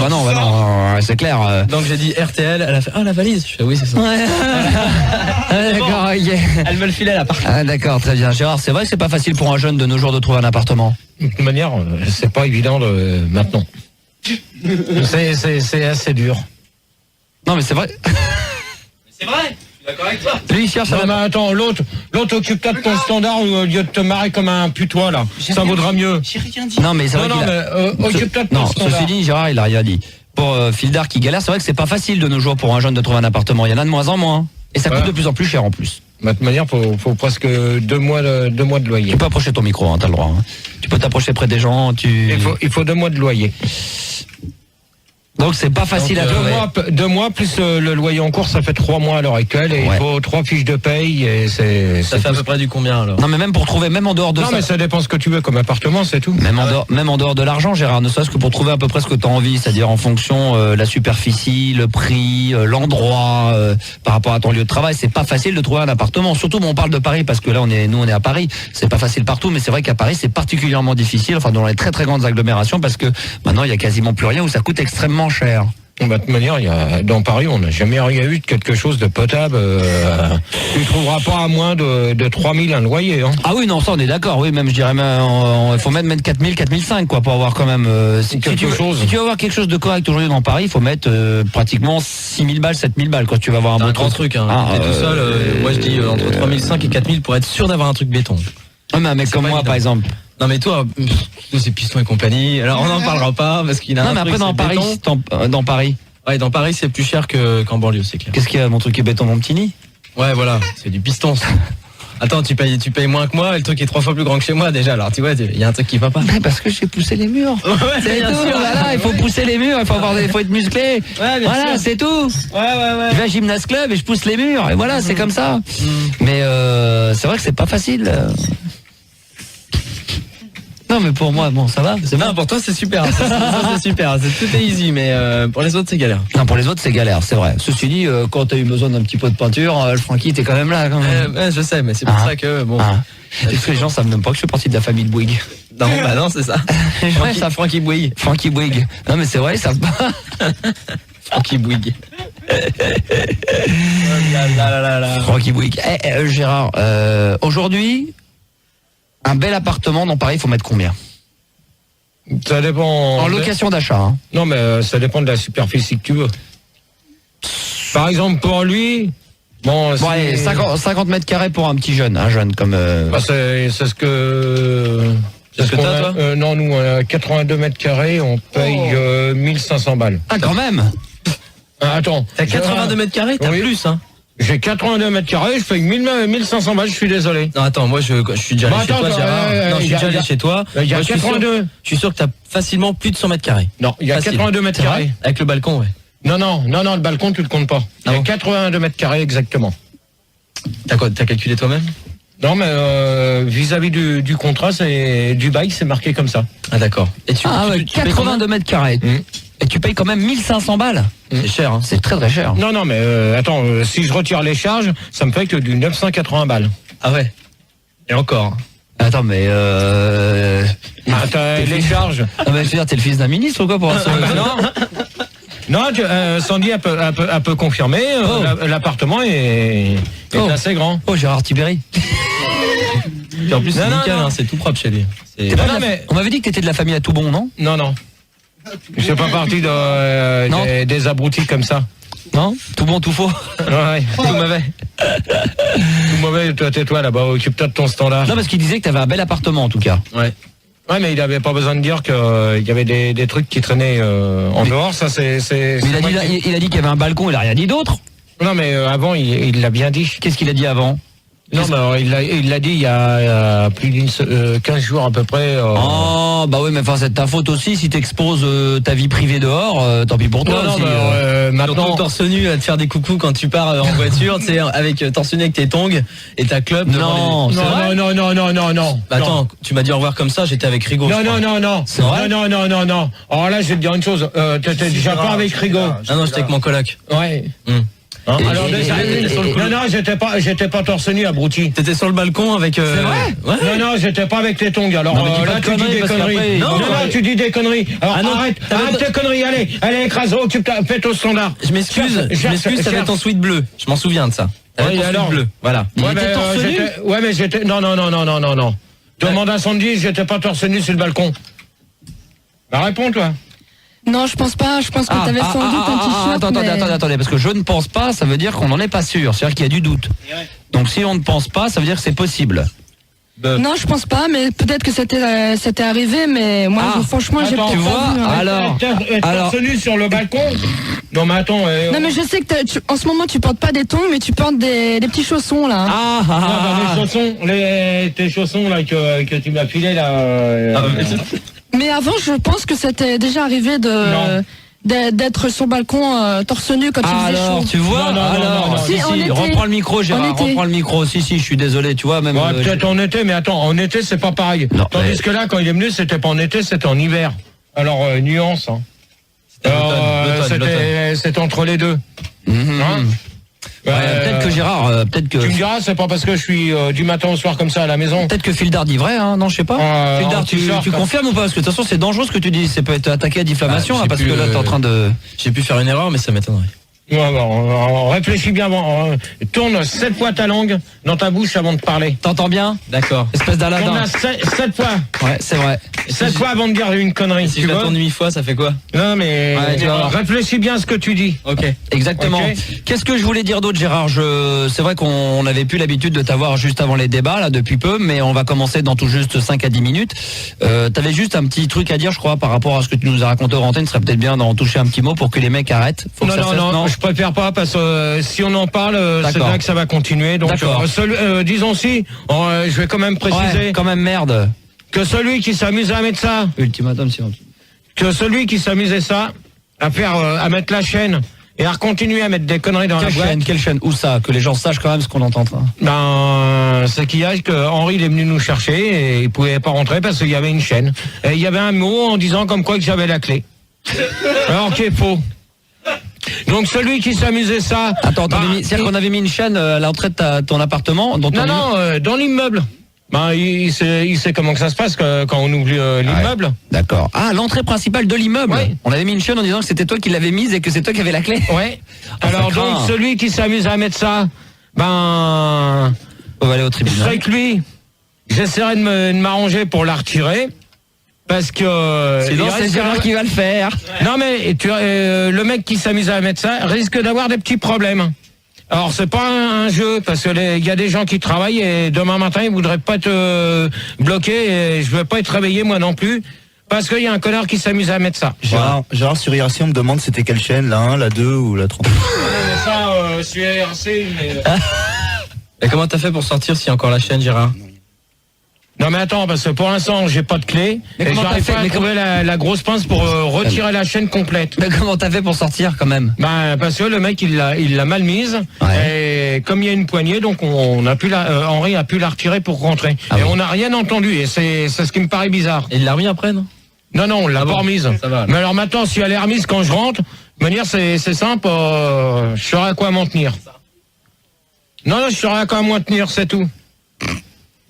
A: c'est clair.
B: Donc j'ai dit RTL, elle a fait la valise. Je fais oui, c'est ça.
A: Ouais. D'accord, ok.
B: Elle me le filait là, par contre.
A: Ah d'accord, très bien. Gérard, c'est vrai que c'est pas facile pour un jeune de nos jours de trouver un appartement.
C: De toute manière, c'est pas évident maintenant. C'est assez dur.
A: Non mais c'est vrai.
B: C'est vrai. Je suis d'accord avec toi.
A: Lui il cherche.
C: Non mais attends, l'autre occupe-toi de ton standard au lieu de te marrer comme un putois là. Ça vaudra mieux.
B: J'ai rien dit.
A: Non mais c'est vrai
C: occupe-toi de ton standard.
A: Ceci dit, Gérard, il a rien dit. Pour Fildar qui galère, c'est vrai que c'est pas facile de nos jours pour un jeune de trouver un appartement. Il y en a de moins en moins. Et ça coûte de plus en plus cher en plus.
C: De toute manière, faut presque 2 mois de loyer.
A: Tu peux approcher ton micro, t'as le droit. Tu peux t'approcher près des gens.
C: Il faut 2 mois de loyer.
A: Donc c'est pas facile à trouver.
C: 2 mois plus le loyer en cours, ça fait 3 mois à l'heure actuelle et il faut 3 fiches de paye et
B: ça fait à peu près du combien alors?
A: Non mais même pour trouver, même en dehors de ça.
C: Non mais ça dépend ce que tu veux comme appartement, c'est tout.
A: Même en dehors de l'argent, Gérard, ne serait-ce que pour trouver à peu près ce que tu as envie, c'est-à-dire en fonction la superficie, le prix, l'endroit, par rapport à ton lieu de travail, c'est pas facile de trouver un appartement. Surtout on parle de Paris parce que là on est à Paris, c'est pas facile partout, mais c'est vrai qu'à Paris c'est particulièrement difficile, enfin dans les très très grandes agglomérations parce que maintenant il y a quasiment plus rien où ça coûte extrêmement cher.
C: De toute manière, dans Paris, on n'a jamais rien eu de quelque chose de potable. Tu ne trouveras pas à moins de 3 000 un loyer. Hein.
A: Ah oui, non, ça on est d'accord. Oui, même je dirais il faut même mettre 4 000, 4 500 quoi pour avoir quand même. Si tu veux avoir quelque chose de correct aujourd'hui dans Paris, il faut mettre pratiquement 6 000 balles, 7 000 balles quand tu vas avoir un
B: grand truc. Hein. T'es tout seul. Moi je dis entre 3 500 et 4 000 pour être sûr d'avoir un truc béton.
A: Ouais, mais un mec comme moi, par exemple.
B: Non mais toi, c'est Piston et compagnie. Alors on n'en parlera pas parce qu'il a.
A: Non mais après dans Paris,
B: Ouais, dans Paris c'est plus cher qu'en banlieue, c'est clair.
A: Qu'est-ce qu'il y a, mon truc est béton, mon petit nid?
B: Ouais, voilà, c'est du piston. Attends, tu payes moins que moi et le truc est 3 fois plus grand que chez moi déjà. Alors tu vois, il y a un truc qui va pas.
A: Mais parce que j'ai poussé les murs.
B: Ouais,
A: c'est tout. Voilà, il faut pousser les murs, il faut être musclé.
B: Ouais,
A: voilà, c'est tout.
B: Ouais.
A: Je vais à Gymnase Club et je pousse les murs et voilà, c'est comme ça. Mais c'est vrai que c'est pas facile. Non mais pour moi, bon, ça va.
B: Non, pour toi c'est super. Ça, c'est super. Tout est easy, mais pour les autres c'est galère.
A: Non, pour les autres c'est galère, c'est vrai. Ceci dit, quand t'as eu besoin d'un petit pot de peinture, le Francky t'es quand même là. Quand même.
B: Ouais, je sais, mais c'est pour ça que bon.
A: Est-ce que les gens savent même pas que je fais partie de la famille de Bouygues?
B: Non, bah non, c'est ça. Francky Bouygues.
A: Francky Bouygues. Non mais c'est vrai, ils savent pas.
B: Francky Bouygues.
A: Francky Bouygues. Gérard, aujourd'hui, un bel appartement dans Paris, il faut mettre combien?
C: Ça dépend.
A: En location d'achat. Hein.
C: Non, mais ça dépend de la superficie que tu veux. Par exemple, pour lui, bon,
A: 50 mètres carrés pour un petit jeune, un jeune comme.
C: C'est ce que.
B: C'est ce que t'as, toi
C: non, nous, on a 82 mètres carrés, on paye 1500 balles.
A: Ah, quand même.
C: Attends.
B: T'as 82 mètres carrés, t'as plus, hein.
C: J'ai 82 mètres carrés, je paye 1500 balles, je suis désolé.
B: Non, attends, moi je suis déjà allé chez toi, Gérard. Non, je suis déjà allé chez toi.
C: Il y a 82.
B: Je suis sûr que t'as facilement plus de 100 mètres carrés.
C: Non, il y a 82 mètres carrés.
B: Avec le balcon, ouais.
C: Non, le balcon, tu le comptes pas. Il y a 82 mètres carrés exactement.
B: T'as calculé toi-même?
C: Non, mais vis-à-vis du contrat, du bail, c'est marqué comme ça.
B: Ah, d'accord.
A: Et tu 82 mètres carrés. Et tu payes quand même 1500 balles.
B: C'est cher, hein.
A: C'est très très cher.
C: Non, mais attends, si je retire les charges, ça me fait que du 980 balles.
B: Ah ouais. Et encore.
A: Attends, mais
C: t'as les charges.
A: Non, mais je veux dire, t'es le fils d'un ministre ou quoi pour
C: Non, Sandy a peu confirmé. L'appartement est assez grand.
A: Oh, Gérard Tibéry.
B: Et en plus, c'est nickel, hein, c'est tout propre chez lui.
A: On m'avait dit que t'étais de la famille à tout bon, non?
C: Non. Je fais pas partie des abrutis comme ça.
G: Non? Tout bon, tout faux?
C: Ouais.
G: Tout mauvais.
C: Tout mauvais, toi, tais-toi là-bas, occupe-toi de ton standard.
G: Non, parce qu'il disait que t'avais un bel appartement en tout cas.
C: Ouais. Ouais, mais il avait pas besoin de dire qu'il y avait des trucs qui traînaient en dehors, ça c'est...
G: Mais il a dit qu'il y avait un balcon, il a rien dit d'autre.
C: Non, mais avant, il l'a bien dit.
G: Qu'est-ce qu'il a dit avant?
C: Non, mais il l'a dit il y a plus d'une 15 jours à peu près.
G: Oh, bah oui, mais enfin, c'est ta faute aussi si t'exposes ta vie privée dehors, tant pis pour toi.
C: Non,
G: aussi,
C: maintenant...
B: Surtout torse nu à te faire des coucous quand tu pars en voiture, tu sais, avec torse nu avec tes tongs et ta clope.
C: Non.
B: Bah, attends, tu m'as dit au revoir comme ça, j'étais avec Rigo.
C: Non.
B: C'est vrai?
C: Non. Alors là, je vais te dire une chose. T'étais déjà pas avec Rigo.
B: Ah non, j'étais avec mon coloc.
C: Ouais. Alors j'étais pas torse nu, abruti.
B: T'étais sur le balcon avec.
C: C'est vrai? Ouais. Non, j'étais pas avec tes tongs. Alors là, tu dis des conneries. Non, tu dis des conneries. Alors arrête tes conneries. Allez, écrase, fais au standard.
B: Je m'excuse, t'avais ton sweat bleu. Je m'en souviens de ça. T'avais ton sweat bleu. Voilà.
C: Ouais, mais j'étais. Non. Demande à Sandy, j'étais pas torse nu sur le balcon. Bah réponds, toi.
E: Non, je pense pas. Je pense que t'avais sans doute un t-shirt.
G: Attendez, parce que je ne pense pas, ça veut dire qu'on n'en est pas sûr. C'est-à-dire qu'il y a du doute. Donc si on ne pense pas, ça veut dire que c'est possible.
E: Non, je pense pas, mais peut-être que c'était arrivé, mais moi, franchement, j'ai pas vu.
G: Tu vois, alors,
C: torse nu sur le balcon. Non, mais attends.
E: Non, mais je sais que en ce moment, tu portes pas des tongs, mais tu portes des petits chaussons là.
C: Les chaussons, tes chaussons là que tu m'as filé là.
E: Mais avant, je pense que c'était déjà arrivé d'être sur le balcon torse nu quand il faisait chaud.
G: Alors, tu vois, reprends le micro, Gérard, reprends le micro. Si, je suis désolé, tu vois, même.
C: Ouais, peut-être en été, mais attends, en été, c'est pas pareil. Non, tandis que là, quand il est venu, c'était pas en été, c'était en hiver. Alors, nuance, hein. C'était entre les deux.
G: Peut-être que Gérard,
C: tu me diras, c'est pas parce que je suis du matin au soir comme ça à la maison.
G: Peut-être que Fildar dit vrai, hein, non, je sais pas. Fildar, tu confirmes ou pas? Parce que de toute façon, c'est dangereux ce que tu dis. Ça peut être attaqué à diffamation, parce que là, t'es en train de.
B: J'ai pu faire une erreur, mais ça m'étonnerait.
C: Ouais, bon, réfléchis bien, tourne 7 fois ta langue dans ta bouche avant de parler.
G: T'entends bien? D'accord. Espèce d'Aladin.
C: Tourne 7 fois.
G: Ouais, c'est vrai.
C: 7 fois avant de dire une connerie.
B: Si je la tourne 8 fois, ça fait quoi?
C: Non, mais réfléchis bien à ce que tu dis.
G: Ok. Exactement. Okay. Qu'est-ce que je voulais dire d'autre, Gérard? C'est vrai qu'on n'avait plus l'habitude de t'avoir juste avant les débats, là, depuis peu, mais on va commencer dans tout juste 5 à 10 minutes. T'avais juste un petit truc à dire, je crois, par rapport à ce que tu nous as raconté aux antennes. Ce serait peut-être bien d'en toucher un petit mot pour que les mecs arrêtent.
C: Non. Je préfère pas parce que si on en parle, c'est là que ça va continuer. Donc, disons si, je vais quand même préciser.
G: Ouais, quand même merde.
C: Que celui qui s'amuse à mettre ça.
G: Ultimatum, silence.
C: Que celui qui s'amusait ça, à mettre la chaîne et à continuer à mettre des conneries dans la boîte.
G: Quelle chaîne? Où ça? Que les gens sachent quand même ce qu'on entend.
C: C'est qu'il y a que Henri il est venu nous chercher et il pouvait pas rentrer parce qu'il y avait une chaîne. Et il y avait un mot en disant comme quoi que j'avais la clé. Alors qui est faux. Donc celui qui s'amusait ça...
G: Attends, c'est-à-dire qu'on avait mis une chaîne à l'entrée de ton appartement? Dans
C: l'immeuble. Il sait comment que ça se passe quand on ouvre l'immeuble.
G: Ouais, d'accord. Ah, l'entrée principale de l'immeuble.
C: Ouais.
G: On avait mis une chaîne en disant que c'était toi qui l'avais mise et que c'est toi qui avais la clé.
C: Ouais. Alors donc celui qui s'amuse à mettre ça,
G: on va aller au tribunal.
C: Je serais que lui, j'essaierai de m'arranger pour la retirer. Parce que
G: c'est Gérard qui va le faire.
C: Non mais le mec qui s'amuse à mettre ça risque d'avoir des petits problèmes. Alors c'est pas un jeu parce que il y a des gens qui travaillent et demain matin ils voudraient pas être bloqués et je veux pas être réveillé moi non plus parce qu'il y a un connard qui s'amuse à mettre ça.
D: Gérard sur IRC on me demande c'était quelle chaîne, la 1, la 2 ou la 3.
C: Ça sur IRC
B: Et comment t'as fait pour sortir s'il y a encore la chaîne, Gérard?
C: Non mais attends, parce que pour l'instant j'ai pas de clé et j'arrive pas à trouver la grosse pince pour retirer la chaîne complète.
G: Mais comment t'as fait pour sortir quand même?
C: Parce que le mec il l'a mal mise et comme il y a une poignée donc Henri a pu la retirer pour rentrer. Et on n'a rien entendu et c'est ce qui me paraît bizarre.
B: Et il l'a remis après non?
C: Non, on l'a pas remise. Ça va, mais alors maintenant si elle est remise quand je rentre, de manière c'est simple, je saurai à quoi m'en tenir. Non, je saurai à quoi m'en tenir, c'est tout.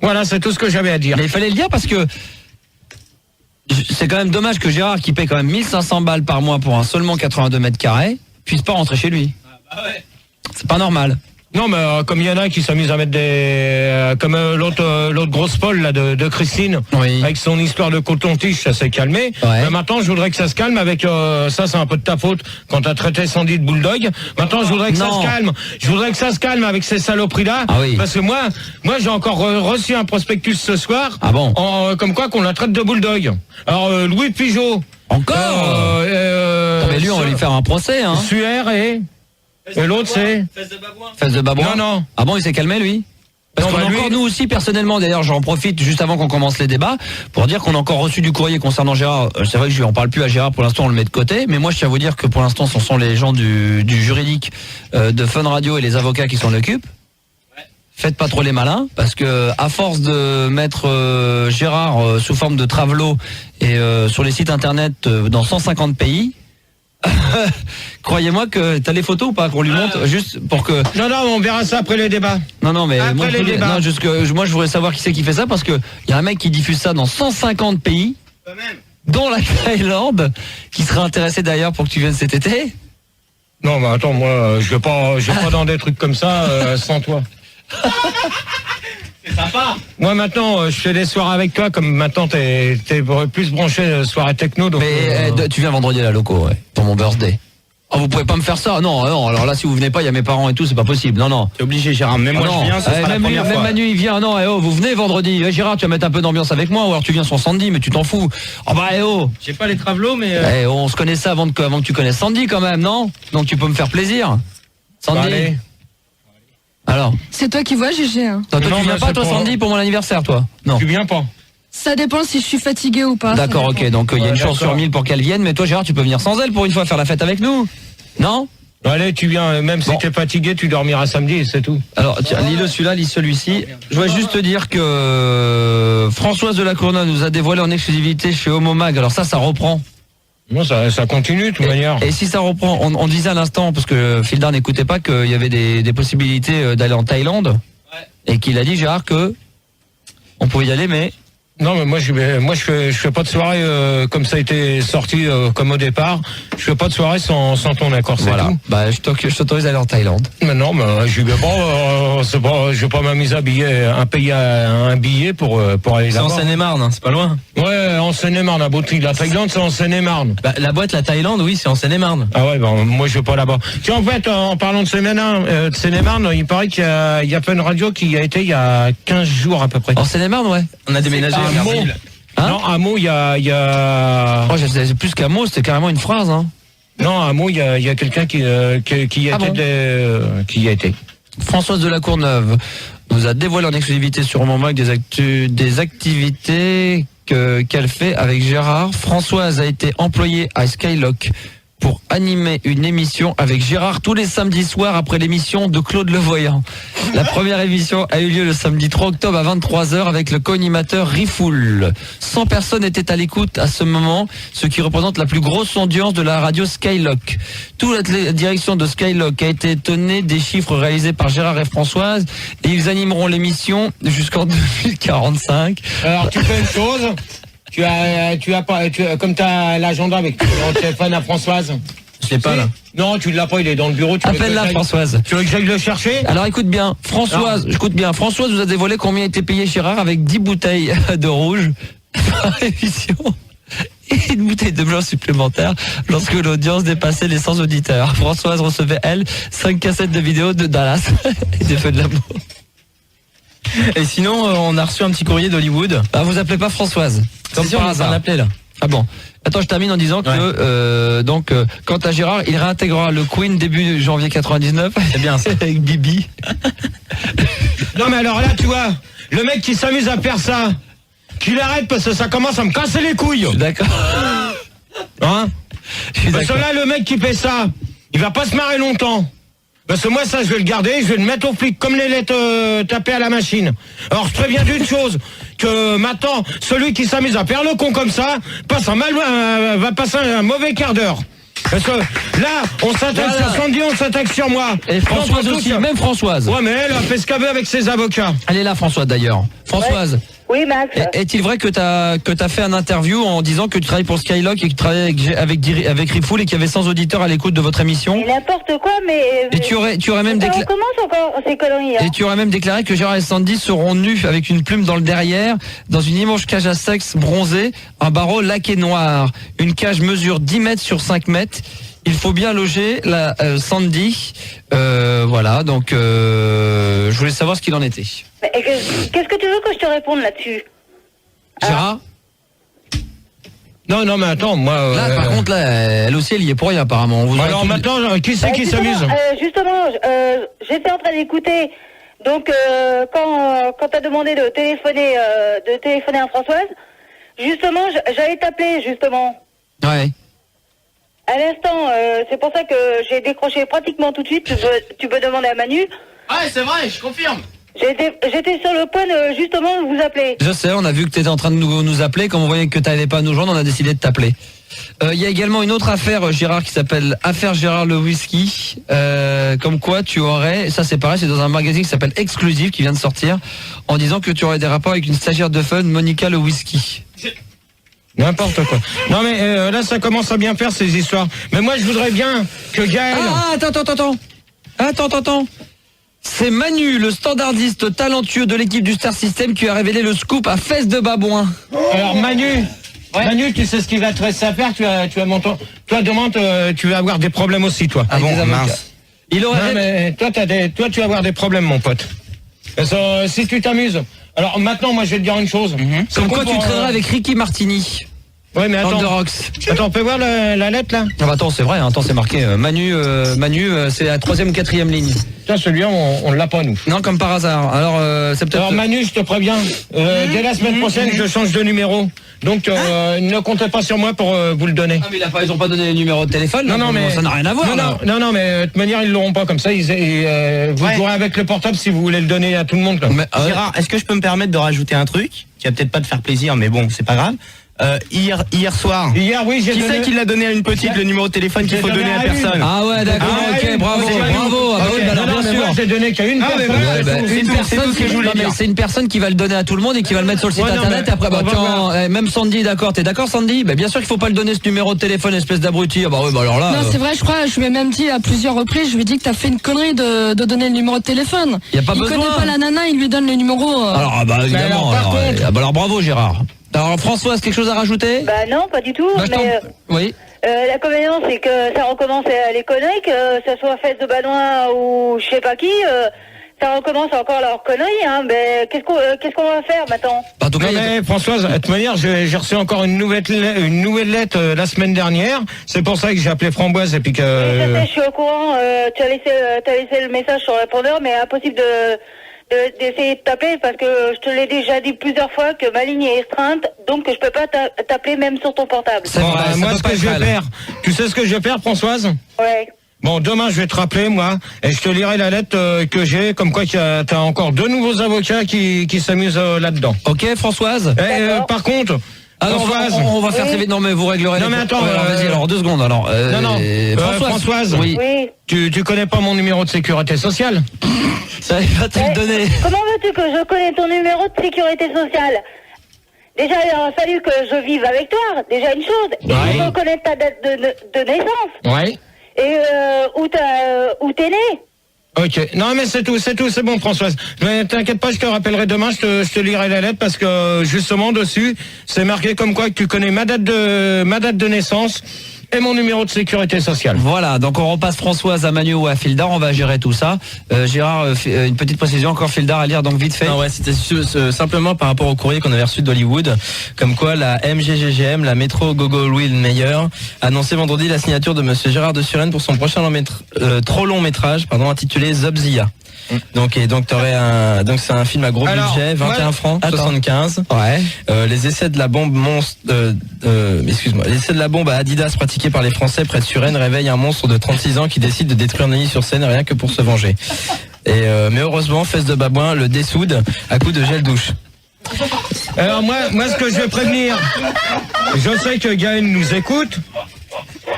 C: Voilà, c'est tout ce que j'avais à dire.
G: Mais il fallait le dire parce que c'est quand même dommage que Gérard, qui paie quand même 1500 balles par mois pour un seulement 82 mètres carrés, puisse pas rentrer chez lui. C'est pas normal.
C: Non, mais comme il y en a qui s'amusent à mettre des... comme l'autre grosse Paul là, de Christine, avec son histoire de coton-tige, ça s'est calmé.
A: Ouais.
C: Mais maintenant, je voudrais que ça se calme avec... ça, c'est un peu de ta faute quand t'as traité Sandy de bulldog. Maintenant, je voudrais que ça se calme. Je voudrais que ça se calme avec ces saloperies-là.
A: Ah oui.
C: Parce que moi j'ai encore reçu un prospectus ce soir.
A: Ah bon?
C: Comme quoi qu'on la traite de bulldog. Alors, Louis Pigeot.
A: Encore mais lui, on va lui faire un procès, hein.
C: Suaire et l'autre, c'est...
A: Fesse de babouin.
C: Non.
A: Ah bon, il s'est calmé, lui? Parce qu'on a encore, nous aussi, personnellement, d'ailleurs, j'en profite juste avant qu'on commence les débats, pour dire qu'on a encore reçu du courrier concernant Gérard. C'est vrai que je lui en parle plus à Gérard, pour l'instant, on le met de côté, mais moi, je tiens à vous dire que pour l'instant, ce sont les gens du juridique de Fun Radio et les avocats qui s'en occupent. Faites pas trop les malins, parce que à force de mettre Gérard sous forme de travelot et sur les sites internet dans 150 pays, croyez-moi que t'as les photos ou pas qu'on lui montre juste pour que...
C: Non, on verra ça après les débats.
A: Non, mais
C: après les débats.
A: Non, moi je voudrais savoir qui c'est qui fait ça, parce que il y a un mec qui diffuse ça dans 150 pays, dont la Thaïlande, qui serait intéressé d'ailleurs pour que tu viennes cet été.
C: Non, mais attends, moi, je vais pas dans des trucs comme ça sans toi.
Q: C'est sympa.
C: Moi maintenant, je fais des soirées avec toi, comme maintenant t'es plus branché soirée techno. Donc,
A: mais tu viens vendredi à la loco, ouais, pour mon birthday. Oh, vous pouvez pas me faire ça. Non, alors là, si vous venez pas, il y a mes parents et tout, c'est pas possible. Non.
D: T'es obligé, Gérard. Même moi, je viens, ça sera la première fois.
A: Même Manu, il vient. Non, vous venez vendredi. Gérard, tu vas mettre un peu d'ambiance avec moi, ou alors tu viens sur Sandy, mais tu t'en fous. Oh bah,
D: J'ai pas les travelots, mais...
A: on se connaissait avant que tu connaisses Sandy, quand même, non? Donc tu peux me faire plaisir. Sandy.
C: Allez.
A: Alors.
E: C'est toi qui vois, GG. Hein.
A: Toi, tu viens pas, toi, Sandy, pour mon anniversaire, toi? Non.
C: Tu viens pas?
E: Ça dépend si je suis fatiguée ou pas.
A: D'accord, ok. Donc il y a une chance sur 1000 pour qu'elle vienne, mais toi, Gérard, tu peux venir sans elle pour une fois faire la fête avec nous? Non?
C: Allez, tu viens, même si t'es fatigué, tu dormiras samedi, c'est tout.
A: Alors, tiens, lis-le celui-là, lis celui-ci. Je voudrais juste te dire que Françoise de la Courneuve nous a dévoilé en exclusivité chez Homo Mag. Alors ça reprend.
C: Non, ça continue de toute manière.
A: Et si ça reprend, on disait à l'instant, parce que Fildar n'écoutait pas, qu'il y avait des possibilités d'aller en Thaïlande. Et qu'il a dit, Gérard, que on pouvait y aller, mais...
C: Non, mais moi je fais pas de soirée comme ça a été sorti comme au départ. Je fais pas de soirée sans ton accord, c'est tout.
A: Bah je t'autorise à aller en Thaïlande.
C: Mais non, mais je vais pas, je vais pas m'amuser à payer un billet pour aller là-bas.
D: C'est en Seine-et-Marne, hein, c'est pas loin.
C: Ouais, en Seine-et-Marne, la boutique. La Thaïlande, c'est en Seine-et-Marne.
D: Bah, la Thaïlande, oui, c'est en Seine-et-Marne.
C: Ah ouais, moi je vais pas là-bas. Tiens, en fait, en parlant de Seine-et-Marne, il paraît qu'il y a Fun Radio qui a été il y a 15 jours à peu près.
A: En Seine-et-Marne, ouais.
D: On a déménagé.
C: Non, à Meaux, il y a...
A: Oh, c'est plus qu'à Meaux, c'était carrément une phrase, hein.
C: Non, à Meaux, il y a quelqu'un qui y a été.
A: Françoise de la Courneuve nous a dévoilé en exclusivité sur Homo Mag des activités qu'elle fait avec Gérard. Françoise a été employée à Skylock pour animer une émission avec Gérard tous les samedis soirs après l'émission de Claude Levoyant. La première émission a eu lieu le samedi 3 octobre à 23h avec le co-animateur Rifoul. 100 personnes étaient à l'écoute à ce moment, ce qui représente la plus grosse audience de la radio Skylock. Toute la direction de Skylock a été étonnée des chiffres réalisés par Gérard et Françoise, et ils animeront l'émission jusqu'en 2045.
C: Alors tu fais une chose. Comme t'as l'agenda avec ton téléphone à Françoise.
D: Je l'ai pas là.
C: Non, tu l'as pas, il est dans le bureau.
A: Appelle-la, Françoise.
C: Tu veux que j'aille le chercher?
A: Alors écoute bien, Françoise nous a dévoilé combien était payé Gérard avec 10 bouteilles de rouge par émission et une bouteille de blanc supplémentaire lorsque l'audience dépassait les 100 auditeurs. Françoise recevait, elle, 5 cassettes de vidéos de Dallas et des feux de l'amour.
D: Et sinon, on a reçu un petit courrier d'Hollywood.
A: Ah, vous appelez pas Françoise?
D: Comme par hasard. On l'appelait là.
A: Ah bon. Attends, je termine en disant que quant à Gérard, il réintégrera le Queen début janvier 99.
D: C'est bien ça.
A: Avec Bibi.
C: Non mais alors là, tu vois, le mec qui s'amuse à faire ça, qu'il arrête parce que ça commence à me casser les couilles.
A: D'accord.
C: Hein? Parce que là, le mec qui fait ça, il va pas se marrer longtemps. Parce que moi, ça, je vais le garder, je vais le mettre au flic, comme les lettres tapées à la machine. Alors, je préviens d'une chose, que maintenant, celui qui s'amuse à faire le con comme ça, va passer un mauvais quart d'heure. Parce que là, on s'attaque sur Sandy, on s'attaque sur moi.
A: Et Françoise aussi, même Françoise.
C: Ouais, mais elle a fait ce qu'elle veut avec ses avocats.
A: Elle est là, Françoise, d'ailleurs. Françoise,
H: Oui, Max.
G: Est-il vrai que t'as fait un interview en disant que tu travailles pour Skylock et que tu travailles avec Rifoul et qu'il y avait 100 auditeurs à l'écoute de votre émission?
H: Et n'importe quoi, mais...
G: Et tu aurais même déclaré...
H: On commence encore ces conneries, hein.
G: Et tu aurais même déclaré que Gérard et Sandy seront nus avec une plume dans le derrière, dans une immense cage à sexe bronzée, un barreau laqué noir. Une cage mesure 10 mètres sur 5 mètres. Il faut bien loger la Sandy. Voilà, donc je voulais savoir ce qu'il en était.
H: Mais qu'est-ce que tu veux que je te réponde là-dessus?
G: Gérard?
C: Non, mais attends, moi...
G: Là, par contre, là, elle aussi, elle y est pour rien, apparemment.
C: Alors maintenant, qui c'est qui s'amuse?
H: Justement, j'étais en train d'écouter. Donc, quand t'as demandé de téléphoner à Françoise, justement, j'allais t'appeler, justement.
G: Ouais.
H: À l'instant, c'est pour ça que j'ai décroché pratiquement tout de suite. Tu peux demander à Manu.
D: Ouais, c'est vrai, je confirme.
H: J'étais sur le point de, justement, de vous appeler.
G: Je sais, on a vu que tu étais en train de nous appeler. Comme on voyait que tu n'allais pas nous joindre, on a décidé de t'appeler. Il y a également une autre affaire, Gérard, qui s'appelle Affaire Gérard le Whisky. Comme quoi tu aurais, et ça c'est pareil, c'est dans un magazine qui s'appelle Exclusive, qui vient de sortir, en disant que tu aurais des rapports avec une stagiaire de Fun, Monica le Whisky.
C: N'importe quoi. Non mais là ça commence à bien faire ces histoires. Mais moi je voudrais bien que Gaël...
G: Attends. C'est Manu, le standardiste talentueux de l'équipe du Star System, qui a révélé le scoop à Fesses de Babouin.
C: Alors Manu, tu sais ce qu'il va te rester à faire. Tu vas monter. Toi demain tu vas avoir des problèmes aussi, toi.
G: Ah bon, mince.
C: Il aurait... Non, mais toi tu vas avoir des problèmes, mon pote. Si tu t'amuses. Alors maintenant, moi je vais te dire une chose.
G: Comme quoi tu traînerais avec Ricky Martini.
C: Ouais, mais attends. Attends, on peut voir la lettre là?
G: Ah bah attends, c'est vrai, attends, c'est marqué Manu, c'est la 3e ou 4e ligne.
C: Putain, celui-là, on l'a pas nous.
G: Non, comme par hasard. Alors, c'est peut-être...
C: Alors Manu, je te préviens, dès la semaine prochaine, je change de numéro. Donc, ne comptez pas sur moi pour vous le donner.
G: Ah, mais ils ont pas donné le numéro de téléphone.
C: Non, mais
G: ça n'a rien à voir.
C: Non, mais de toute manière, ils l'auront pas comme ça. Vous jouerez avec le portable si vous voulez le donner à tout le monde.
D: Mais, Gérard, est-ce que je peux me permettre de rajouter un truc qui va peut-être pas te faire plaisir, mais bon, c'est pas grave. Hier soir.
C: Hier, oui,
D: qui c'est qui l'a donné à une petite, le numéro de téléphone qu'il faut donner à personne?
G: Ah ouais, d'accord, ok, bravo.
C: Bien sûr. J'ai donné qu'à une personne.
G: C'est une personne qui va le donner à tout le monde et qui va le mettre sur le site internet. Et après, même Sandy, d'accord, t'es d'accord, Sandy? Bien sûr qu'il faut pas le donner ce numéro de téléphone, espèce d'abruti. Ah bah oui, bah alors là.
E: Non, c'est vrai, je crois, je lui ai même dit à plusieurs reprises, je lui ai dit que t'as fait une connerie de donner le numéro de téléphone.
G: Il connaît
E: pas la nana, il lui donne le numéro.
G: Alors, bah évidemment. Alors bravo, Gérard. Alors Françoise, quelque chose à rajouter?
H: Bah non, pas du tout.
G: Oui.
H: L'inconvénient, c'est que ça recommence les conneries, que ce soit Fesses de Babouin ou je sais pas qui, ça recommence encore leurs conneries. Hein. Mais qu'est-ce qu'on va faire maintenant?
C: Mais Françoise, de toute manière, j'ai reçu encore une nouvelle lettre la semaine dernière. C'est pour ça que j'ai appelé Framboise et puis que...
H: Oui, je suis au courant. Tu as laissé le message sur le répondeur, mais impossible d'essayer de t'appeler parce que je te l'ai déjà dit plusieurs fois que ma ligne est restreinte, donc je peux pas t'appeler même sur ton portable.
C: Moi, ce que je vais faire, tu sais ce que je vais faire, Françoise?
H: Ouais.
C: Bon, demain, je vais te rappeler, moi, et je te lirai la lettre que j'ai, comme quoi t'as encore 2 nouveaux avocats qui s'amusent là-dedans.
G: Ok, Françoise.
C: Par contre...
G: Alors, on va faire très vite. Non, mais vous réglerez.
C: Non, mais attends.
G: Vas-y, alors 2 secondes. Alors,
C: Françoise.
H: Oui.
C: Tu connais pas mon numéro de sécurité sociale?
G: Ça va te le donner.
H: Comment veux-tu que je connais ton numéro de sécurité sociale? Déjà, il aurait fallu que je vive avec toi. Déjà une chose. Et il faut connaître ta date de naissance.
C: Ouais.
H: Et où t'es né.
C: Ok, non mais c'est tout, c'est bon Françoise. Mais t'inquiète pas, je te rappellerai demain, je te lirai la lettre parce que justement dessus, c'est marqué comme quoi que tu connais ma date de naissance et mon numéro de sécurité sociale.
G: Voilà, donc on repasse Françoise à Manu ou à Fildar, on va gérer tout ça. Gérard, une petite précision encore, Fildar à lire donc vite fait.
B: Non, ouais, c'était simplement par rapport au courrier qu'on avait reçu d'Hollywood, comme quoi la MGGGM, la Metro Goldwyn-Mayer, a annoncé vendredi la signature de monsieur Gérard de Suresnes pour son prochain trop long métrage, intitulé Zobzia. Donc c'est un film à gros budget, 21 francs, 75.
G: Ouais.
B: Les essais de la bombe les essais de la bombe à Adidas pratiqués par les Français près de Suresnes réveillent un monstre de 36 ans qui décide de détruire Neuilly-sur-Seine rien que pour se venger. Mais heureusement, Fesses de Babouin le dessoude à coups de gel douche.
C: Alors moi ce que je vais prévenir, je sais que Gaël nous écoute.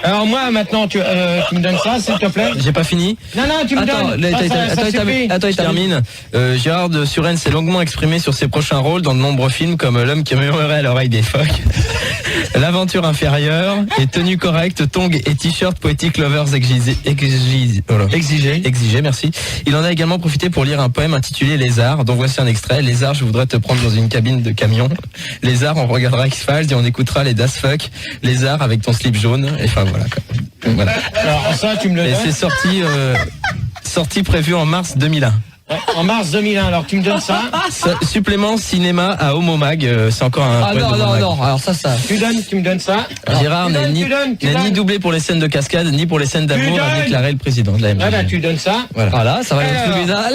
C: Alors moi maintenant tu me donnes ça s'il te plaît.
B: J'ai pas fini.
C: Non, tu me donnes.
B: Attends, je termine. Gérard de Suresnes s'est longuement exprimé sur ses prochains rôles dans de nombreux films comme L'homme qui murmurait à l'oreille des phoques, L'aventure inférieure et Tenue correcte, tongs et t-shirt Poetic Lovers exigé, merci. Il en a également profité pour lire un poème intitulé Lézard, dont voici un extrait. Lézard, je voudrais te prendre dans une cabine de camion. Lézard, on regardera X-Files et on écoutera les Das Fuck. Lézard avec ton slip jaune. Et enfin voilà. Donc, voilà.
C: Alors ça tu me le donnes.
B: Et c'est sorti prévu en mars 2001.
C: En mars 2001, alors tu me donnes ça.
B: Supplément cinéma à Homomag, c'est encore un
A: non, alors ça.
C: Tu me donnes ça.
B: Gérard n'a ni doublé pour les scènes de cascade, ni pour les scènes d'amour, a déclaré le président de la MJC.
C: Tu donnes ça.
B: Voilà, ça va être tribunal.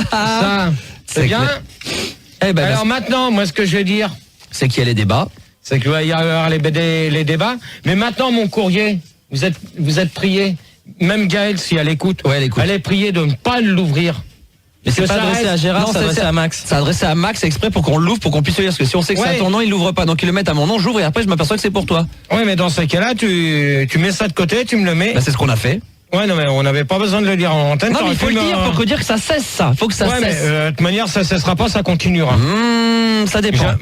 C: Ça, c'est bien. Alors maintenant, moi ce que je veux dire,
B: c'est qu'il y a les débats.
C: C'est qu'il va y avoir les débats. Mais maintenant, mon courrier, vous êtes prié, même Gaëlle, si elle écoute, elle est priée de ne pas l'ouvrir.
B: Mais c'est pas adressé à Gérard, c'est adressé à Max.
A: C'est adressé à Max exprès pour qu'on l'ouvre, pour qu'on puisse le lire. Parce que si on sait que c'est à ton nom, il l'ouvre pas. Donc ils le mettent à mon nom, j'ouvre et après je m'aperçois que c'est pour toi.
C: Oui, mais dans ce cas-là, tu mets ça de côté, tu me le mets.
A: C'est ce qu'on a fait.
C: Ouais, non, mais on n'avait pas besoin de le lire en antenne.
A: Non, mais il faut le dire que ça cesse, ça. Faut que ça cesse.
C: Mais de toute manière, ça cessera pas, ça continuera.
A: Ça dépend.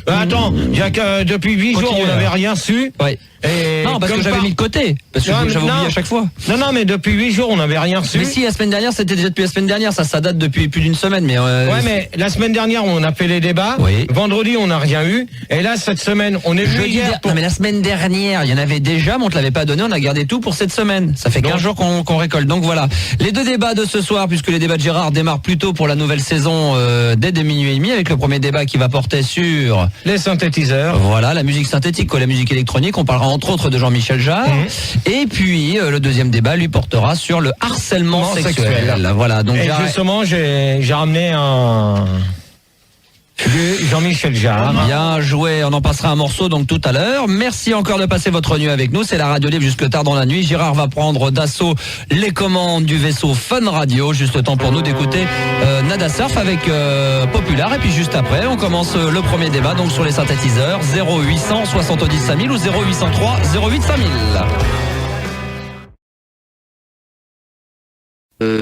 C: Attends, depuis 8 jours, on n'avait rien su.
A: Ouais.
C: Et
A: non, parce que j'avais mis de côté. Parce que j'avais oublié à chaque fois.
C: Non, mais depuis 8 jours, on n'avait rien reçu.
A: Mais si, la semaine dernière, c'était déjà depuis la semaine dernière. Ça date depuis plus d'une semaine. Mais
C: ouais, mais la semaine dernière, on a fait les débats.
A: Oui.
C: Vendredi, on n'a rien eu. Et là, cette semaine, on est venu hier.
A: Non, mais la semaine dernière, il y en avait déjà, mais on te l'avait pas donné. On a gardé tout pour cette semaine. Ça fait 15 jours qu'on récolte. Donc voilà. Les deux débats de ce soir, puisque les débats de Gérard démarrent plus tôt pour la nouvelle saison dès minuit et demi, avec le premier débat qui va porter sur
C: les synthétiseurs.
A: Voilà, la musique synthétique ou la musique électronique. On parlera entre autres de Jean-Michel Jarre. Et puis le deuxième débat lui portera sur le harcèlement sexuel. Voilà. Donc
C: et justement, j'ai ramené un Jean-Michel Jarre.
A: Bien joué, on en passera un morceau donc tout à l'heure. Merci encore de passer votre nuit avec nous. C'est la radio libre jusque tard dans la nuit. Gérard va prendre d'assaut les commandes du vaisseau Fun Radio. Juste le temps pour nous d'écouter Nada Surf avec Popular. Et puis juste après, on commence le premier débat donc sur les synthétiseurs 0800 70 5000 ou 0803 08 5000.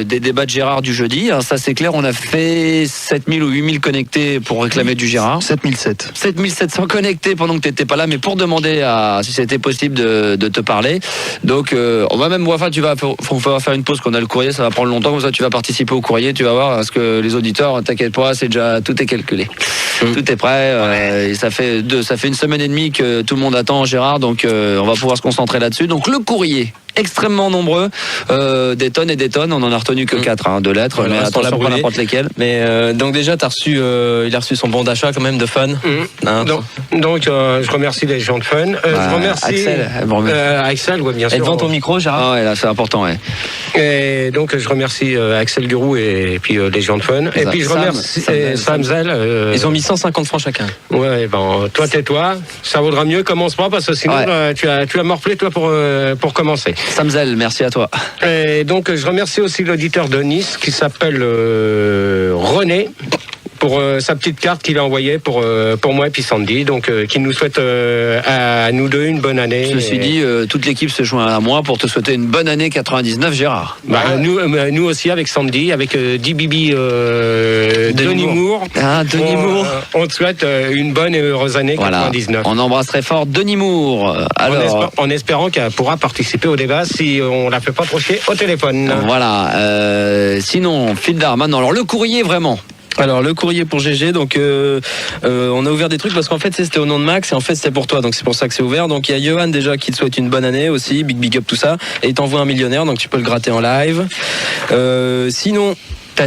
A: Des débats de Gérard du jeudi, ça c'est clair, on a fait 7000 ou 8000 connectés pour réclamer du Gérard. 7700 connectés pendant que tu n'étais pas là, mais pour demander si c'était possible de te parler. Donc on va même, faut faire une pause qu'on a le courrier, ça va prendre longtemps, comme ça tu vas participer au courrier, tu vas voir, parce que les auditeurs, t'inquiète pas, tout est calculé. Tout est prêt, et ça fait une semaine et demie que tout le monde attend Gérard, donc on va pouvoir se concentrer là-dessus. Donc le courrier, extrêmement nombreux, des tonnes et des tonnes, on en a retenu que 4 de lettres, mais attention pas n'importe lesquelles.
B: Mais donc déjà il a reçu son bon d'achat quand même de Fun.
C: Donc je remercie les gens de Fun. Je remercie Axel, bien sûr.
B: Et devant ton micro, Gérard.
A: Ah ouais, là c'est important, ouais.
C: Et donc je remercie Axel Gurou et puis les gens de Fun. Et puis je remercie Sam Zell.
B: Ils ont mis 150 francs chacun.
C: Ouais, toi tais-toi, ça vaudra mieux, commence pas parce que sinon tu as morflé toi pour commencer.
A: Samzel, merci à toi.
C: Et donc je remercie aussi l'auditeur de Nice qui s'appelle René pour sa petite carte qu'il a envoyée pour moi et puis Sandy, donc qui nous souhaite à nous deux une bonne année.
A: Ceci dit, toute l'équipe se joint à moi pour te souhaiter une bonne année 99, Gérard.
C: Nous aussi avec Sandy, avec Dibibi Denis Moore.
A: Denis Moore.
C: On te souhaite une bonne et heureuse année 99.
A: On embrasse très fort Denis Moore. Alors,
C: en espérant qu'elle pourra participer au débat si on la fait pas approcher au téléphone.
A: Voilà. Sinon, Fildar, maintenant, alors le courrier vraiment.
B: Alors le courrier pour GG, donc on a ouvert des trucs parce qu'en fait c'était au nom de Max et en fait c'était pour toi, donc c'est pour ça que c'est ouvert. Donc il y a Johan déjà qui te souhaite une bonne année aussi, big up tout ça, et il t'envoie un millionnaire, donc tu peux le gratter en live. Sinon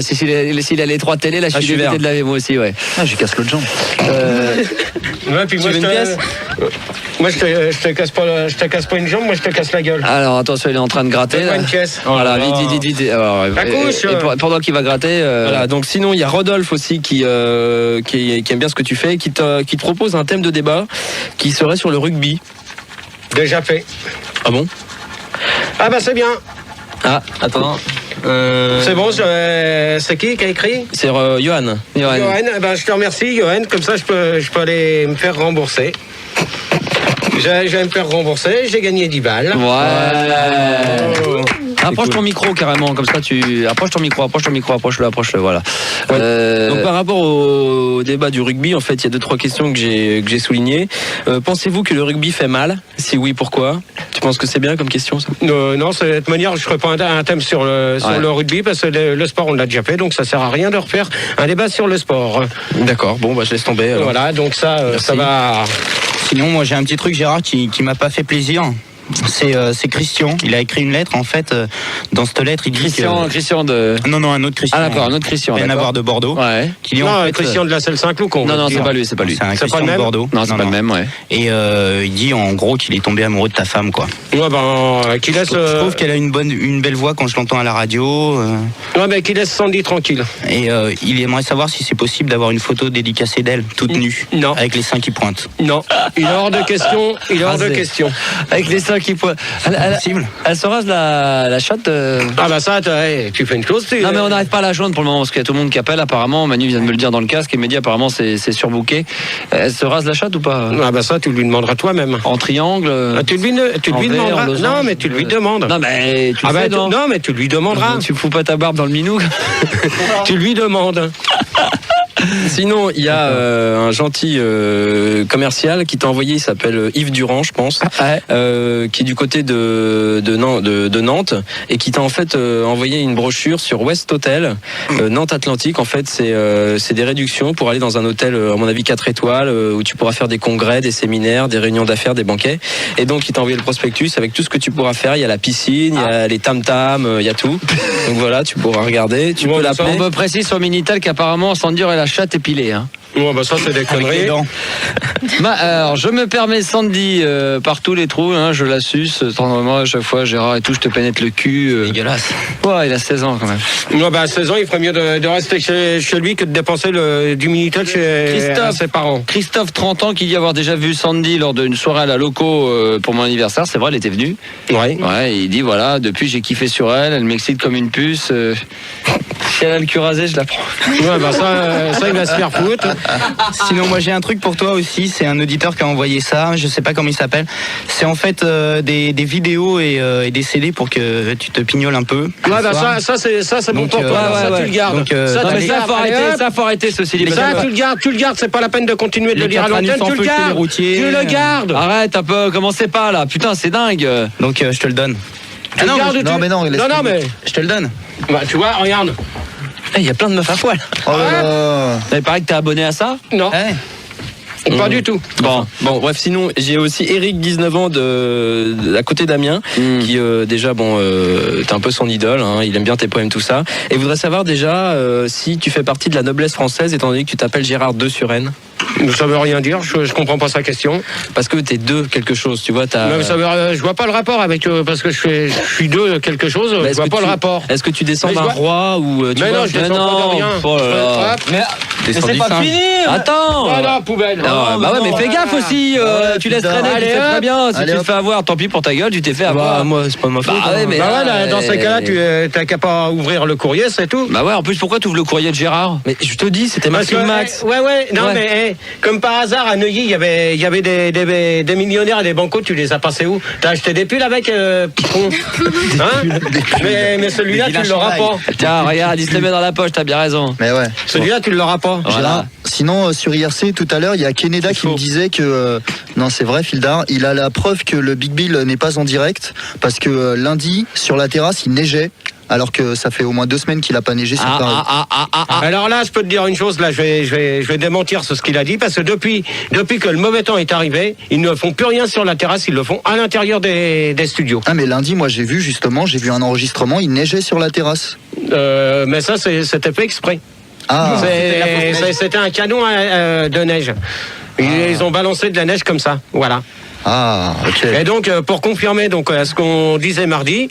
A: s'il a les 3 télés, là je suis dégoûté de laver moi aussi, ouais.
B: Je casse l'autre jambe.
C: Puis moi, je te casse pas une jambe, moi je te casse la gueule.
A: Alors attention, il est en train de gratter.
C: Donne-moi une pièce.
A: Voilà, vite. Alors, et pendant qu'il va gratter.
B: Voilà, donc sinon il y a Rodolphe aussi qui aime bien ce que tu fais, qui te propose un thème de débat qui serait sur le rugby.
C: Déjà fait.
B: Ah bon?
C: Ah bah c'est bien.
B: Ah, attends.
C: C'est bon, c'est qui a écrit?
B: C'est Johan.
C: Johan, je te remercie, Johan, comme ça je peux aller me faire rembourser. Je vais me faire rembourser, j'ai gagné 10 balles.
G: Ouais. Approche ton micro carrément, comme ça tu approche ton micro, approche-le, voilà.
B: Donc par rapport au débat du rugby, en fait, il y a 2-3 questions que j'ai soulignées. Pensez-vous que le rugby fait mal? Si oui, pourquoi? Tu penses que c'est bien comme question ça?
C: Non, c'est de toute manière, je ferai pas un thème sur le rugby parce que le sport on l'a déjà fait, donc ça sert à rien de refaire un débat sur le sport.
B: D'accord, bon je laisse tomber. Alors.
C: Voilà, donc ça va.
D: Sinon, moi j'ai un petit truc, Gérard, qui m'a pas fait plaisir. C'est Christian. Il a écrit une lettre. En fait, dans cette lettre, il dit
G: Christian de.
D: Non, un autre Christian.
G: Ah d'accord, un autre Christian.
D: Rien à voir de Bordeaux.
G: Ouais.
D: Qui dit, en fait,
C: Christian de la Selle Saint-Cloud.
G: Non, c'est pas lui.
D: C'est un
C: C'est
D: Christian
C: pas le même
D: de Bordeaux.
G: Non, c'est pas le même, ouais.
D: Et il dit en gros qu'il est tombé amoureux de ta femme, quoi.
C: Ouais, qu'il laisse.
D: Je trouve qu'elle a une belle voix quand je l'entends à la radio.
C: Ouais, mais qu'il laisse Sandy tranquille.
D: Et il aimerait savoir si c'est possible d'avoir une photo dédicacée d'elle, toute nue,
C: non,
D: avec les seins qui pointent.
C: Non, il est hors de question.
G: Avec les seins qui pointent. Elle se rase la chatte.
C: Ah bah ça, tu fais une chose.
G: Non mais on n'arrive pas à la joindre pour le moment parce qu'il y a tout le monde qui appelle apparemment. Manu vient de me le dire dans le casque et me dit apparemment c'est surbooké. Elle se rase la chatte ou pas?
C: Ah bah ça, tu lui demanderas toi-même.
G: En triangle.
C: Tu lui demanderas. Non mais tu lui demandes.
G: Non mais tu sais, non.
C: Non mais tu lui demanderas.
G: Tu fous pas ta barbe dans le minou.
C: Tu lui demandes.
B: Sinon, il y a un gentil commercial qui t'a envoyé, il s'appelle Yves Durand, je pense, qui est du côté de Nantes et qui t'a en fait envoyé une brochure sur West Hotel, Nantes Atlantique. En fait, c'est des réductions pour aller dans un hôtel, à mon avis 4 étoiles, où tu pourras faire des congrès, des séminaires, des réunions d'affaires, des banquets. Et donc, il t'a envoyé le prospectus avec tout ce que tu pourras faire. Il y a la piscine, il y a les tam-tams, il y a tout. Donc voilà, tu pourras regarder. Tu peux l'appeler.
G: On peut préciser sur Minitel qu'apparemment Sandy aurait la chatte épilée. Hein.
C: Ouais, bah ça c'est des conneries.
G: Alors je me permets Sandy par tous les trous, hein, je la suce tendrement à chaque fois. Gérard et tout, je te pénètre le cul.
D: Dégueulasse.
G: Ouais, il a 16 ans quand même.
C: Ouais, bah à 16 ans, il ferait mieux de rester chez lui que de dépenser du Minitel chez ses parents.
G: Christophe, 30 ans, qui dit avoir déjà vu Sandy lors d'une soirée à la loco pour mon anniversaire. C'est vrai, elle était venue.
C: Ouais.
G: Ouais, il dit voilà, depuis j'ai kiffé sur elle, elle m'excite comme une puce. Si elle a le cul rasé, je la prends.
C: Ouais, bah ça il va se faire foutre.
D: Sinon, moi j'ai un truc pour toi aussi. C'est un auditeur qui a envoyé ça. Je sais pas comment il s'appelle. C'est en fait des vidéos et des CD pour que tu te pignoles un peu.
C: Ouais, bah ça c'est bon pour toi. Ça tu le gardes.
D: Donc,
G: ça faut arrêter ceci.
C: Ça tu le gardes. C'est pas la peine de continuer de le dire à l'antenne. Tu le gardes.
G: Arrête un peu. Commencez pas là. Putain, c'est dingue.
D: Donc je te le donne.
C: Non mais
D: je te le donne.
C: Bah tu vois, regarde.
G: Il y a plein de meufs à poil.
U: Oh là là.
G: Il paraît que t'es abonné à ça?
C: Non. Pas du tout.
B: Bon, bref, sinon, j'ai aussi Eric, 19 ans, à côté d'Amiens, qui déjà, t'es un peu son idole, hein, il aime bien tes poèmes, tout ça. Et voudrait savoir déjà si tu fais partie de la noblesse française, étant donné que tu t'appelles Gérard de Suresnes.
C: Ça veut rien dire, je comprends pas sa question.
B: Parce que t'es de quelque chose, tu vois.
C: Non, mais je vois pas le rapport avec parce que je suis de quelque chose. Je vois pas le rapport.
B: Est-ce que tu descends d'un roi ou
C: mais non, je descends pas de rien.
G: Oh là là. Mais c'est pas fini. Attends.
C: Voilà, poubelle.
G: Bah ouais, mais fais gaffe aussi. Tu laisses traîner, tu fais très bien. Si tu te fais avoir, tant pis pour ta gueule, tu t'es fait avoir.
B: Moi, c'est pas ma faute.
G: Bah ouais, mais
C: dans ces cas-là, tu t'as qu'à pas ouvrir le courrier, c'est tout.
G: Bah ouais, en plus, pourquoi tu ouvres le courrier de Gérard?
B: Mais je te dis, c'était Maxime Max.
C: Ouais, non mais comme par hasard à Neuilly, il y avait des millionnaires et des bancos, tu les as passés où? T'as acheté des pulls avec con. Hein? Mais celui-là, tu l'auras pas.
G: Tiens, regarde, il se les met dans la poche, t'as bien raison.
U: Mais ouais.
C: Celui-là, tu l'auras pas.
G: Voilà.
U: Sinon, sur IRC, tout à l'heure, il y a Keneda qui me disait que... non, c'est vrai, Fildar, il a la preuve que le Big Bill n'est pas en direct, parce que lundi, sur la terrasse, il neigeait, alors que ça fait au moins 2 semaines qu'il n'a pas neigé sur Paris.
C: Alors là, je peux te dire une chose, là, je vais démentir ce qu'il a dit, parce que depuis que le mauvais temps est arrivé, ils ne font plus rien sur la terrasse, ils le font à l'intérieur des studios.
U: Ah, mais lundi, moi, j'ai vu un enregistrement, il neigeait sur la terrasse.
C: Mais ça, c'était fait exprès.
U: Ah.
C: C'était un canon de neige. Ils ont balancé de la neige comme ça, voilà.
U: Ah, ok.
C: Et donc, pour confirmer ce qu'on disait mardi,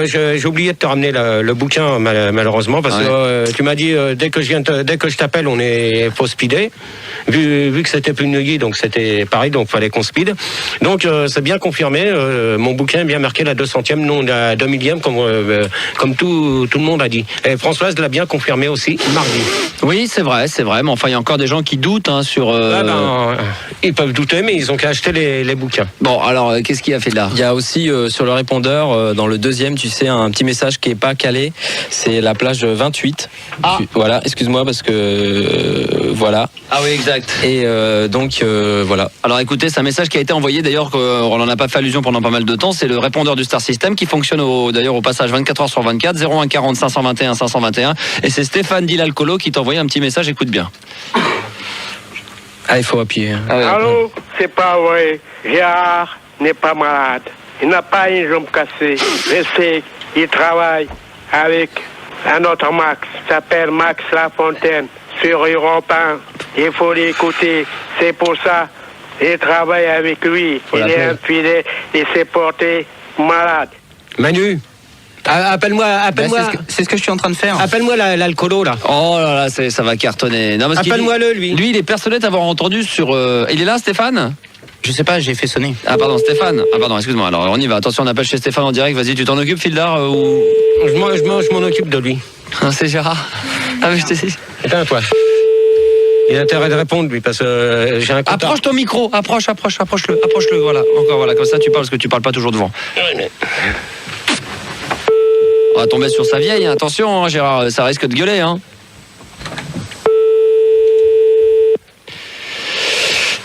C: j'ai oublié de te ramener le bouquin, malheureusement, parce que tu m'as dit, dès que je t'appelle, on est faut speeder. Vu que c'était plus Neuilly, donc c'était pareil, donc fallait qu'on speed. Donc, c'est bien confirmé, mon bouquin est bien marqué la 200e, non la 2000e, comme tout le monde a dit. Et Françoise l'a bien confirmé aussi, mardi.
G: Oui, c'est vrai, mais enfin, il y a encore des gens qui doutent sur...
C: Ils peuvent douter, mais ils ont qu'à acheter les bouquins
I: bouquin.
A: Bon, alors, qu'est-ce qu'il a fait là?
B: Il y a aussi sur le répondeur, dans le deuxième, tu sais, un petit message qui est pas calé. C'est la plage 28. Voilà, excuse-moi parce que voilà.
A: Ah oui, exact.
B: Et donc voilà.
A: Alors écoutez, c'est un message qui a été envoyé d'ailleurs, on n'en a pas fait allusion pendant pas mal de temps. C'est le répondeur du Star System qui fonctionne d'ailleurs au passage 24h sur 24, 01 40 521 521. Et c'est Stéphane Dilalcolo qui t'a envoyé un petit message. Écoute bien.
B: Ah, il faut appuyer.
V: Allô, c'est pas vrai. Gérard n'est pas malade. Il n'a pas une jambe cassée. Je sais, il travaille avec un autre Max. Il s'appelle Max Lafontaine sur Europe 1. Il faut l'écouter. C'est pour ça. Il travaille avec lui. Il est infidèle. Il s'est porté malade.
I: Manu, appelle-moi.
D: C'est ce que je suis en train de faire.
I: Appelle-moi l'alcoolo là.
A: Oh là là, ça va cartonner.
I: Appelle-moi-le, lui.
A: Lui, il est persuadé d'avoir entendu sur... Il est là, Stéphane?
D: Je sais pas, j'ai fait sonner.
A: Ah pardon, Stéphane. Ah pardon, excuse-moi. Alors on y va. Attention, on appelle chez Stéphane en direct. Vas-y, tu t'en occupes, Fildar ou...
I: Je m'en occupe de lui.
A: C'est Gérard. Ah mais je te dis.
I: Attends, toi. Il a intérêt de répondre, lui, parce que j'ai un compte.
A: Approche ton micro. Approche-le. Voilà. Encore, voilà. Comme ça, tu parles, parce que tu parles pas toujours devant. On va tomber sur sa vieille. Attention, hein, Gérard. Ça risque de gueuler, hein.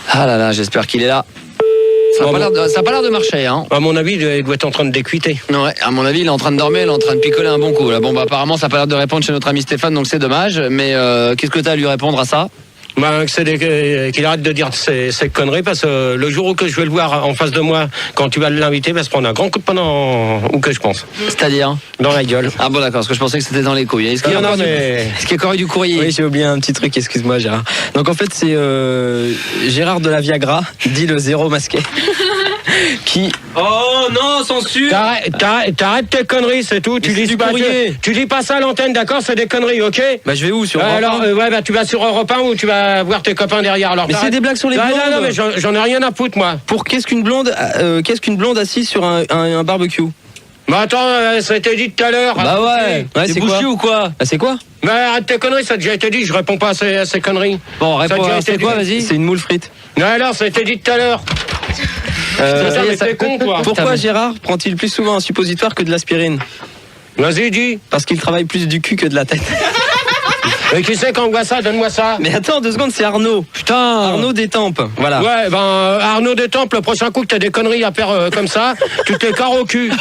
A: Ah là là, j'espère qu'il est là. Ça n'a pas l'air de marcher, hein.
I: À mon avis, il doit être en train de décuiter.
A: Ouais, à mon avis, il est en train de dormir, il est en train de picoler un bon coup. Là. Bon, bah, apparemment, ça n'a pas l'air de répondre chez notre ami Stéphane, donc c'est dommage. Mais qu'est-ce que tu as à lui répondre à ça?
I: Qu'il arrête de dire ces conneries, parce que le jour où que je vais le voir en face de moi, quand tu vas l'inviter, il va se prendre un grand coup de poing où que je pense.
A: C'est-à-dire?
I: Dans la gueule.
A: Ah bon, d'accord, parce que je pensais que c'était dans les couilles. Est-ce qu'il y a encore eu du courrier?
B: Oui, j'ai oublié un petit truc, excuse-moi Gérard. Donc en fait, c'est Gérard de la Viagra, dit le zéro masqué. Qui...
I: Oh non, censure. T'arrêtes tes conneries, c'est tout. Tu dis pas ça à l'antenne, d'accord? C'est des conneries, ok?
B: Bah je vais où, sur Europe 1?
I: Alors bah tu vas sur Europe 1 ou tu vas voir tes copains derrière. Alors,
B: mais c'est des blagues sur les blondes.
I: Non, mais j'en ai rien à foutre, moi.
B: Pour qu'est-ce qu'une blonde assise sur un barbecue?
I: Bah attends, ça a été dit tout à l'heure.
A: Bah ouais, c'est bouché ou quoi?
B: Bah c'est quoi?
I: Bah arrête tes conneries, ça a déjà été dit, je réponds pas à ces conneries.
A: Bon, réponds, c'est quoi, vas-y?
B: C'est une moule frite.
I: Non alors, ça a été dit tout à l'heure. T'es con, quoi.
B: Pourquoi Gérard prend-il plus souvent un suppositoire que de l'aspirine?
I: Vas-y, dis.
B: Parce qu'il travaille plus du cul que de la tête.
I: Mais qui c'est qu'on voit ça? Donne-moi ça.
B: Mais attends 2 secondes, c'est Arnaud.
I: Putain.
B: Arnaud Détempe, voilà.
I: Ouais, Arnaud Détempe, le prochain coup que t'as des conneries à faire comme ça, tu te les carres au cul.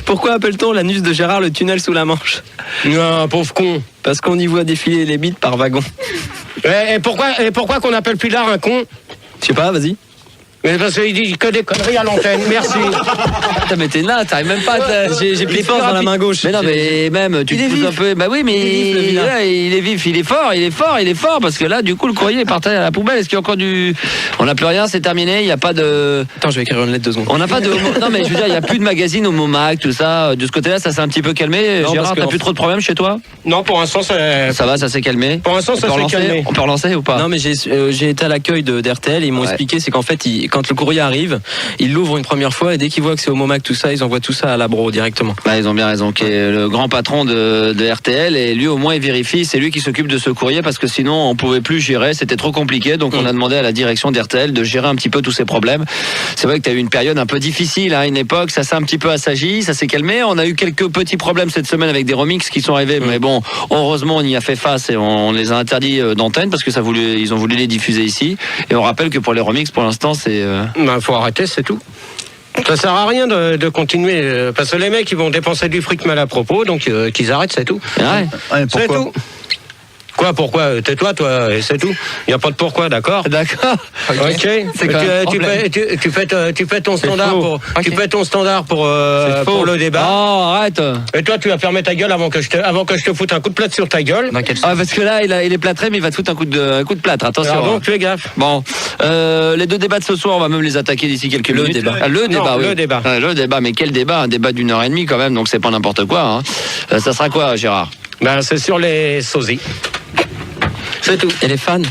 B: Pourquoi appelle-t-on l'anus de Gérard le tunnel sous la Manche?
I: Non, pauvre con.
B: Parce qu'on y voit défiler les bites par wagon.
I: Et pourquoi qu'on appelle Pilar un con?
B: Je sais pas, vas-y.
I: Mais parce qu'il dit que des conneries à l'antenne, merci.
A: Putain, mais t'es là, t'arrives même pas à...
B: J'ai pris force dans la main gauche.
A: Mais non, mais même, tu te pousses un peu... Bah oui, mais il est vif, il est fort, parce que là, du coup, le courrier est parti à la poubelle. Est-ce qu'il y a encore du... On n'a plus rien, c'est terminé, il n'y a pas de...
B: Attends, je vais écrire une lettre 2 secondes.
A: On n'a pas de... Non, mais je veux dire, il n'y a plus de magazine au Momac, tout ça. De ce côté-là, ça s'est un petit peu calmé. Non, Gérard, t'as plus trop de problèmes chez toi?
I: Non, pour l'instant,
A: ça va, ça s'est calmé.
I: Pour l'instant, ça s'est calmé.
A: On peut relancer ou pas?
B: Non, mais j'ai été à l'accueil d'RTL et ils m'ont expliqué, c'est qu'en fait, quand le courrier arrive, ils l'ouvrent une première fois et dès qu'ils voient que c'est au Momac tout ça, ils envoient tout ça à l'Abro directement.
A: Bah, ils ont bien raison, qui est le grand patron de RTL, et lui au moins il vérifie, c'est lui qui s'occupe de ce courrier, parce que sinon on pouvait plus gérer, c'était trop compliqué, donc on a demandé à la direction d'RTL de gérer un petit peu tous ces problèmes. C'est vrai que tu as eu une période un peu difficile à une époque, ça s'est un petit peu assagi, ça s'est calmé, on a eu quelques petits problèmes cette semaine avec des remixes qui sont arrivés, mais bon, heureusement on y a fait face et on les a interdits d'antenne parce que ils ont voulu les diffuser ici, et on rappelle que pour les remixes pour l'instant c'est...
I: Faut arrêter, c'est tout. Ça sert à rien de continuer, parce que les mecs ils vont dépenser du fric mal à propos, donc qu'ils arrêtent, c'est tout.
A: Ouais.
I: C'est tout. Quoi, pourquoi? Tais-toi, toi, et c'est tout. Il n'y a pas de pourquoi, d'accord?
A: D'accord.
I: Ok. Tu fais ton standard pour le débat.
A: Oh, arrête.
I: Et toi, tu vas fermer ta gueule avant que je te foute un coup de plâtre sur ta gueule.
A: Ah, parce que là, il est plâtré, mais il va te foutre un coup de plâtre. Attention.
I: Ah bon, fais gaffe.
A: Bon, les 2 débats de ce soir, on va même les attaquer d'ici quelques minutes. Le débat, mais quel débat? Un débat d'1h30 quand même, donc c'est pas n'importe quoi. Hein. Ça sera quoi, Gérard?
I: Ben, c'est sur les sosies. C'est tout.
B: Et les fans?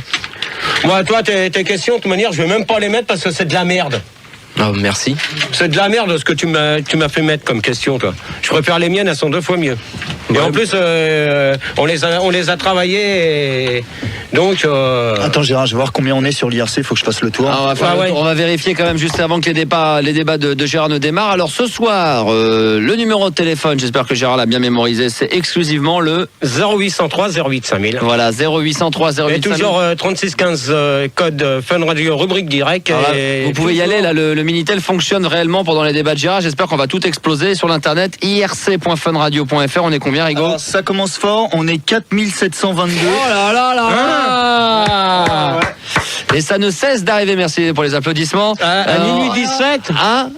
I: Moi, toi, tes questions, de toute manière, je vais même pas les mettre parce que c'est de la merde.
B: Oh, merci.
I: C'est de la merde ce que tu m'as fait mettre comme question, toi. Je préfère les miennes, elles sont 2 fois mieux. Et en plus, on les a travaillés. Et donc.
U: Attends, Gérard, je vais voir combien on est sur l'IRC. Faut que je fasse le tour.
G: On va faire le tour. On va vérifier quand même juste avant que les débats de Gérard ne démarrent. Alors ce soir, le numéro de téléphone, j'espère que Gérard l'a bien mémorisé, c'est exclusivement le
I: 0803 08 5000.
G: Voilà, 0803 08 5000.
I: Et toujours 3615 code Fun Radio rubrique direct.
G: Vous pouvez y aller, là, le Minitel fonctionne réellement pendant les débats de Gérard. J'espère qu'on va tout exploser sur l'internet irc.funradio.fr. On est combien, Rigaud?
U: Alors, ça commence fort, on est 4722.
G: Oh là là là. Et ça ne cesse d'arriver, merci pour les applaudissements.
I: À minuit 17.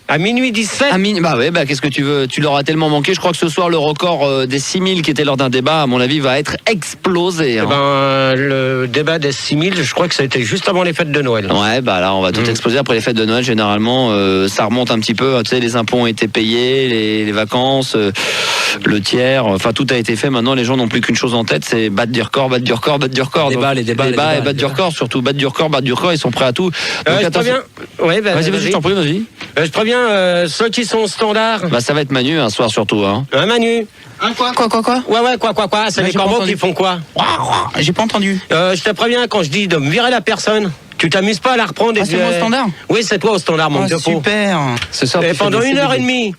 I: À minuit 17.
G: Bah ouais, qu'est-ce que tu veux? Tu leur as tellement manqué. Je crois que ce soir, le record des 6000 qui était lors d'un débat, à mon avis, va être explosé.
I: Le débat des 6000, je crois que ça a été juste avant les fêtes de Noël.
G: Ouais, là, on va tout exploser après les fêtes de Noël. Généralement, ça remonte un petit peu. Tu sais, les impôts ont été payés, les vacances, le tiers. Enfin, tout a été fait. Maintenant, les gens n'ont plus qu'une chose en tête, c'est battre du record, battre du record, battre du record.
B: Les débats
G: et battre du record, surtout battre du record, ils sont prêts à tout. Donc,
I: je préviens. Ouais,
G: vas-y, je t'en prie, vas-y.
I: Je préviens ceux qui sont au standard.
G: Ça va être Manu un soir surtout.
I: Manu.
D: Quoi?
I: Ouais, quoi. C'est les corbeaux qui font quoi?
D: J'ai pas entendu.
I: Je te préviens, quand je dis de me virer la personne, tu t'amuses pas à la reprendre.
D: C'est moi au standard?
I: Oui, c'est toi au standard, mon de peau.
D: Super.
I: Et pendant 1h30.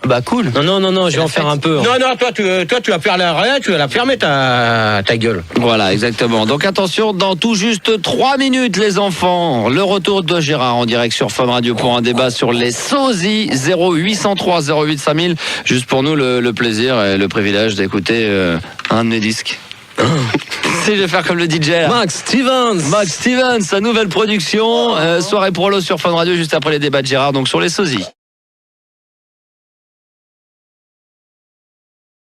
B: Bah cool.
I: Non, je vais en faire un peu. Non, toi tu vas faire tu vas la fermer ta gueule.
G: Voilà, exactement. Donc attention, dans tout juste 3 minutes, les enfants, le retour de Gérard en direct sur Fun Radio pour un débat sur les sosies. 0803 08 5000. Juste pour nous, le plaisir et le privilège d'écouter un de mes disques. Je vais faire comme le DJ là. Max Stevens, sa nouvelle production. Soirée prolo sur Fun Radio juste après les débats de Gérard, donc sur les sosies.